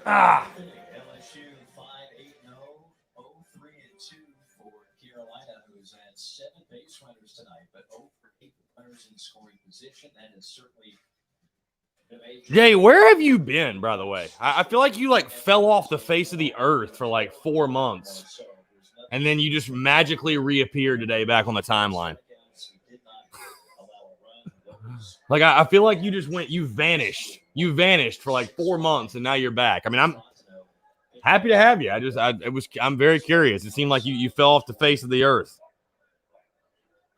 C: LSU 5-8-0, 0-3-2 for Carolina, who's had 7 base runners tonight, but 0 for 8 runners in scoring position. That is certainly the major.
A: Jay, where have you been, by the way? I feel like you fell off the face of the earth for 4 months, and then you just magically reappeared today back on the timeline. I feel like you vanished. You vanished for 4 months, and now you're back. I mean, I'm happy to have you. I'm very curious. It seemed like you fell off the face of the earth.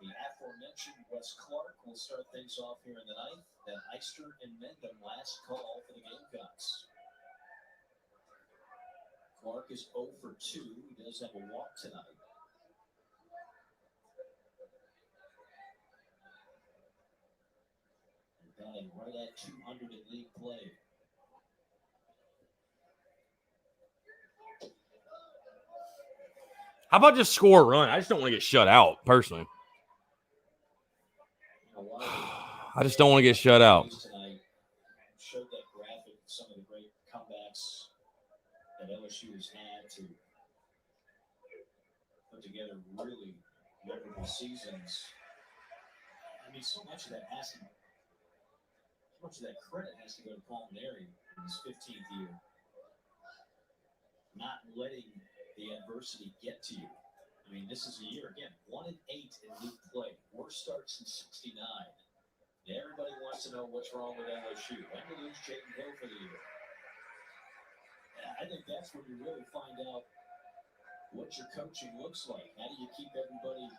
C: The aforementioned Wes Clark will start things off here in the ninth. Then Eister and Mendham last call for the Gamecocks. Clark is 0 for 2. He does have a walk tonight. batting right at 200 in league play.
A: How about just score a run? I just don't want to get shut out, personally. I just don't want to get shut out.
C: Tonight showed that graphic of some of the great comebacks that LSU has had to put together really memorable seasons. I mean, so much of that credit has to go to Palmineri in his 15th year. Not letting the adversity get to you. I mean, this is a year, again, 1-8 in league play. Worst start since 69. Everybody wants to know what's wrong with LSU. When we lose Jaden Hill for the year. And I think that's when you really find out what your coaching looks like. How do you keep everybody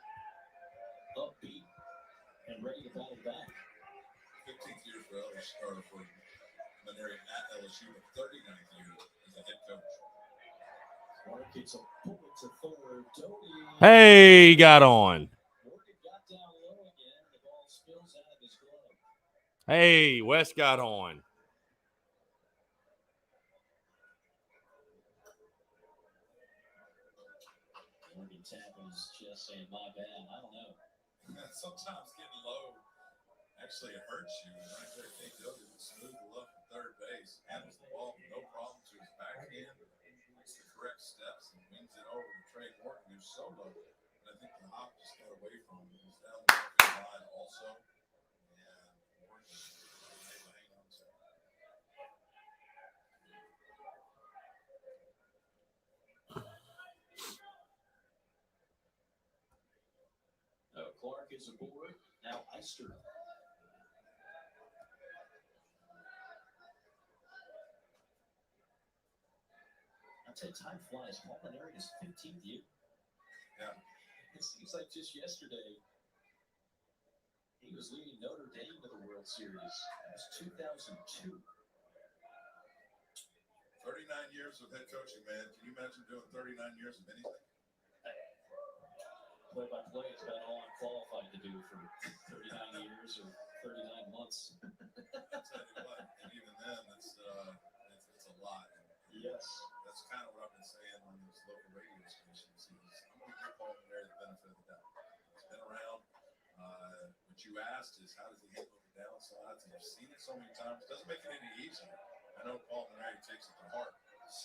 C: upbeat and ready to battle back?
B: 15th year for LSU, or for Maneri at LSU, but 39th year as a head coach.
C: Clark gets a bullet to third. Doty.
A: Hey, got on.
C: Morgan got down low again. The ball spills out of his glove.
A: Hey, West got on.
C: Morgan tapping his chest saying, my bad. I don't know.
B: Sometimes getting low actually hurts you. Right there, King Doty would smooth the left from third base, handles the ball with no problem to his backhand, makes the correct steps, and wings it over to Trey Morgan, who's so low. And I think the hop just got away from him. He's down the left line also, and Morgan was able to hang on to it.
C: Clark is aboard. Now Eister. I'll tell you, time flies. Palmineri in his 15th year.
B: Yeah.
C: It seems like just yesterday he was leading Notre Dame to the World Series. It was 2002.
B: 39 years of head coaching, man. Can you imagine doing 39 years of anything?
C: Play-by-play is about all I'm qualified to do for 39 years or 39 months.
B: I'll tell you what, and even then, it's a lot.
C: Yes.
B: That's kind of what I've been saying on these local radio stations. I'm going to give Palmineri the benefit of the doubt. He's been around. What you asked is, how does he handle the downsides? And you've seen it so many times. It doesn't make it any easier. I know Palmineri takes it to heart.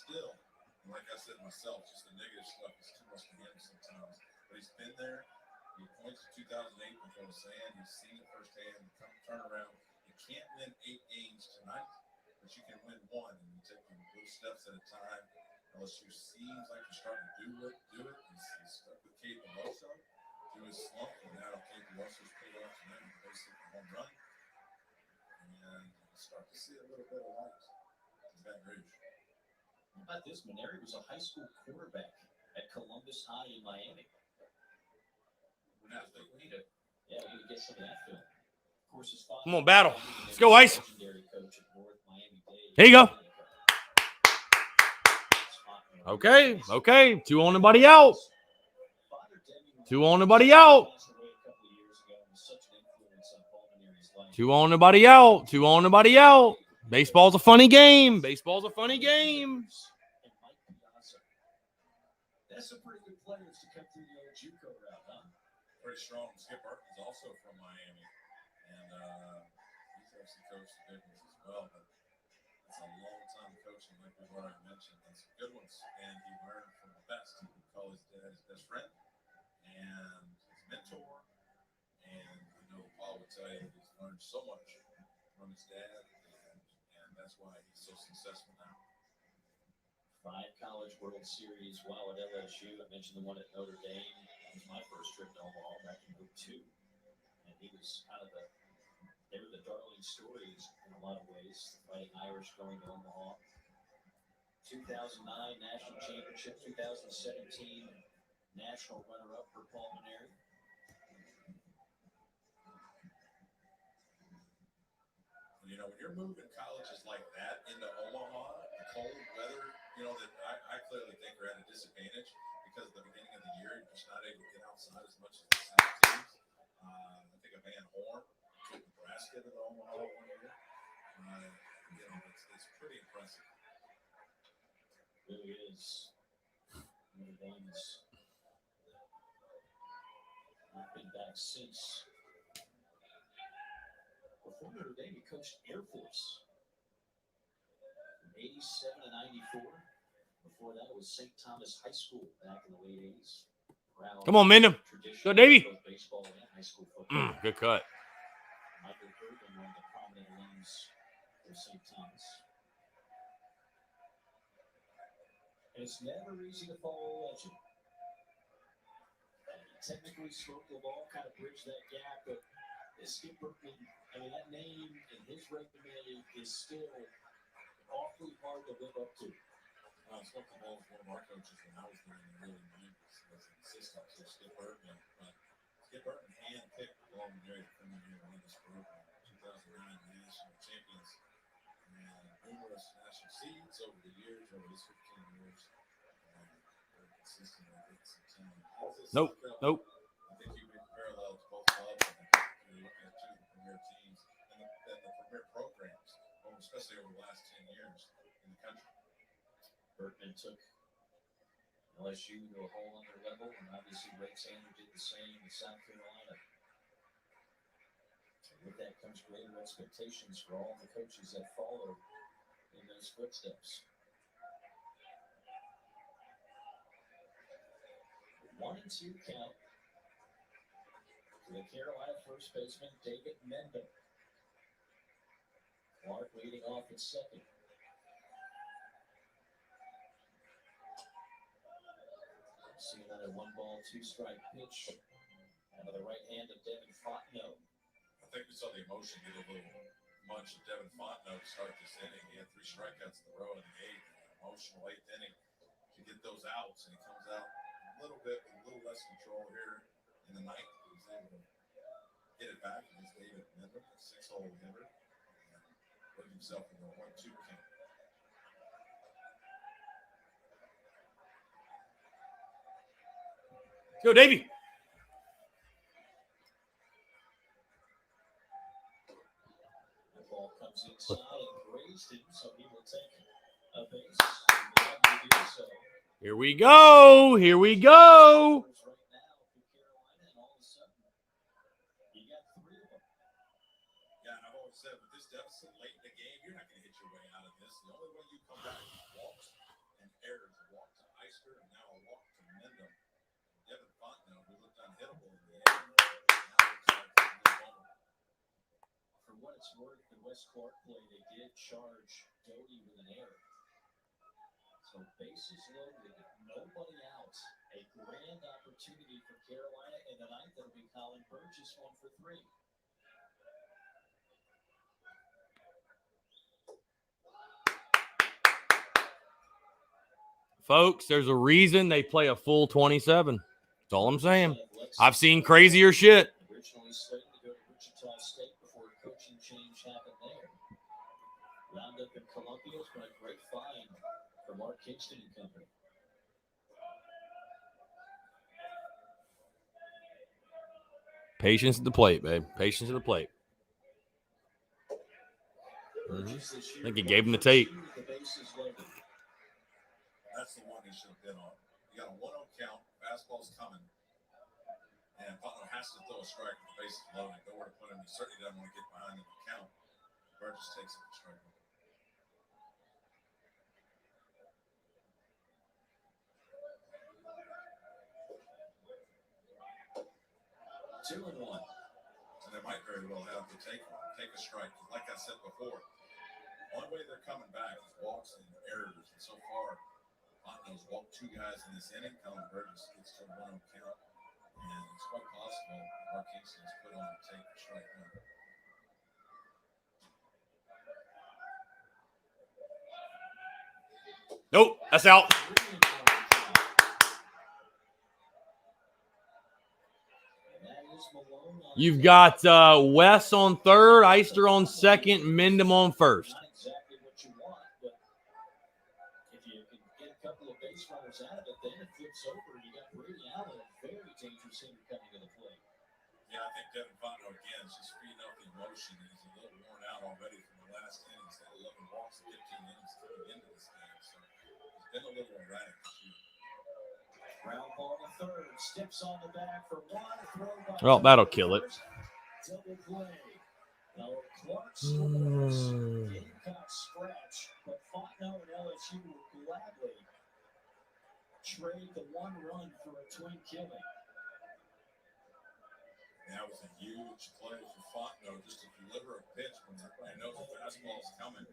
B: Still, and like I said myself, just the negative stuff is too much for him sometimes. But he's been there. He points to 2008 with those saying. He's seen it firsthand. Turn around. You can't win 8 games tonight, but you can win 1, and you take them little steps at a time. LSU seems like they're starting to do it. He's stuck with Kate Veloso through his slump, and now Kate Veloso's pulled off tonight with basically a home run. And you start to see a little bit of light in Baton Rouge.
C: How about this? Maneri was a high school quarterback at Columbus High in Miami. We need to get some of that film. Of course, his father.
A: Come on, battle. Let's go, Ice.
C: Legendary coach at North Miami Dade.
A: Here you go. Okay. 2 on the buddy out. 2 on the buddy out. 2 on the buddy out. 2 on the buddy out. Baseball's a funny game.
C: That's some pretty good players to come through the old JUCO route, huh?
B: Pretty strong. Skip Burton's also from Miami, and he's actually coached the big ones as well. But it's a long time coaching, like we've already mentioned, and some good ones. And he learned from the best. He would call his dad his best friend and his mentor. And I know Paul would tell you that he's learned so much from his dad, and that's why he's so successful now.
C: 5 College World Series while at LSU. I mentioned the one at Notre Dame. That was my first trip to Omaha back in 2002. And he was kind of they were the darling stories in a lot of ways. The Fighting Irish going to Omaha. 2009 National Championship, 2017 National runner-up for Palmineri.
B: You know, when you're moving colleges like that into Omaha, the cold weather, that I clearly think are at a disadvantage because at the beginning of the year, you're just not able to get outside as much as the South teams. I think of Van Horn, took Nebraska basket of the Omaha 1 year. It's pretty impressive.
C: It really is. Notre Dame's not been back since. Before Notre Dame, he coached Air Force from 87 to 94. Before that, it was St. Thomas High School back in the late 80s. Proud
A: Come on, Mendham.
C: tradition
A: Go, Davey.
C: of both baseball and high school football.
A: Good cut.
C: Michael Irvin, one of the prominent alums of St. Thomas. And it's never easy to follow a legend. Technically, stroke the ball, kind of bridge that gap, but Skip Bertman, I mean, that name and his resume is still awfully hard to live up to.
B: Skip the ball was one of our coaches when I was there in the early 90s as an assistant to Skip Bertman. But Skip Bertman handpicked Long Jerry to come in here and run this program. 2009 national champions and numerous national seeds over the years, over his 15 years. Very consistently getting some talent.
A: Nope.
B: I think you can parallel to both clubs. And you're looking at two of the premier teams and the premier programs, especially over the last 10 years in the country.
C: Bertman took LSU to a whole other level, and obviously Ray Sanders did the same in South Carolina. And with that comes greater expectations for all the coaches that follow in those footsteps. 1-2 count to the Carolina first baseman, David Mendham. Clark leading off at second. See another 1-ball, 2-strike pitch out of the right hand of Devin Fontenot.
B: I think we saw the emotion get a little much of Devin Fontenot to start this inning. He had 3 strikeouts in a row in the 8th. Emotional 8th inning to get those outs, and he comes out a little less control here in the 9th. He was able to get it back against David Mendham, a 6-hole hitter, and put himself in the 1-2 count.
A: Go, Davey.
C: The ball comes inside and grazed him, so he will take a base. Glad to do so.
A: Here we go.
C: Right now for Carolina, and all of a sudden, you got 3 of them.
B: Yeah, and I've always said with this deficit late in the game, you're not going to hit your way out of this. The only way you come back is walks and errors. A walk to Eister and now a walk to Mendham. Devin Fontenot, who looked unhittable in the end, now looks like he's vulnerable.
C: For what it's worth, the West Clark play, they did charge Doty with an error. So bases loaded, nobody out. A grand opportunity for Carolina in the 9th. That'll be Colin Burgess, 1 for 3.
A: Folks, there's a reason they play a full 27. That's all I'm saying. I've seen crazier shit.
C: Originally slated to go to Wichita State before a coaching change happened there. Wound up in Columbia. It's been a great find for Mark Kingston and company.
A: Patience at the plate, babe. Patience at the plate. I think he gave him the tape.
B: That's the one he should have been on. You got a 1-0 count. Fastball's coming. And Fontenot has to throw a strike with the bases loaded. Nowhere to put him. He certainly doesn't want to get behind in the count. Burgess takes it for strike.
C: 2-1.
B: And they might very well have to take a strike. Like I said before, one way they're coming back is walks and errors. And so far, Fontenot's walked 2 guys in this inning. Colin Burgess gets to a 1-0 count. And it's quite possible Mark Kingston's put on to take a strike now.
A: Nope, that's out. You've got Wes on third, Eister on second, Mendham on first.
C: Not exactly what you want, but if you can get a couple of base runners out of it, then it flips over. You got Brady Allen, a very dangerous hitter coming to the plate.
B: Yeah, I think Devin Fontenot again is just feeding up the motion. He's a little worn out already from the last innings. Had 11 walks, 15 innings coming into this game. So he's been a little erratic this year.
C: Ground ball to third. Steps on the back for one. Throw by
A: Well, that'll kill it.
C: double play. Now Clark scores. Gamecocks scratch, but Fontenot and LSU will gladly trade the one run for a twin killing.
B: That was a huge play for Fontenot just to deliver a pitch when everybody knows the fastball's coming.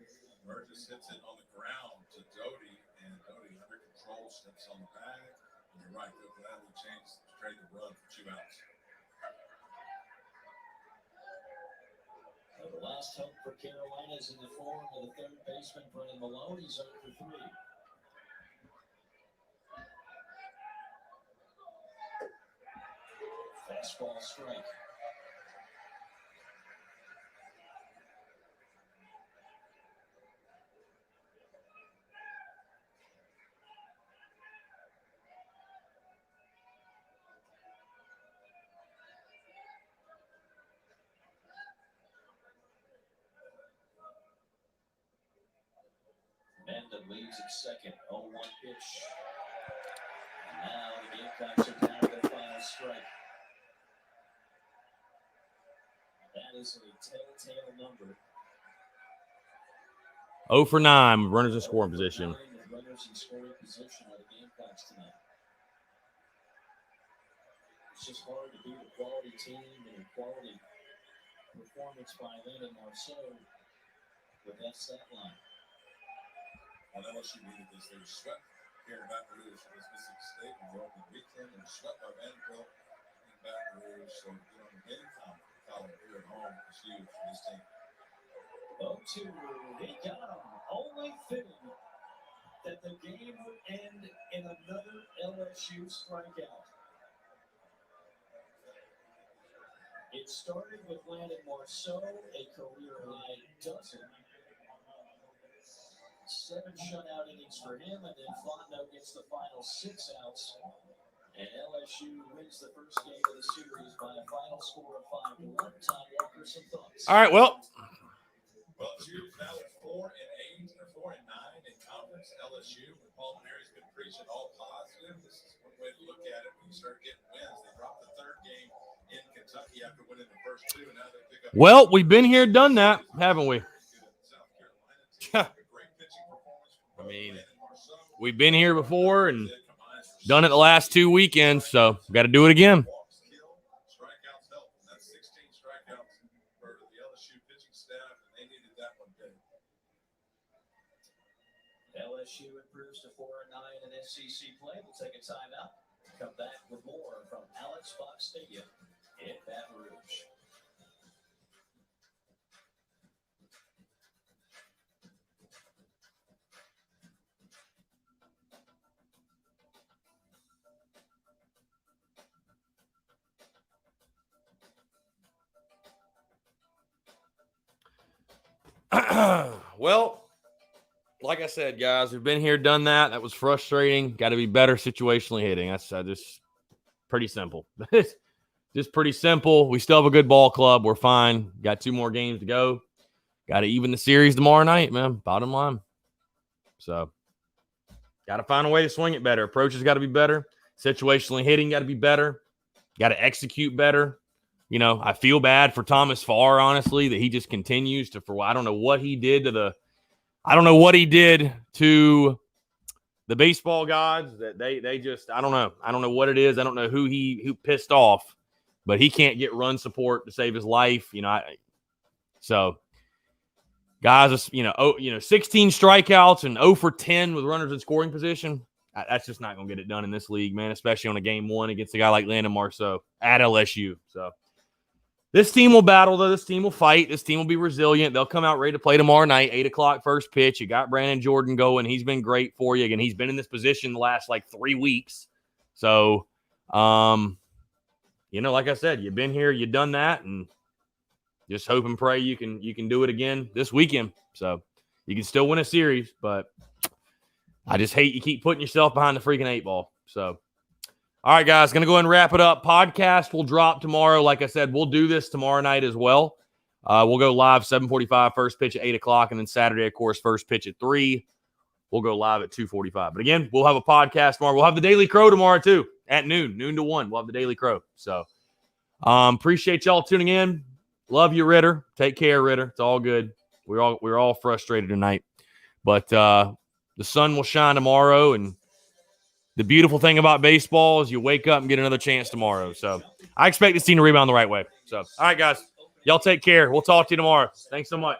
B: Burgess hits it on the ground to Doty, and Doty under control, steps on the bag. And you're right, they'll gladly trade the run for 2 outs.
C: The last hope for Carolina is in the form of the third baseman, Brennan Malone. He's 0 for 3. Fastball strike. Mendon leads at second. 0-1 pitch. And now the Gamecocks are down to their final strike. That is a telltale number.
A: 0 for 9, runners in scoring position.
C: Runners in scoring position are the Gamecocks tonight. It's just hard to beat a quality team and a quality performance by Landon Marceau with that stat line.
B: On LSU needed this. They were swept here in Baton Rouge for this Mississippi State and over the weekend. They were swept by Vanderbilt in Baton Rouge. So get on the game column here at home is huge for this team.
C: 0-2, he got him. Only fitting that the game would end in another LSU strikeout. It started with Landon Marceau, a career-high dozen. 7 shutout innings for him, and then Fontenot gets the final 6 outs. And LSU wins the first game of the series by a final score of 5-1. Tom Walker, some thoughts.
A: All right, well.
B: Well, it's huge. Now they're 4-8 or 4-9 in conference. LSU, Paul Mary's been preaching all positive. This is one way to look at it. When you start getting wins, they dropped the 3rd game in Kentucky after winning the first 2, and now they pick up.
A: Well, we've been here, done that, haven't we? I mean, we've been here before and done it the last 2 weekends, so got to do it again.
B: Strikeouts help. That's 16 strikeouts for the LSU pitching staff, and they needed that one big.
C: LSU improves to 4-9 in SEC play. We'll take a timeout. Come back with more from Alex Fox Stadium in Baton Rouge.
A: Well, like I said, guys, we've been here, done that. That was frustrating. Got to be better situationally hitting. That's just pretty simple. Just pretty simple. We still have a good ball club. We're fine. Got 2 more games to go. Got to even the series tomorrow night, man. Bottom line. So, got to find a way to swing it better. Approach has got to be better. Situationally hitting got to be better. Got to execute better. You know, I feel bad for Thomas Farr, honestly, that he just continues to, I don't know what he did to the baseball gods, that they just, I don't know what it is. I don't know who pissed off, but he can't get run support to save his life. You know, so guys, 16 strikeouts and 0 for 10 with runners in scoring position. That's just not going to get it done in this league, man, especially on a game 1 against a guy like Landon Marceau at LSU. So this team will battle, though. This team will fight. This team will be resilient. They'll come out ready to play tomorrow night, 8 o'clock first pitch. You got Brandon Jordan going. He's been great for you. Again, he's been in this position the last, 3 weeks. So, like I said, you've been here, you've done that, and just hope and pray you can do it again this weekend. So you can still win a series, but I just hate you keep putting yourself behind the freaking 8 ball. So, all right, guys, going to go ahead and wrap it up. Podcast will drop tomorrow. Like I said, we'll do this tomorrow night as well. We'll go live 7:45, first pitch at 8 o'clock, and then Saturday, of course, first pitch at 3. We'll go live at 2:45. But again, we'll have a podcast tomorrow. We'll have the Daily Crow tomorrow too at noon to 1. We'll have the Daily Crow. So appreciate y'all tuning in. Love you, Ritter. Take care, Ritter. It's all good. We're all frustrated tonight, but the sun will shine tomorrow. And the beautiful thing about baseball is you wake up and get another chance tomorrow. So I expect this team to rebound the right way. So all right, guys, y'all take care. We'll talk to you tomorrow. Thanks so much.